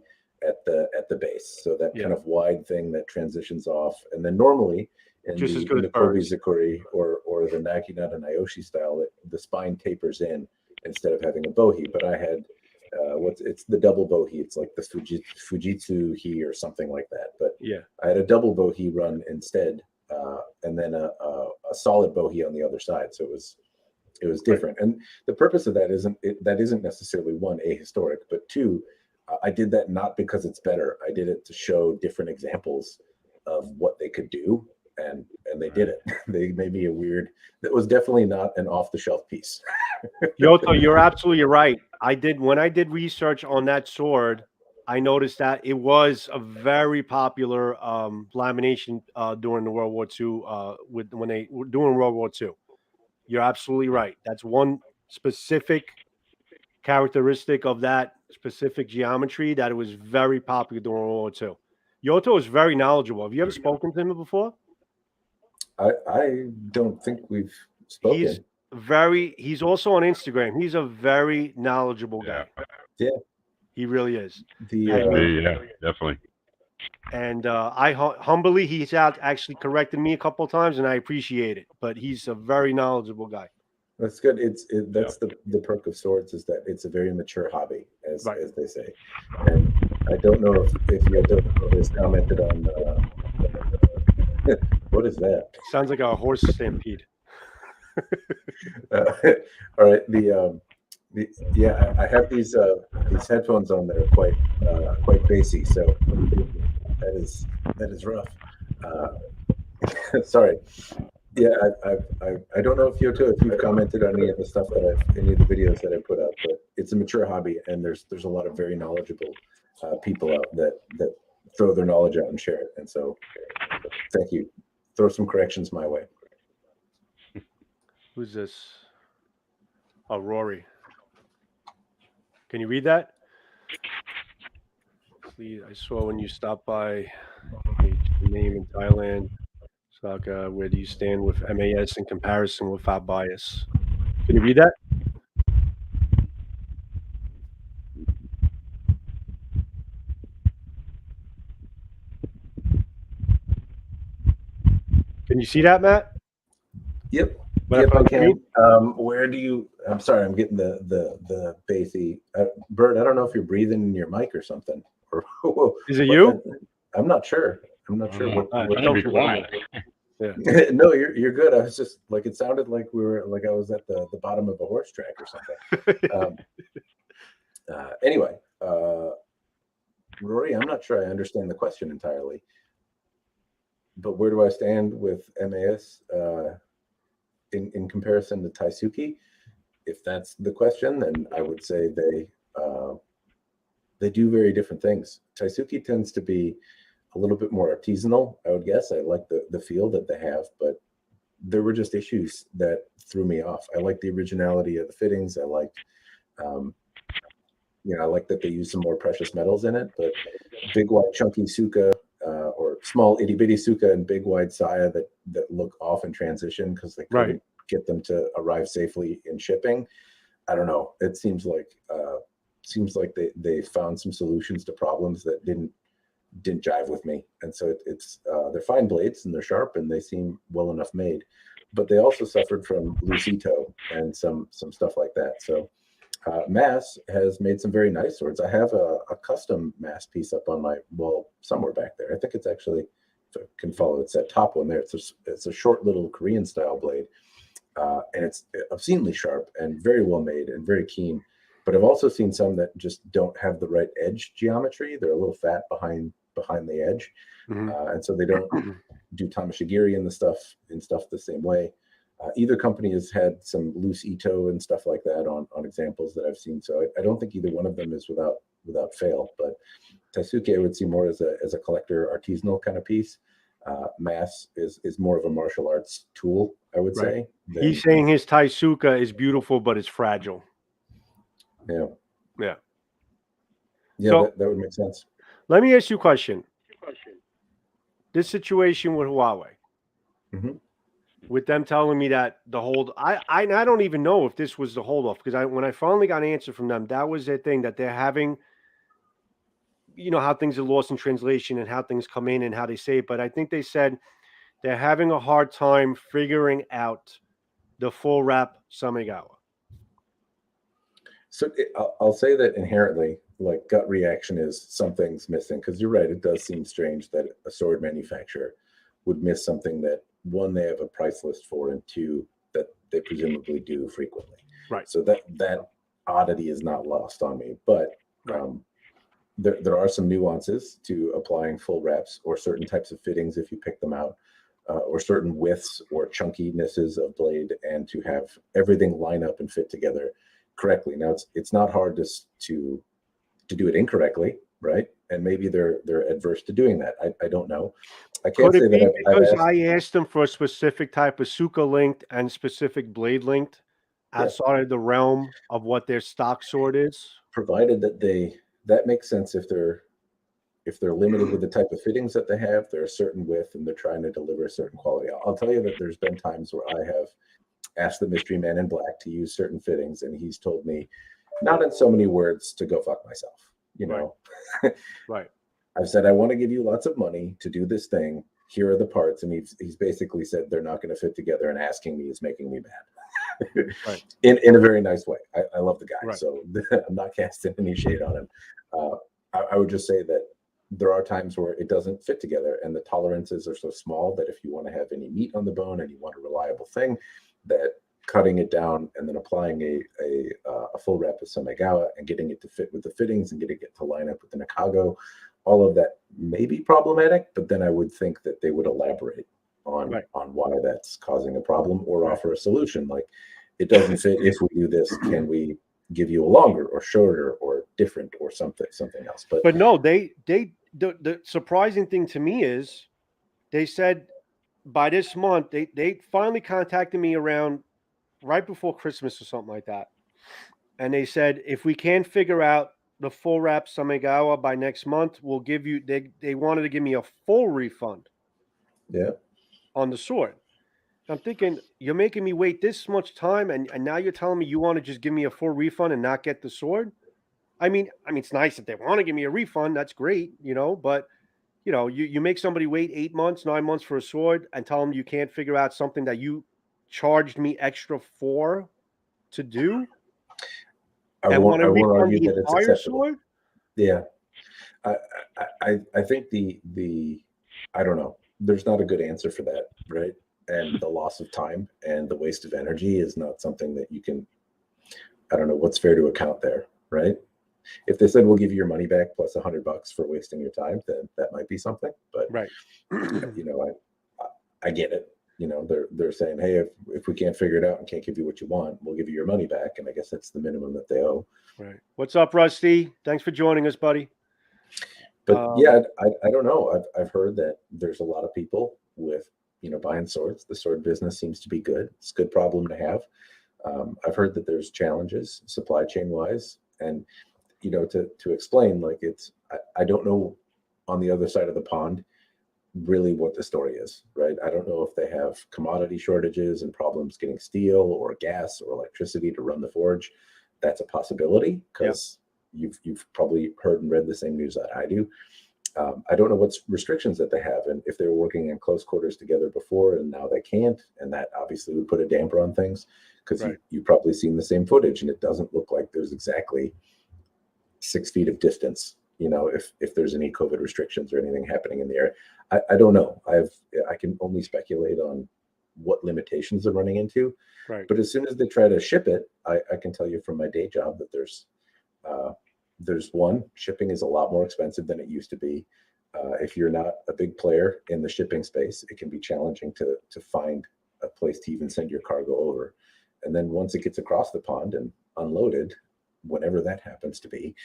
at the base, so that kind of wide thing that transitions off, and then normally in just the Unikobizukuri or the naginata naoshi style, the spine tapers in instead of having a bohi. But I had it's the double bohi. It's like the Fujitsu hi or something like that. But I had a double bohi run instead, and then a solid bohi on the other side. So it was different. And the purpose of that isn't necessarily, one, ahistoric, but two, I did that not because it's better. I did it to show different examples of what they could do, and they did it. They made me that was definitely not an off-the-shelf piece. Yoto, you're absolutely right. When I did research on that sword, I noticed that it was a very popular lamination during the World War II. When they were doing World War II, you're absolutely right. That's one specific characteristic of that specific geometry, that it was very popular during World War II. Yoto is very knowledgeable. Have you ever spoken to him before? I don't think we've spoken. He's also on Instagram. He's a very knowledgeable guy. Yeah. He really is. Yeah, definitely. And I humbly, he's actually corrected me a couple of times, and I appreciate it. But he's a very knowledgeable guy. That's good. That's the perk of swords is that it's a very mature hobby, as they say. And I don't know if you has commented on what is that? Sounds like a horse stampede. All right, I have these headphones on that are quite bassy, so that is rough. Sorry. Yeah, I don't know if you've commented on any of the stuff any of the videos that I put up, but it's a mature hobby, and there's a lot of very knowledgeable people out that throw their knowledge out and share it. And so, thank you. Throw some corrections my way. Who's this? Oh, Rory. Can you read that? Please, I saw when you stopped by the name in Thailand. Saka, where do you stand with MAS in comparison without bias? Can you read that? Can you see that, Matt? Yep. Yep, I can. Where do you? I'm sorry, I'm getting the bassy. Bert, I don't know if you're breathing in your mic or something. Is it you? I'm not sure. I'm not sure. Don't be quiet. Yeah. No, you're good. I was just like, it sounded like I was at the bottom of a horse track or something. Anyway, Rory, I'm not sure I understand the question entirely. But where do I stand with MAS in comparison to Taisuke? If that's the question, then I would say they do very different things. Taisuke tends to be a little bit more artisanal, I would guess. I like the feel that they have, but there were just issues that threw me off. I like the originality of the fittings. I liked, I like that they use some more precious metals in it, but big, wide, chunky suka, or small itty bitty suka and big, wide saya that look off in transition because they couldn't get them to arrive safely in shipping. I don't know. It seems like they found some solutions to problems that didn't jive with me. And so it's they're fine blades and they're sharp and they seem well enough made, but they also suffered from loose ito and some stuff like that. So Mass has made some very nice swords. I have a custom Mass piece up on my wall somewhere back there. I think it's actually, if I can follow, it's that top one there. It's a short little Korean style blade, and it's obscenely sharp and very well made and very keen. But I've also seen some that just don't have the right edge geometry. They're a little fat behind the edge, and so they don't do tamashigiri in stuff the same way. Either company has had some loose ito and stuff like that on examples that I've seen. So I don't think either one of them is without fail. But Taisuke I would see more as a collector artisanal kind of piece. Mass is more of a martial arts tool, I would say. He's saying his Taisuke is beautiful, but it's fragile. Yeah. So, that would make sense. Let me ask you a question. This situation with Huawei, with them telling me that the hold, I don't even know if this was the hold off, because when I finally got an answer from them, that was their thing, that they're having, how things are lost in translation and how things come in and how they say it. But I think they said they're having a hard time figuring out the full wrap Samegawa. So I'll say that inherently, like, gut reaction is something's missing, because you're right. It does seem strange that a sword manufacturer would miss something that, one, they have a price list for, and two, that they presumably do frequently. Right. So that oddity is not lost on me. But there are some nuances to applying full wraps or certain types of fittings if you pick them out, or certain widths or chunkinesses of blade, and to have everything line up and fit together correctly. Now it's not hard to do it incorrectly, right? And maybe they're adverse to doing that. I don't know. I can't say that because I asked them for a specific type of suka linked and specific blade linked outside of the realm of what their stock sword is. Provided that makes sense if they're limited with the type of fittings that they have, they're a certain width and they're trying to deliver a certain quality. I'll tell you that there's been times where I have asked the mystery man in black to use certain fittings, and he's told me, not in so many words, to go fuck myself. Right. I've said, I want to give you lots of money to do this thing. Here are the parts, and he's basically said they're not going to fit together, and asking me is making me mad. Right. In a very nice way. I love the guy, Right. so I'm not casting any shade on him. I would just say that there are times where it doesn't fit together, and the tolerances are so small that if you want to have any meat on the bone and you want a reliable thing, that cutting it down and then applying a full wrap of Samegawa and getting it to fit with the fittings and getting it to line up with the Nakago, all of that may be problematic, but then I would think that they would elaborate on why that's causing a problem or offer a solution. Like, it doesn't fit. If we do this, can we give you a longer or shorter or different or something else? But no, the surprising thing to me is they said by this month, they finally contacted me around right before Christmas or something like that. And they said, if we can't figure out the full wrap Samegawa by next month, we'll give you, they wanted to give me a full refund. Yeah. On the sword. I'm thinking, you're making me wait this much time, and now you're telling me you want to just give me a full refund and not get the sword? I mean, it's nice that they want to give me a refund. That's great, but you make somebody wait 8 months, 9 months for a sword and tell them you can't figure out something that you charged me extra for to do. I won't argue that it's acceptable. Sword? Yeah. I think the I don't know. There's not a good answer for that, right? And the loss of time and the waste of energy is not something that you can, I don't know what's fair to account there, right? If they said we'll give you your money back plus $100 for wasting your time, then that might be something. But right, I get it. They're saying, hey, if we can't figure it out and can't give you what you want, we'll give you your money back, and I guess that's the minimum that they owe. Right. What's up, Rusty? Thanks for joining us, buddy. But yeah, I don't know. I've heard that there's a lot of people with buying swords. The sword business seems to be good. It's a good problem to have. I've heard that there's challenges supply chain wise, and to explain, like, I don't know on the other side of the pond really what the story is, right? I don't know if they have commodity shortages and problems getting steel or gas or electricity to run the forge. That's a possibility, because you've probably heard and read the same news that I do. I don't know what restrictions that they have, and if they were working in close quarters together before and now they can't, and that obviously would put a damper on things, because you've probably seen the same footage and it doesn't look like there's exactly 6 feet of distance, if there's any COVID restrictions or anything happening in the area. I don't know. I can only speculate on what limitations they're running into. Right. But as soon as they try to ship it, I can tell you from my day job that there's one, shipping is a lot more expensive than it used to be. If you're not a big player in the shipping space, it can be challenging to find a place to even send your cargo over. And then once it gets across the pond and unloaded, whenever that happens to be,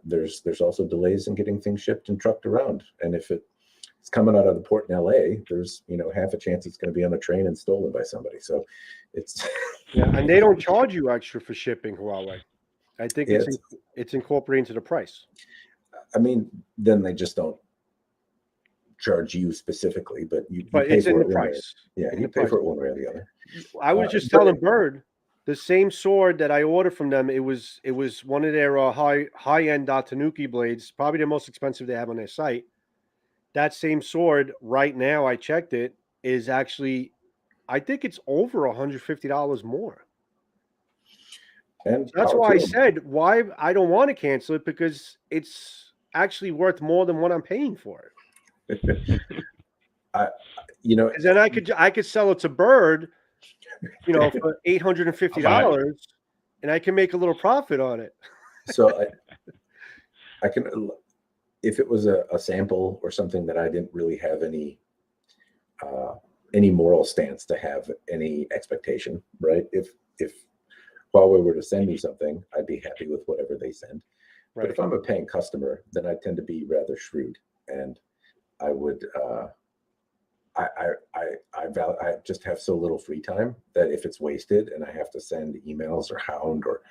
there's also delays in getting things shipped and trucked around. And if it's coming out of the port in LA, there's half a chance it's going to be on a train and stolen by somebody. So it's and they don't charge you extra for shipping, Huawei. I think it's incorporated into the price. I mean, then they just don't charge you specifically, but you pay it's for in the price. Yeah, you pay for it one way or the other. I was just telling Bird, the same sword that I ordered from them, it was one of their high-end Tanuki blades, probably the most expensive they have on their site. That same sword right now, I checked it, is actually, I think it's over $150 more. And that's why I said why I don't want to cancel it, because it's actually worth more than what I'm paying for it. Then I could sell it to Bird, for $850, and I can make a little profit on it. So I can, if it was a sample or something that I didn't really have any moral stance to have any expectation, right? If Huawei were to send me something, I'd be happy with whatever they send. Right. But if I'm a paying customer, then I tend to be rather shrewd, and I would I just have so little free time that if it's wasted and I have to send emails or hound or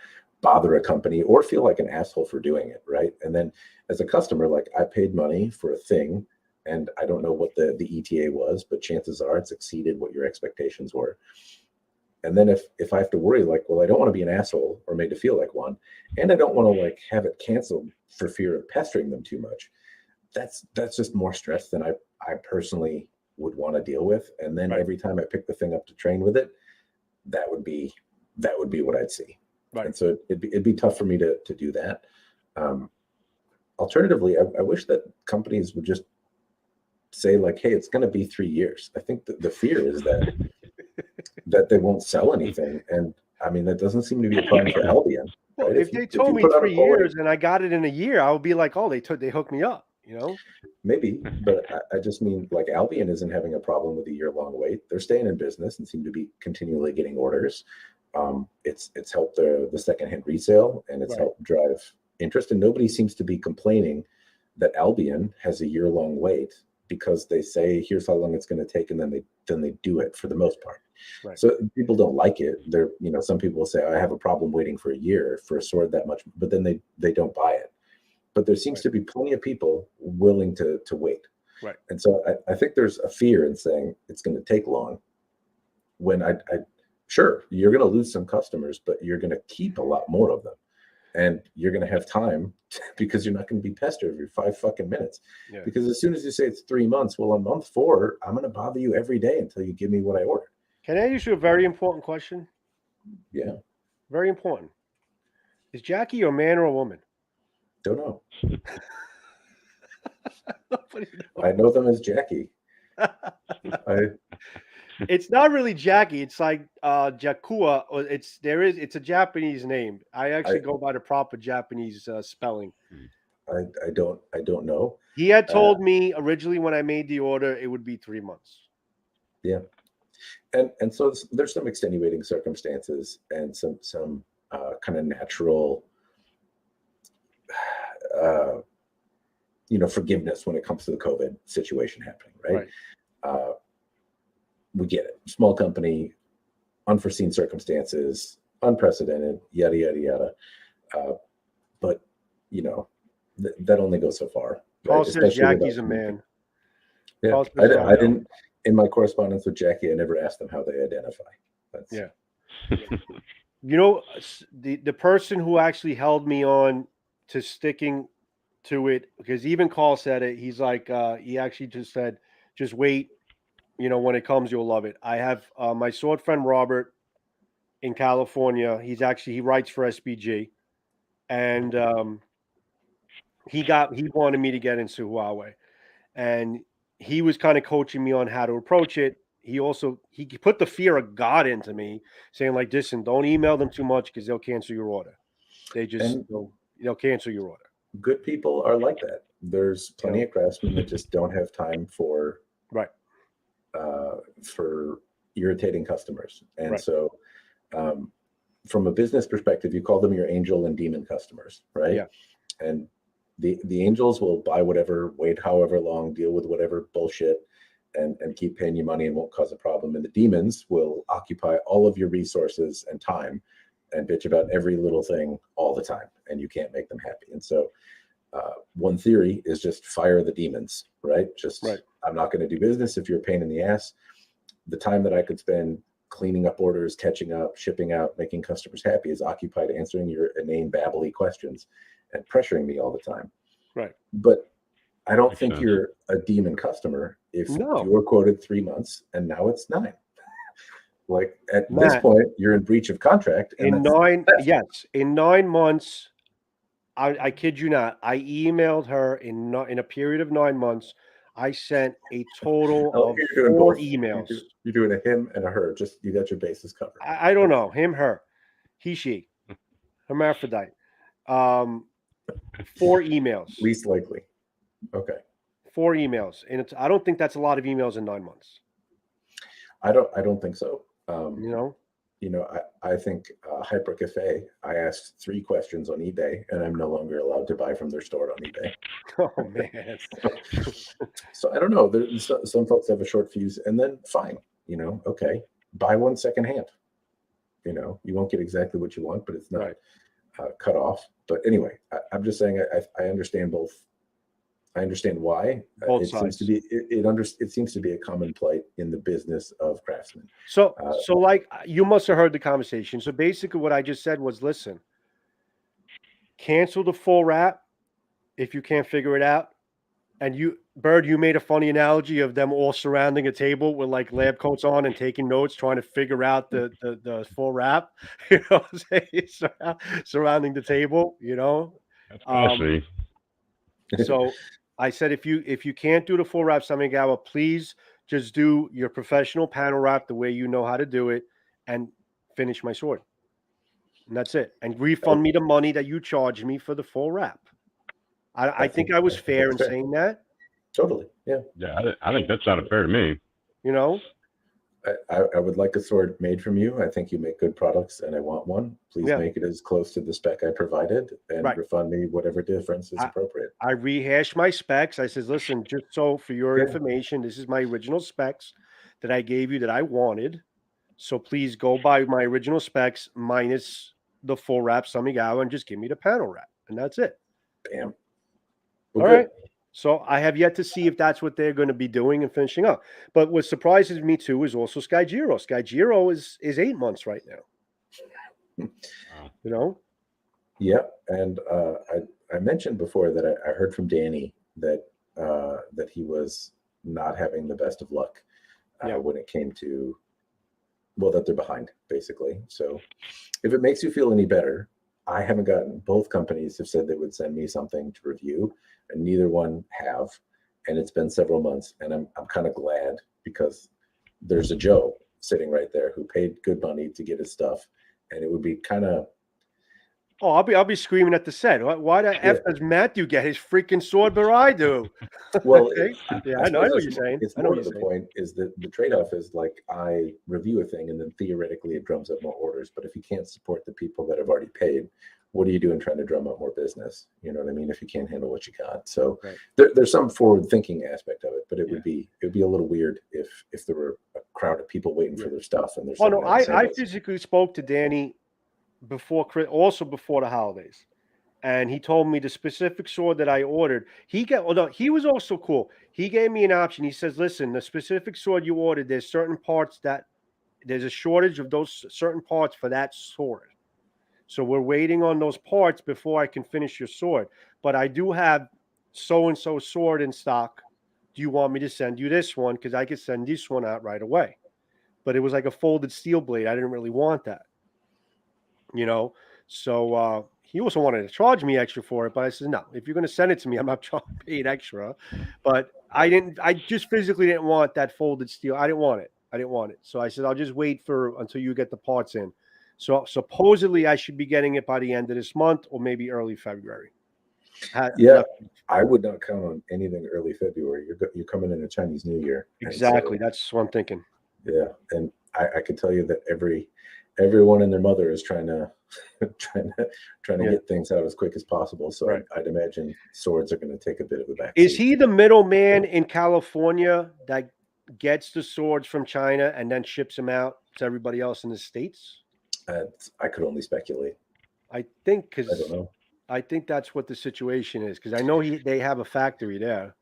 bother a company or feel like an asshole for doing it, right? And then as a customer, like, I paid money for a thing, and I don't know what the ETA was, but chances are it's exceeded what your expectations were. And then if I have to worry, like, well, I don't want to be an asshole or made to feel like one, and I don't want to like have it canceled for fear of pestering them too much, that's just more stress than I personally would want to deal with. And then every time I pick the thing up to train with it, that would be that would be what I'd see. Right. And so it'd be tough for me to do that. Alternatively, I wish that companies would just say like, hey, it's going to be 3 years. I think the fear is that they won't sell anything. And I mean, that doesn't seem to be a problem for Albion. Well, right? if they told me 3 years and I got it in a year, I would be like, oh, they hooked me up, you know? Maybe, but I just mean like Albion isn't having a problem with a year-long wait. They're staying in business and seem to be continually getting orders. It's helped the secondhand resale, and it's helped drive interest. And nobody seems to be complaining that Albion has a year-long wait, because they say here's how long it's going to take, and then they do it for the most part. Right. So people don't like it. They're, some people will say I have a problem waiting for a year for a sword that much, but then they don't buy it. But there seems to be plenty of people willing to wait. Right. And so I think there's a fear in saying it's going to take long, when I sure, you're going to lose some customers, but you're going to keep a lot more of them. And you're going to have time because you're not going to be pestered every 5 fucking minutes. Yeah. Because as soon as you say it's 3 months, well, on month 4, I'm going to bother you every day until you give me what I ordered. Can I ask you a very important question? Yeah. Very important. Is Jackie a man or a woman? Don't know. Nobody knows. I know them as Jackie. It's not really Jackie. It's like Jaeku. It's a Japanese name. I actually go by the proper Japanese spelling. I don't know. He had told me originally when I made the order it would be 3 months. Yeah, and so there's some extenuating circumstances and some kind of natural, forgiveness when it comes to the COVID situation happening, right? We get it. Small company, unforeseen circumstances, unprecedented, yada, yada, yada. But, that only goes so far. Paul Right? says Jackie's a man. Yeah, I didn't, in my correspondence with Jackie, I never asked them how they identify. Yeah. The person who actually held me on to sticking to it, because even Carl said it, he's like, he actually just said, just wait. When it comes, you'll love it. I have my sword friend Robert in California. He writes for SBG, and he wanted me to get into Huawei, and he was kind of coaching me on how to approach it. He put the fear of God into me, saying like, listen, don't email them too much because they'll cancel your order. They'll cancel your order. Good people are like that. There's plenty of craftsmen that just don't have time for irritating customers. And so from a business perspective, you call them your angel and demon customers, right? Yeah. And the angels will buy whatever, wait however long, deal with whatever bullshit, and keep paying you money and won't cause a problem. And the demons will occupy all of your resources and time and bitch about every little thing all the time, and you can't make them happy. And so one theory is just fire the demons, right? I'm not going to do business if you're a pain in the ass. The time that I could spend cleaning up orders, catching up, shipping out, making customers happy is occupied answering your inane babbly questions and pressuring me all the time. Right. But I don't think you're a demon customer if you were quoted 3 months and now it's 9. Like at this point, you're in breach of contract. In 9 months, I kid you not, I emailed her in a period of 9 months. I sent a total of 4 emails. You're doing a him and a her. Just you got your bases covered. I don't know. Him, her, he, she, hermaphrodite. 4 emails. Least likely. Okay. 4 emails, and I don't think that's a lot of emails in 9 months. I don't think so. I think Hyper Cafe, I asked 3 questions on eBay, and I'm no longer allowed to buy from their store on eBay. Oh man! So I don't know. There's some folks have a short fuse, and then fine. Okay, buy one secondhand. You won't get exactly what you want, but it's not cut off. But anyway, I'm just saying I understand both. I understand why. Both sides. It seems to be a common plight in the business of craftsmen. So like you must have heard the conversation. So basically what I just said was, listen, cancel the full wrap if you can't figure it out. And you, Bird, you made a funny analogy of them all surrounding a table with like lab coats on and taking notes, trying to figure out the full wrap. You know what I'm saying? Surrounding the table, you know. That's what I see. So I said, if you can't do the full wrap Samigawa, please just do your professional panel wrap the way you know how to do it, and finish my sword. And that's it. And refund me the money that you charged me for the full wrap. I think I was fair in saying that. Totally. Yeah. Yeah, I think that sounded fair to me. You know, I would like a sword made from you. I think you make good products, and I want one. Please make it as close to the spec I provided, and refund me whatever difference is appropriate. I rehashed my specs. I says, listen, just so for your information, this is my original specs that I gave you that I wanted. So please go by my original specs minus the full wrap Samigawa and just give me the panel wrap. And that's it. Bam. Well, all right. So I have yet to see if that's what they're going to be doing and finishing up. But what surprises me too is also Skyjiro. Skyjiro is 8 months right now. You know? Yeah. And I mentioned before that I heard from Danny that that he was not having the best of luck when it came to, well, that they're behind, basically. So if it makes you feel any better, I haven't gotten, both companies have said they would send me something to review, and neither one have. And it's been several months, and I'm kind of glad, because there's a Joe sitting right there who paid good money to get his stuff, and it would be kind of. Oh, I'll be screaming at the set. Why the F does Matthew get his freaking sword, but I do? Well, I know what you're saying. It's more to the point is that the trade-off is like, I review a thing and then theoretically it drums up more orders. But if you can't support the people that have already paid, what are you doing trying to drum up more business? You know what I mean? If you can't handle what you got. So there's some forward-thinking aspect of it, but it would be a little weird if there were a crowd of people waiting for their stuff and there's. Oh no, I physically spoke to Danny before the holidays, and he told me the specific sword that I ordered. He was also cool. He gave me an option. He says, listen, the specific sword you ordered, there's certain parts that there's a shortage of those certain parts for that sword. So we're waiting on those parts before I can finish your sword. But I do have so-and-so sword in stock. Do you want me to send you this one? Because I could send this one out right away. But it was like a folded steel blade. I didn't really want that. You know, so he also wanted to charge me extra for it, but I said, no, if you're going to send it to me, I'm not paid extra. But I just physically didn't want that folded steel. I didn't want it. So I said, I'll just wait until you get the parts in. So supposedly I should be getting it by the end of this month or maybe early February. I would not count on anything early February. You're coming in a Chinese New Year. Exactly. So, that's what I'm thinking. Yeah. And I can tell you that everyone and their mother is trying to get things out as quick as possible. So I'd imagine swords are going to take a bit of a back. Is he the middleman in California that gets the swords from China and then ships them out to everybody else in the States? I could only speculate. I think because I don't know. I think that's what the situation is, because I know they have a factory there,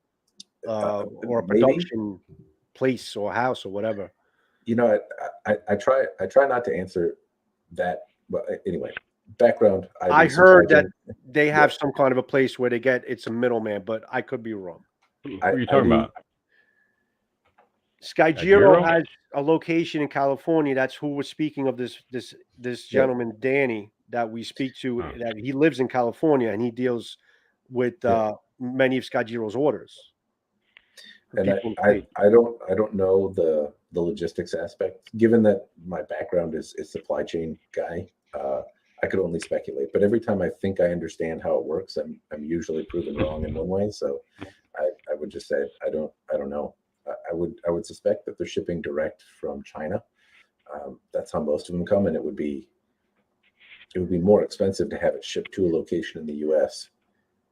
or a production place or house or whatever. You know, I try not to answer that. But anyway, background. I heard that they have some kind of a place where it's a middleman, but I could be wrong. What are you talking about? Skyjiro has a location in California. That's who was speaking of this gentleman, Danny, that we speak to. That he lives in California and he deals with many of Skyjiro's orders. And I don't know the logistics aspect. Given that my background is supply chain guy, I could only speculate. But every time I think I understand how it works, I'm usually proven wrong in one way. So I would just say I don't know. I would suspect that they're shipping direct from China. That's how most of them come, and it would be more expensive to have it shipped to a location in the U.S.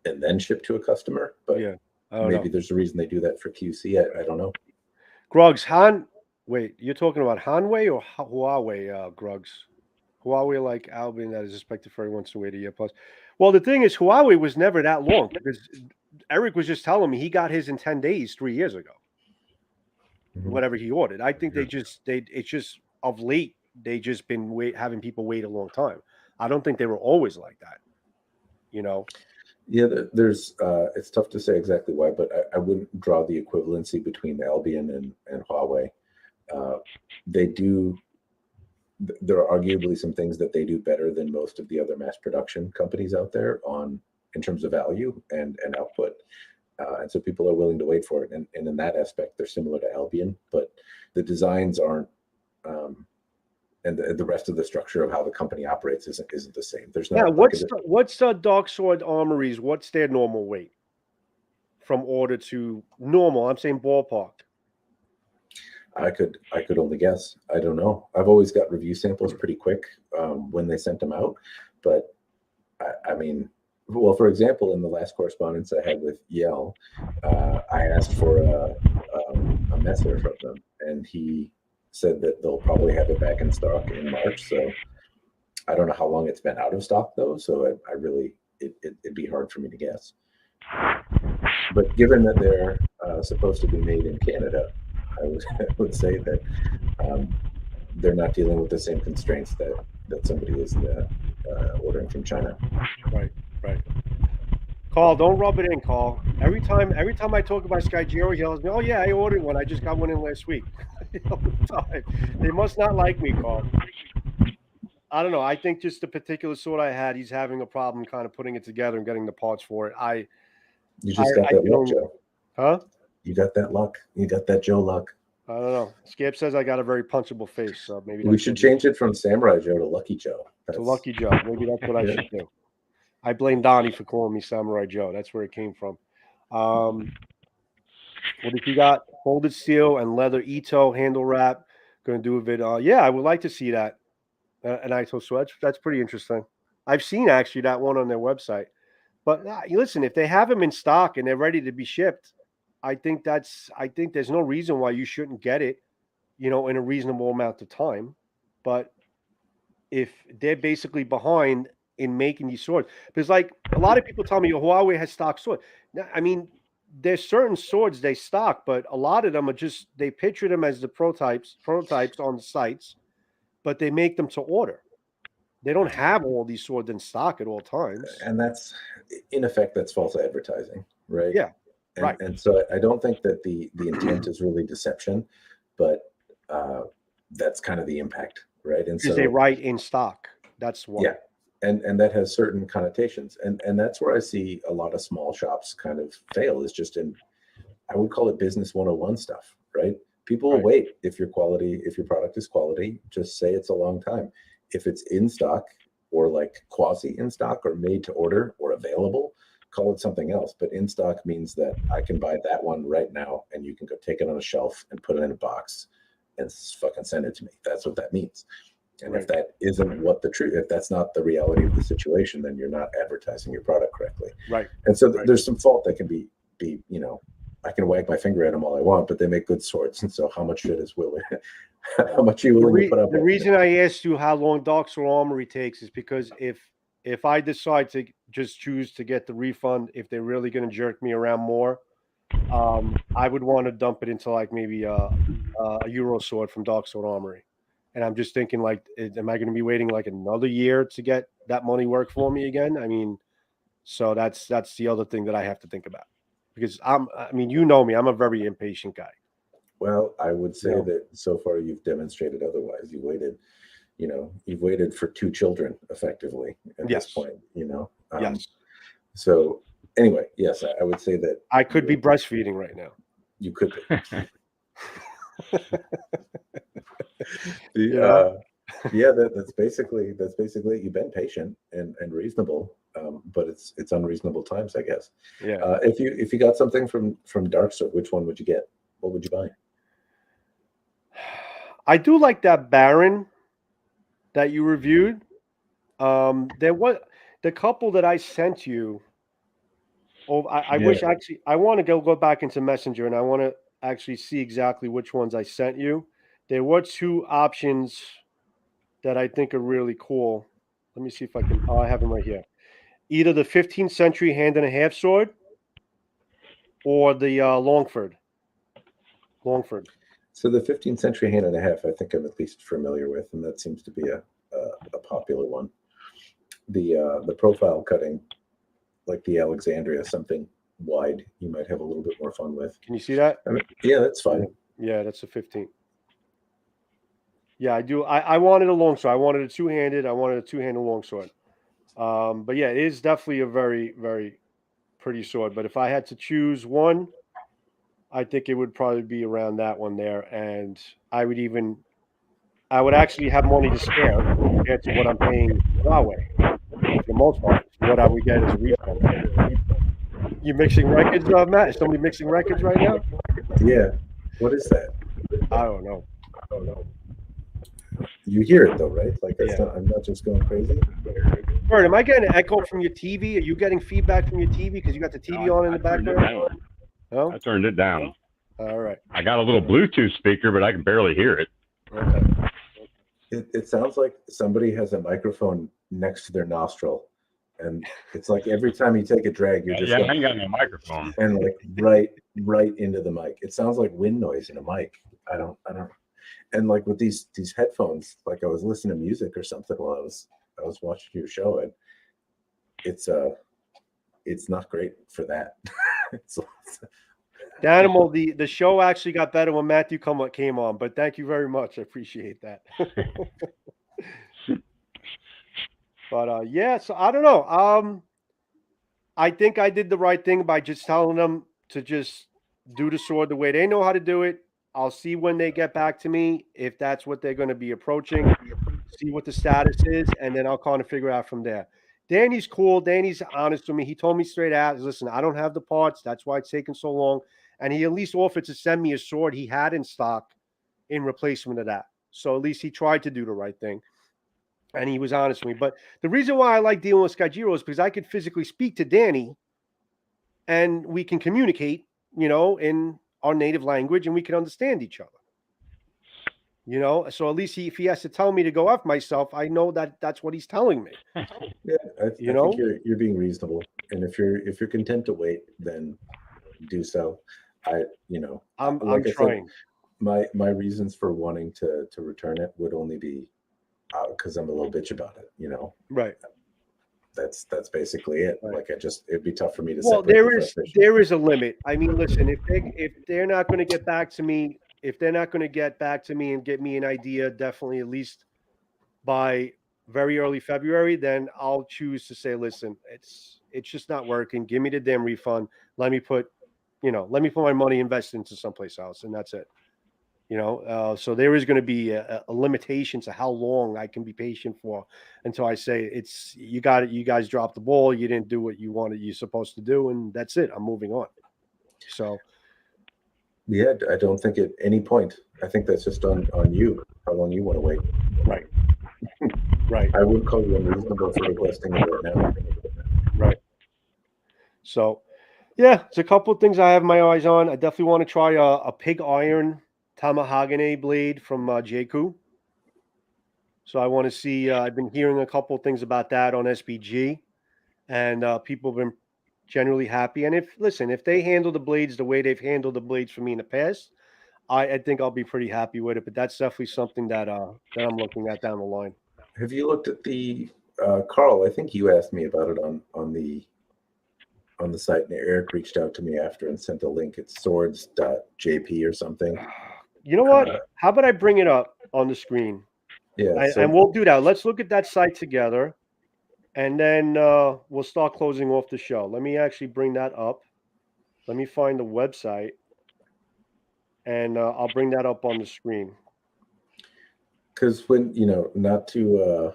and then shipped to a customer. But maybe there's a reason they do that for QC. I don't know. Grugs, wait, you're talking about Hanwei or Huawei, Grugs? Huawei, like Albion, that is expected for everyone to wait a year plus. Well, the thing is, Huawei was never that long, because Eric was just telling me he got his in 10 days 3 years ago. Mm-hmm. Whatever he ordered. I think it's just of late, they just been having people wait a long time. I don't think they were always like that, you know? Yeah, there's it's tough to say exactly why, but I wouldn't draw the equivalency between Albion and Huawei. They do. There are arguably some things that they do better than most of the other mass production companies out there in terms of value and output. And so people are willing to wait for it. And in that aspect, they're similar to Albion, but the designs aren't, and the rest of the structure of how the company operates isn't the same. There's not. Yeah, what's Dark Sword Armory's? What's their normal weight from order to normal? I'm saying ballpark. I could only guess. I don't know. I've always got review samples pretty quick when they sent them out, but I mean, well, for example, in the last correspondence I had with Yale, I asked for a messer from them, and he said that they'll probably have it back in stock in March. So I don't know how long it's been out of stock though. So I really it'd be hard for me to guess. But given that they're supposed to be made in Canada, I would say that they're not dealing with the same constraints that somebody is ordering from China. Right. Carl, don't rub it in, Carl. Every time I talk about Skyjiro, he tells me, "Oh yeah, I ordered one. I just got one in last week." They must not like me, Carl. I don't know. I think just the particular sword I had, he's having a problem kind of putting it together and getting the parts for it. You just got that luck, Joe. Huh? You got that luck. You got that Joe luck. I don't know. Scab says I got a very punchable face, so maybe we should change it from Samurai Joe to Lucky Joe. To Lucky Joe. Maybe that's what I should do. I blame Donnie for calling me Samurai Joe. That's where it came from. What if you got? Folded steel and leather Ito handle wrap. Going to do a video. Yeah, I would like to see that. An Ito switch. That's pretty interesting. I've seen actually that one on their website. But listen, if they have them in stock and they're ready to be shipped, I think there's no reason why you shouldn't get it, in a reasonable amount of time. But if they're basically behind in making these swords, because like a lot of people tell me, Huawei has stock swords. Now, I mean, there's certain swords they stock, but a lot of them are just, they picture them as the prototypes on the sites, but they make them to order. They don't have all these swords in stock at all times. And that's, in effect, that's false advertising, right? Yeah. Right. And so I don't think that the intent is really deception, but that's kind of the impact, right? And so they write in stock. That's why. Yeah. And that has certain connotations. And that's where I see a lot of small shops kind of fail, is just in, I would call it business 101 stuff, right? People will wait. If your product is quality, just say it's a long time. If it's in stock or like quasi in stock or made to order or available, call it something else. But in stock means that I can buy that one right now and you can go take it on a shelf and put it in a box and fucking send it to me. That's what that means. And if that isn't what if that's not the reality of the situation, then you're not advertising your product correctly. Right. And so there's some fault that can be, I can wag my finger at them all I want, but they make good swords. And so how much shit is willing, how much are you willing to put up? The reason I asked you how long Dark Sword Armory takes is because if I decide to just choose to get the refund, if they're really going to jerk me around more, I would want to dump it into like maybe a Euro sword from Dark Sword Armory. And I'm just thinking, like, am I going to be waiting like another year to get that money work for me again? I mean, so that's the other thing that I have to think about, because you know me, I'm a very impatient guy. Well, I would say that so far you've demonstrated otherwise. You've waited for 2 children effectively at this point, Yes. So anyway, yes, I would say that I could be breastfeeding right now. You could be. That's basically you've been patient and reasonable, but it's unreasonable times, I guess. Yeah. If you got something from Dark Sword, which one would you get? What would you buy? I do like that Baron that you reviewed. There was the couple that I sent you. Oh, I wish actually I want to go back into Messenger and I want to actually see exactly which ones I sent you. There were 2 options that I think are really cool. Let me see if I can. Oh, I have them right here. Either the 15th century hand and a half sword, or the Longford. So the 15th century hand and a half, I think I'm at least familiar with, and that seems to be a popular one. The profile cutting, like the Alexandria, something wide, you might have a little bit more fun with. Can you see that? I mean, yeah, that's fine. Yeah, that's a 15. Yeah, I do. I wanted a longsword. I wanted a two-handed. I wanted a two-handed longsword. But yeah, it is definitely a very, very pretty sword. But if I had to choose one, I think it would probably be around that one there. And I would actually have money to spare compared to what I'm paying Huawei for the most part. What I would get as a refund. You mixing records, Matt? Is somebody mixing records right now? Yeah. What is that? I don't know. You hear it though, right? Like Yeah. I'm not just going crazy. Bert, am I getting an echo from your TV? Are you getting feedback from your TV because you got the TV on in the background? No? I turned it down. All right. I got a little Bluetooth speaker, but I can barely hear it. Okay. It sounds like somebody has a microphone next to their nostril, and it's like every time you take a drag, you're just I ain't got no microphone. and like right into the mic. It sounds like wind noise in a mic. I don't. And like with these headphones, like I was listening to music or something while I was watching your show, and it's not great for that. The animal, the show actually got better when Matthew came on, but thank you very much. I appreciate that. But yeah, so I don't know. I think I did the right thing by just telling them to just do the sword the way they know how to do it. I'll see when they get back to me if that's what they're going to be approaching, see what the status is, and then I'll kind of figure out from there. Danny's cool. Danny's honest with me. He told me straight out, listen, I don't have the parts. That's why it's taking so long. And he at least offered to send me a sword he had in stock in replacement of that. So at least he tried to do the right thing. And he was honest with me. But the reason why I like dealing with Skyjiro is because I could physically speak to Danny and we can communicate, in our native language and we can understand each other. So at least if he has to tell me to go F myself, I know that that's what he's telling me. Yeah, I think you're being reasonable. And if you're content to wait, then do so. I'm like I trying. Said, my reasons for wanting to return it would only be because I'm a little bitch about it, Right. That's basically it. Right. Like it'd be tough for me to. Well, there is a limit. I mean, listen, if they're not going to get back to me, and get me an idea, definitely at least by very early February, then I'll choose to say, listen, it's just not working. Give me the damn refund. Let me put my money invested into someplace else, and that's it. So there is going to be a limitation to how long I can be patient for until I say you guys dropped the ball. You didn't do what you're supposed to do. And that's it. I'm moving on. So. Yeah, I don't think at any point, I think that's just on you, how long you want to wait. Right. Right. I would call you unreasonable for requesting it right now. Right. So, yeah, it's a couple of things I have my eyes on. I definitely want to try a pig iron Tamahagane blade from Jaeku. So I want to see, I've been hearing a couple of things about that on SPG, and people have been generally happy. And if they handle the blades the way they've handled the blades for me in the past, I think I'll be pretty happy with it. But that's definitely something that I'm looking at down the line. Have you looked at the Carl? I think you asked me about it on the site, and Eric reached out to me after and sent a link. It's swords.jp or something. You know what? How about I bring it up on the screen? Yeah, and we'll do that. Let's look at that site together, and then we'll start closing off the show. Let me actually bring that up. Let me find the website, and I'll bring that up on the screen. Because when not to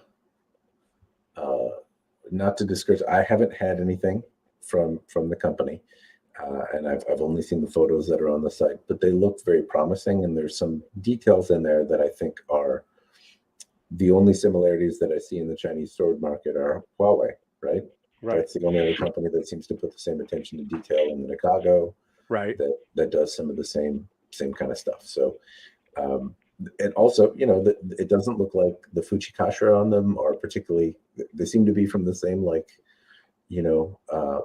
discourage, I haven't had anything from the company. And I've only seen the photos that are on the site, but they look very promising. And there's some details in there that I think are the only similarities that I see in the Chinese sword market are Huawei, right? Right. That's the only other company that seems to put the same attention to detail in the Nakago. Right. That does some of the same kind of stuff. So, and also, it doesn't look like the Fuchikashira on them are particularly. They seem to be from the same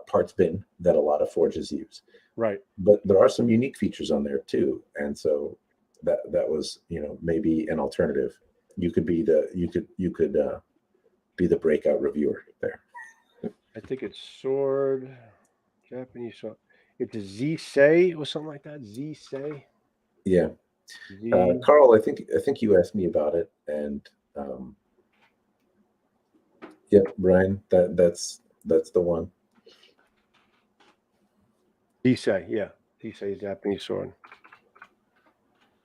parts bin that a lot of forges use. Right. But there are some unique features on there too. And so that was, maybe an alternative. You could be the breakout reviewer there. I think it's sword, Japanese sword. It's a Z-Sei or something like that. Z-Sei. Yeah. Z. Carl, I think you asked me about it, and yep, Brian, that's the one. Z-Sei, yeah. Z-Sei Japanese sword.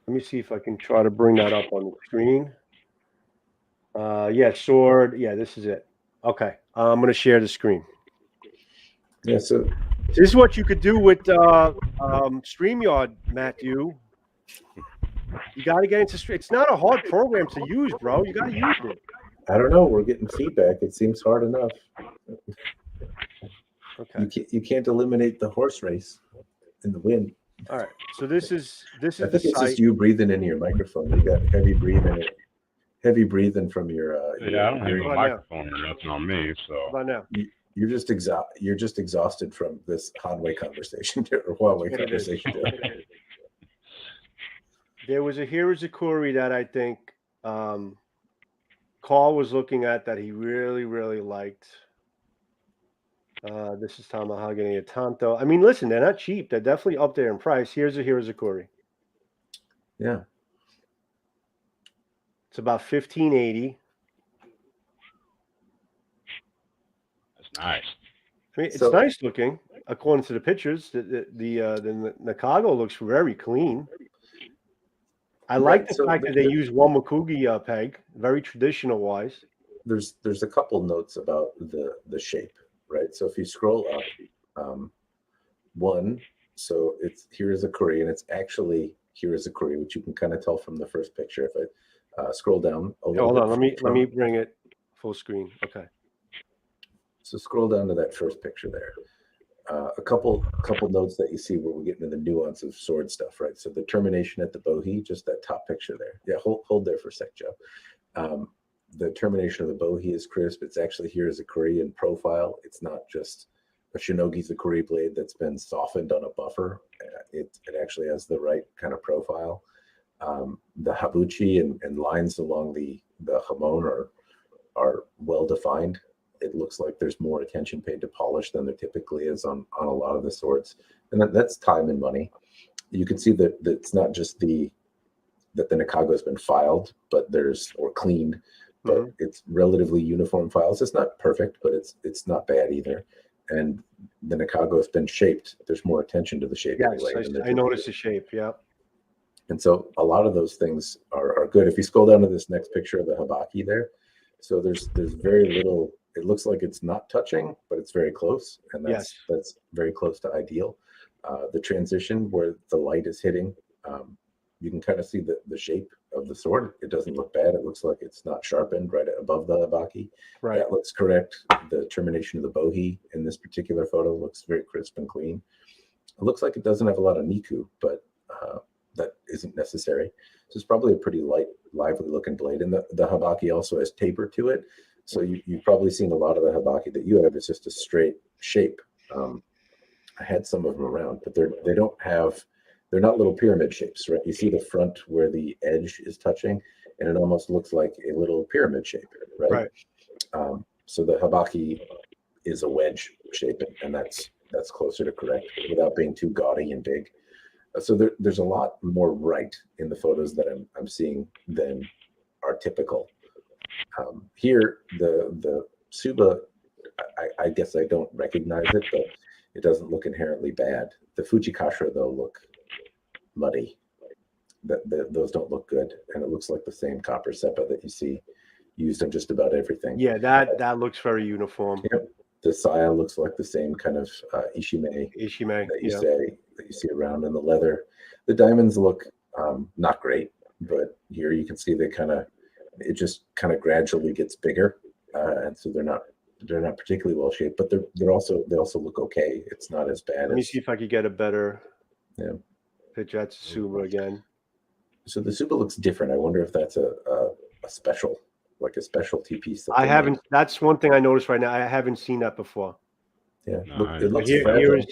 Let me see if I can try to bring that up on the screen. Yeah, sword. Yeah, this is it. Okay, I'm going to share the screen. Yeah, so This is what you could do with StreamYard, Matthew. You got to get into Stream. It's not a hard program to use, bro. You got to use it. I don't know. We're getting feedback. It seems hard enough. Okay. You can't eliminate the horse race in the wind. All right. So this is I the think it's site. just you breathing into your microphone. You got heavy breathing from your. Yeah, I don't have How a about microphone or nothing on me, How so. about now? You're just exhausted from this Hanwei conversation or Huawei That's what it is. conversation. There was a Hirazukuri that I think Carl was looking at that he really, really liked. This is Tamahagane Tanto. I mean, listen, they're not cheap. They're definitely up there in price. Here's a Hirazukuri. Yeah. It's about $15.80. That's nice. I mean, it's So- nice looking according to the pictures. The Nakago looks very clean. I like Right, the so fact that they use one Makugi peg, very traditional wise. There's a couple notes about the shape, right? So if you scroll up, one, so it's Hirazukuri, and it's actually Hirazukuri, which you can kind of tell from the first picture. If I scroll down a little Hold bit, on, let me bring it full screen. Okay. So scroll down to that first picture there. A couple notes that you see where we get into the nuance of sword stuff, right? So the termination at the bohi, just that top picture there. Yeah, hold there for a sec, Joe. The termination of the bohi is crisp. It's actually here as a Zakuri in profile. It's not just a Shinogi Zakuri blade that's been softened on a buffer. It actually has the right kind of profile. The habuchi and lines along the hamon are well defined. It looks like there's more attention paid to polish than there typically is on a lot of the swords, and that's time and money. You can see that it's not just that the Nakago has been filed, or cleaned, but it's relatively uniform files. It's not perfect, but it's not bad either. And the Nakago has been shaped. There's more attention to the shape. Yes, anyway, I noticed the shape. Yeah. And so a lot of those things are good. If you scroll down to this next picture of the habaki there, so there's very little. It looks like it's not touching, but it's very close, and that's very close to ideal. The transition where the light is hitting, you can kind of see the shape of the sword. It doesn't look bad. It looks like it's not sharpened right above the habaki. Right. That looks correct. The termination of the bohi in this particular photo looks very crisp and clean. It looks like it doesn't have a lot of niku, but that isn't necessary. So it's probably a pretty light, lively looking blade. And the habaki also has taper to it. So you've probably seen a lot of the habaki that you have. It's just a straight shape. I had some of them around, but they're not little pyramid shapes, right? You see the front where the edge is touching, and it almost looks like a little pyramid shape, right? So the habaki is a wedge shape, and that's closer to correct without being too gaudy and big. So there's a lot more right in the photos that I'm seeing than are typical. Here, the Suba, I guess I don't recognize it, but it doesn't look inherently bad. The Fujikashira, though, look muddy. Those don't look good, and it looks like the same copper seppa that you see used on just about everything. Yeah, that looks very uniform. Yep. The saya looks like the same kind of ishime that you see around in the leather. The diamonds look not great, but here you can see it just kind of gradually gets bigger, and so they're not particularly well shaped, but they also look okay. It's not as bad. Let me see if I could get a better picture at Suba again. So the Suba looks different. I wonder if that's a special, like a specialty piece. I haven't. That's one thing I noticed right now. I haven't seen that before. Yeah, Nice. it looks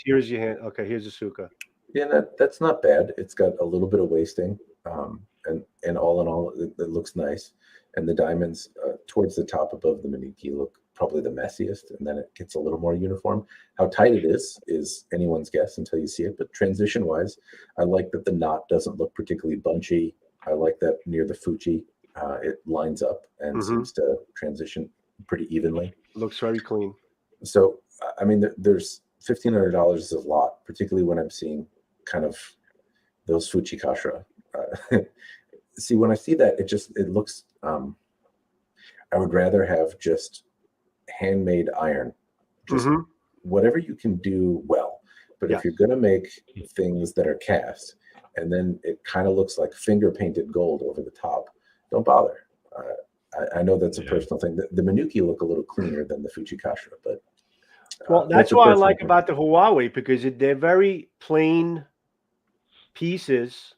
here's your hand. Okay, here's the Suka. Yeah, that's not bad. It's got a little bit of wasting, and all in all, it looks nice. And the diamonds towards the top above the maniki look probably the messiest, and then it gets a little more uniform. How tight it is anyone's guess until you see it. But transition wise, I like that the knot doesn't look particularly bunchy. I like that near the Fuji, it lines up and seems to transition pretty evenly. Looks very clean. So, I mean, there's $1,500 is a lot, particularly when I'm seeing kind of those Fuji Kashira. See, when I see that, it looks, I would rather have just handmade iron, just whatever you can do well. But if you're going to make things that are cast, and then it kind of looks like finger painted gold over the top, don't bother. I know that's a personal thing. The Minuki look a little cleaner than the Fuji Kashira, but well, that's what I like about the Huawei, because they're very plain pieces.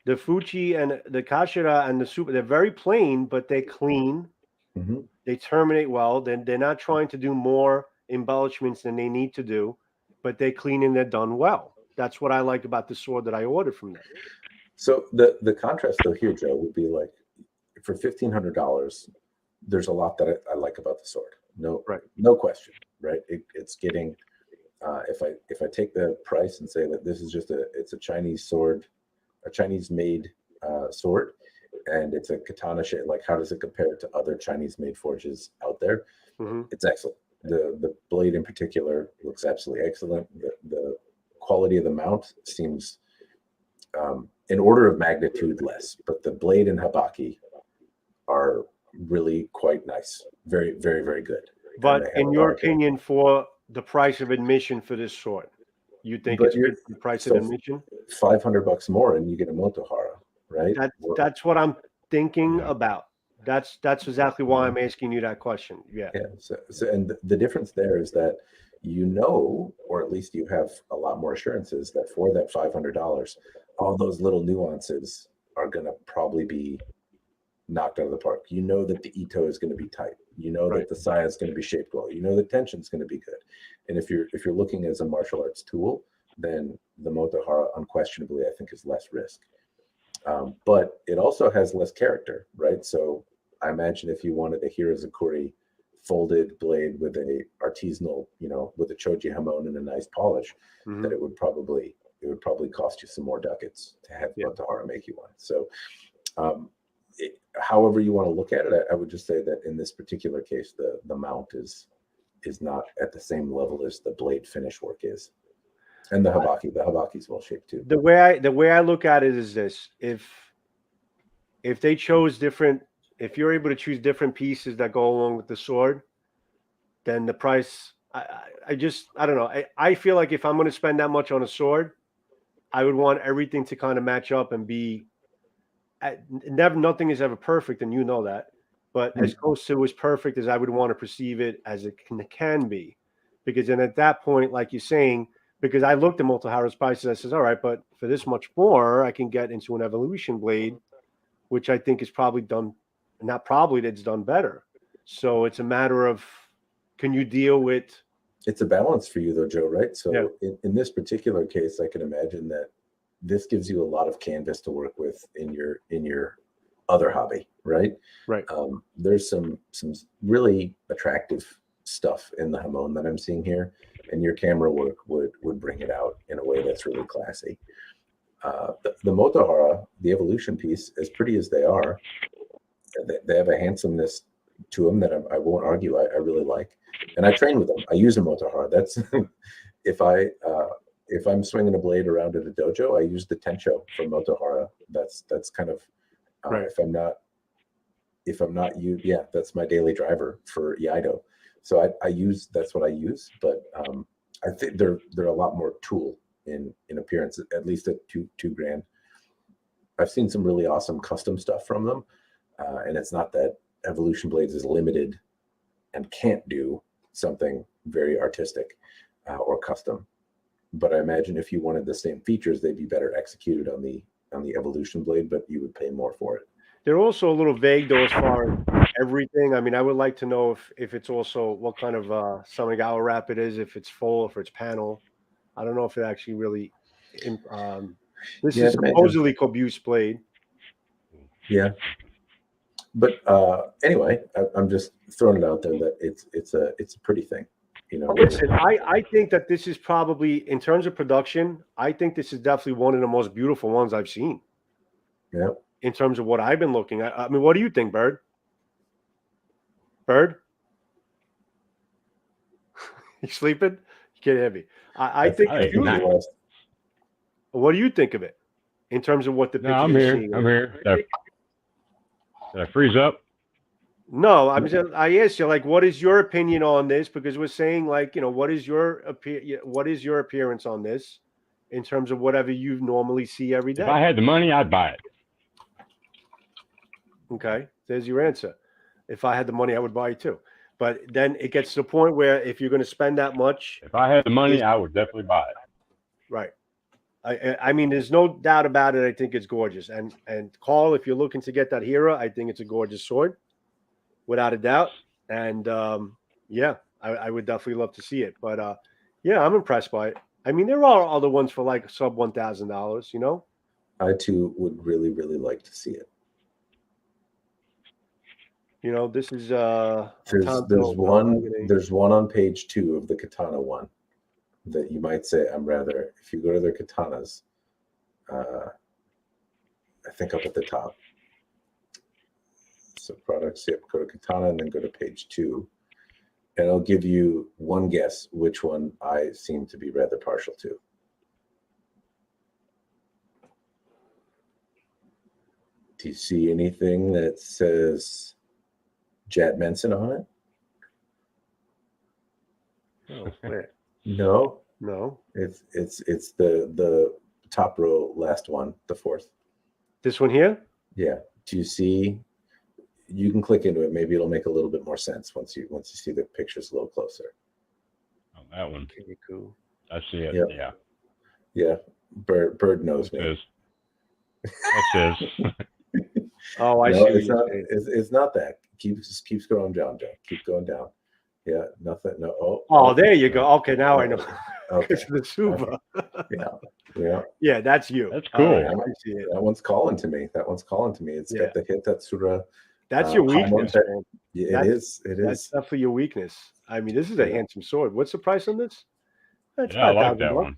The Fuji and the Kashira and the Super, they're very plain, but they're clean. They terminate well. Then they're not trying to do more embellishments than they need to do, but they're clean and they're done well. That's what I like about the sword that I ordered from them. So the contrast though here, Joe, would be like, for $1,500, there's a lot that I like about the sword. No question, right? It's getting, if I take the price and say that this is just it's a Chinese sword, a Chinese made sword, and it's a katana shape, like how does it compare to other Chinese made forges out there? It's excellent. The blade in particular looks absolutely excellent. The quality of the mount seems an order of magnitude less, but the blade and habaki are really quite nice. Very, very, very good. But in your opinion, for the price of admission for this sword, you think it's the price of admission? $500 more and you get a Motohara, right? That's what I'm thinking about. That's exactly why I'm asking you that question. Yeah. So and the difference there is that, or at least you have a lot more assurances that for that $500, all those little nuances are going to probably be knocked out of the park. You know that the Ito is going to be tight. You know that the Saya is going to be shaped well. You know the tension is going to be good. And if you're looking as a martial arts tool, then the Motohara unquestionably I think is less risk. But it also has less character, right? So I imagine if you wanted a Hirazukuri folded blade with a artisanal, with a choji hamon and a nice polish, that it would probably cost you some more ducats to have Motohara make you one. So however you want to look at it, I would just say that in this particular case, the mount is not at the same level as the blade finish work is. And the habaki is well shaped too. The way I look at it is this: if they chose if you're able to choose different pieces that go along with the sword, then the price. I don't know. I feel like if I'm going to spend that much on a sword, I would want everything to kind of match up and be. Nothing is ever perfect, and you know that. But as close to as perfect as I would want to perceive it as it can be, because then at that point, like you're saying. Because I looked at Motohara's prices, I says, all right, but for this much more, I can get into an evolution blade, which I think is probably done, not probably, that's done better. So it's a matter of, can you deal with? It's a balance for you though, Joe, right? So in this particular case, I can imagine that this gives you a lot of canvas to work with in your other hobby, right? Right. There's some really attractive stuff in the hamon that I'm seeing here. And your camera work would bring it out in a way that's really classy. The Motohara, the evolution piece, as pretty as they are, they have a handsomeness to them that I won't argue. I really like, and I train with them. I use a Motohara. That's if I'm swinging a blade around at a dojo, I use the Tencho from Motohara. That's kind of if I'm not that's my daily driver for Iaido. So that's what I use, but I think they're a lot more tool in appearance, at least at $2,000. I've seen some really awesome custom stuff from them, and it's not that Evolution Blades is limited and can't do something very artistic or custom. But I imagine if you wanted the same features, they'd be better executed on the Evolution Blade, but you would pay more for it. They're also a little vague though as far as everything. I mean, I would like to know if it's also what kind of Samigawa wrap it is, if it's full, if it's panel. I don't know if it actually really. This is supposedly Kobu's blade. Yeah, But anyway, I'm just throwing it out there that it's a pretty thing, you know. Listen, I think that this is probably, in terms of production, I think this is definitely one of the most beautiful ones I've seen. Yeah. In terms of what I've been looking at. I mean, what do you think, Bird? Bird? You sleeping? You can't hear me. I think it's beautiful. Nice. What do you think of it in terms of what the picture No, I'm you're here. seeing? I'm here. Did I freeze up? No, I asked you, like, what is your opinion on this? Because we're saying, like, you know, what is your appearance on this in terms of whatever you normally see every day? If I had the money, I'd buy it. Okay, there's your answer. If I had the money, I would buy it too. But then it gets to the point where if you're going to spend that much, if I had the money, I would definitely buy it. Right. I mean, there's no doubt about it. I think it's gorgeous. And Carl, if you're looking to get that Hera, I think it's a gorgeous sword, without a doubt. And yeah, I would definitely love to see it. But yeah, I'm impressed by it. I mean, there are other ones for like sub $1,000. You know. I too would really, really like to see it. You know, this is there's one on page 2 of the Katana one that you might say I'm rather. If you go to their katanas, I think up at the top. So products, yep, go to Katana and then go to page 2, and I'll give you one guess which one I seem to be rather partial to. Do you see anything that says Jat Menson on it? Oh, wait. No. It's the top row, last one, the 4th. This one here? Yeah. Do you see? You can click into it. Maybe it'll make a little bit more sense once you see the pictures a little closer. Oh, that one. Jaeku. I see it. Yep. Yeah. Yeah. Bird knows me. That's his. Oh, I No, see. it's not that. Keep scrolling down, Joe. Keep going down. Yeah, nothing. No. Oh, there you go. Okay, now I know. Okay. The Suba. Yeah. Yeah, that's you. That's cool. Right, I see it. That one's calling to me. It's got the Hitatsura. That's your weakness, man. Yeah, it is. That's definitely your weakness. I mean, this is a handsome sword. What's the price on this? That's I like that one.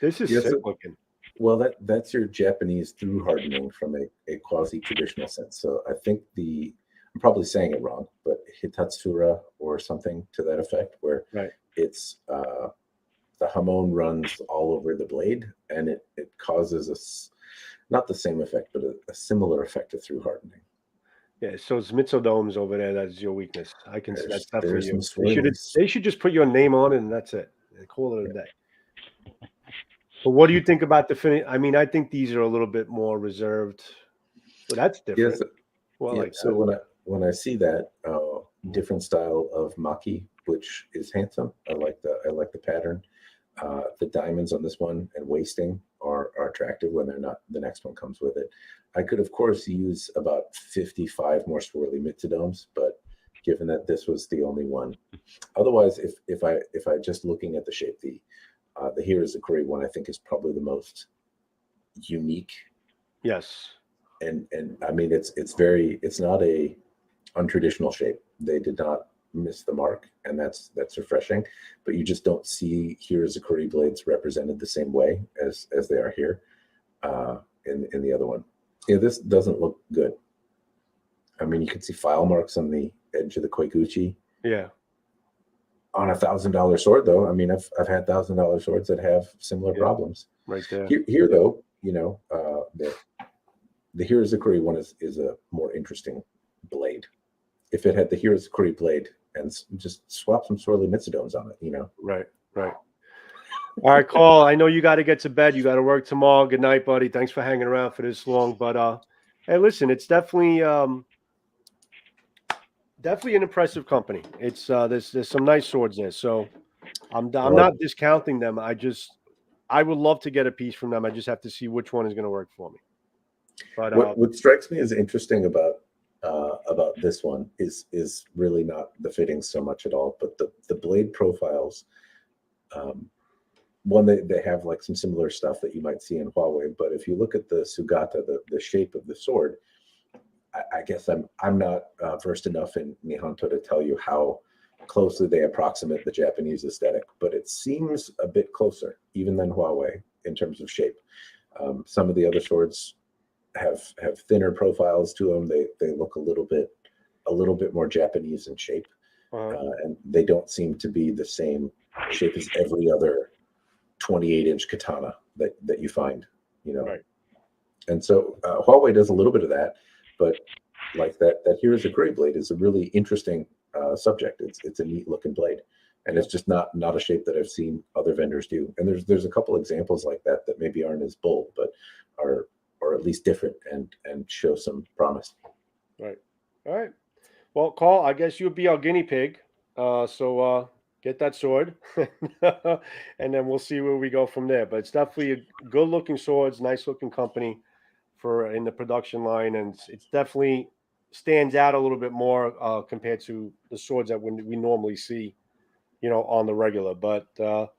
This is sick looking. Well, that's your Japanese through hardening from a quasi-traditional sense. So I think I'm probably saying it wrong, but Hitatsura or something to that effect, where it's the hamon runs all over the blade, and it causes not the same effect, but a similar effect to through hardening. Yeah, so it's Mitsudomes over there. That's your weakness. I can see that's definitely you. They should just put your name on it, and that's it. And call it a day. But what do you think about the finish? I mean, I think these are a little bit more reserved. Well, that's different. Yes. Well, like so when I see that different style of maki, which is handsome, I like the pattern. The diamonds on this one and wasting are attractive when they're not. The next one comes with it. I could, of course, use about 55 more swirly Mitsudomes, but given that this was the only one, otherwise, if I just looking at the shape, the Hirazukuri one I think is probably the most unique. Yes. And I mean it's not a untraditional shape. They did not miss the mark, and that's refreshing. But you just don't see Hirazukuri blades represented the same way as they are here in the other one. Yeah, this doesn't look good. I mean, you can see file marks on the edge of the Koiguchi. Yeah. On $1,000 sword, though, I mean, I've had $1,000 swords that have similar problems. Right there. Here though, you know, the Hirazukuri one is a more interesting blade. If it had the Hirazukuri blade and just swap some swirly Mitsudomes on it, you know. Right. All right, Carl, I know you got to get to bed. You got to work tomorrow. Good night, buddy. Thanks for hanging around for this long. But hey, listen, it's definitely an impressive company. It's there's some nice swords there. So I'm not discounting them. I would love to get a piece from them. I just have to see which one is going to work for me. But what strikes me as interesting about this one is really not the fittings so much at all, but the blade profiles. One, they have like some similar stuff that you might see in Huawei, but if you look at the Sugata, the shape of the sword, I guess I'm not versed enough in Nihonto to tell you how closely they approximate the Japanese aesthetic, but it seems a bit closer even than Huawei in terms of shape. Some of the other swords have thinner profiles to them. They look a little bit more Japanese in shape, and they don't seem to be the same shape as every other 28-inch katana that you find, you know. Right. And so Huawei does a little bit of that, but like that Here Is a Gray blade is a really interesting subject. It's a neat looking blade, and it's just not a shape that I've seen other vendors do. And there's a couple examples like that maybe aren't as bold, but are at least different and show some promise. Right. All right. Well, Carl, I guess you'll be our guinea pig. So get that sword, and then we'll see where we go from there. But it's definitely a good-looking swords, nice-looking company for in the production line, and it's definitely stands out a little bit more compared to the swords that we normally see, you know, on the regular. But so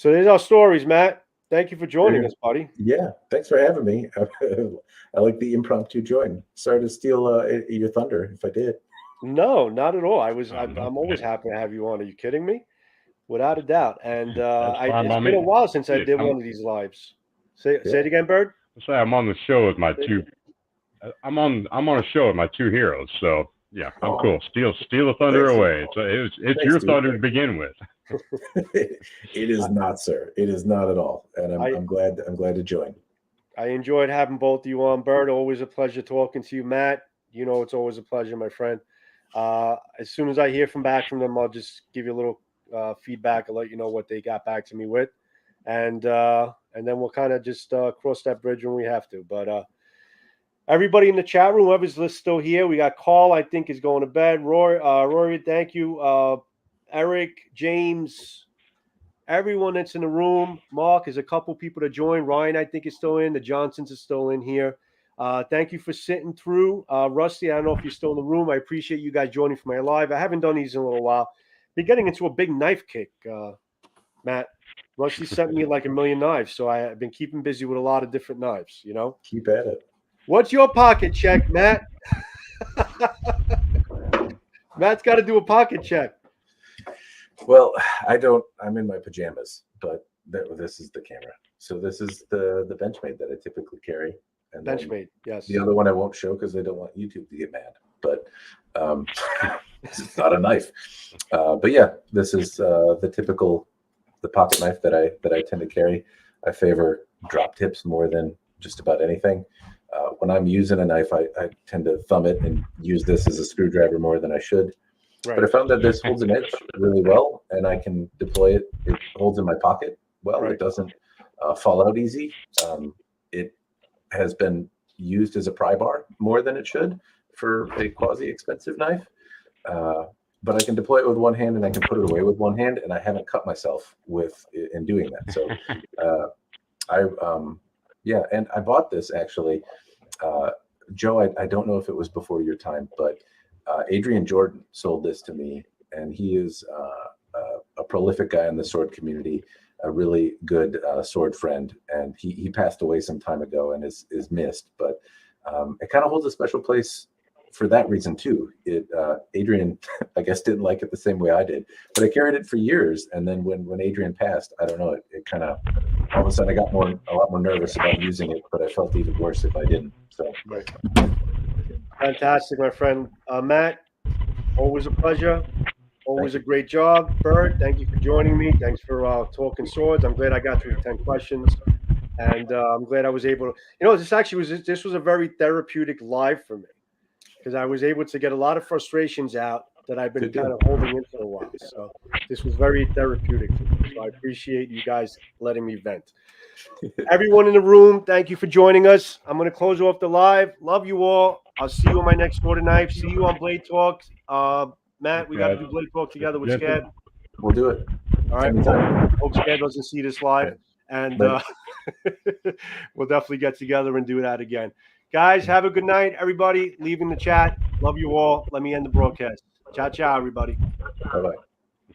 there's our stories, Matt. Thank you for joining us, buddy. Yeah, thanks for having me. I like the impromptu join. Sorry to steal your thunder if I did. No, not at all. I'm always happy to have you on. Are you kidding me? Without a doubt. And it's been a while since I did one of these lives. Say it again, Bird. Say I'm on the show with my two. I'm on a show with my two heroes. So yeah, I'm cool. Steal the thunder away. It's your thunder to begin with. It is not, sir. It is not at all. And I'm glad to join. I enjoyed having both of you on, Bird. Always a pleasure talking to you, Matt. You know it's always a pleasure, my friend. As soon as I hear back from them, I'll just give you a little feedback. I'll let you know what they got back to me with, and then we'll kind of just cross that bridge when we have to. But everybody in the chat room, whoever's still here, we got Carl, I think, is going to bed. Rory, thank you. Eric, James, everyone that's in the room. Mark, there's a couple people to join. Ryan, I think, is still in. The Johnsons are still in here. Thank you for sitting through. Rusty, I don't know if you're still in the room. I appreciate you guys joining for my live. I haven't done these in a little while. Been getting into a big knife kick, Matt. Rusty sent me like a million knives, so I've been keeping busy with a lot of different knives, you know? Keep at it. What's your pocket check, Matt? Matt's got to do a pocket check. Well, I'm in my pajamas, but this is the camera. So this is the Benchmade that I typically carry. And Benchmade, yes. The other one I won't show because I don't want YouTube to get mad. But this is not a knife. But yeah, this is the pocket knife that I tend to carry. I favor drop tips more than just about anything. When I'm using a knife, I tend to thumb it and use this as a screwdriver more than I should. Right. But I found that this holds an edge really well, and I can deploy it. It holds in my pocket well. Right. It doesn't fall out easy. It has been used as a pry bar more than it should for a quasi-expensive knife. But I can deploy it with one hand, and I can put it away with one hand, and I haven't cut myself in doing that. So and I bought this actually. Joe, I don't know if it was before your time, but Adrian Jordan sold this to me, and he is a prolific guy in the sword community, a really good sword friend, and he passed away some time ago and is missed, but it kind of holds a special place for that reason too. Adrian, I guess, didn't like it the same way I did, but I carried it for years, and then when Adrian passed, I don't know, it kind of all of a sudden I got a lot more nervous about using it, but I felt even worse if I didn't. So right. Fantastic, my friend. Matt, always a pleasure. Always a great job. Bird, thank you for joining me. Thanks for talking swords. I'm glad I got through the 10 questions. And I'm glad I was able to, this was a very therapeutic live for me, because I was able to get a lot of frustrations out that I've been kind of holding in for a while. So this was very therapeutic for me. So I appreciate you guys letting me vent. Everyone in the room, thank you for joining us. I'm going to close off the live. Love you all. I'll see you on my next Sword and Knife. See you on Blade Talk. Matt, we got to do Blade Talk together with Scad. We'll do it. All right. Hope Scad doesn't see this live. And we'll definitely get together and do that again. Guys, have a good night. Everybody, leaving the chat. Love you all. Let me end the broadcast. Ciao, ciao, everybody. Bye-bye.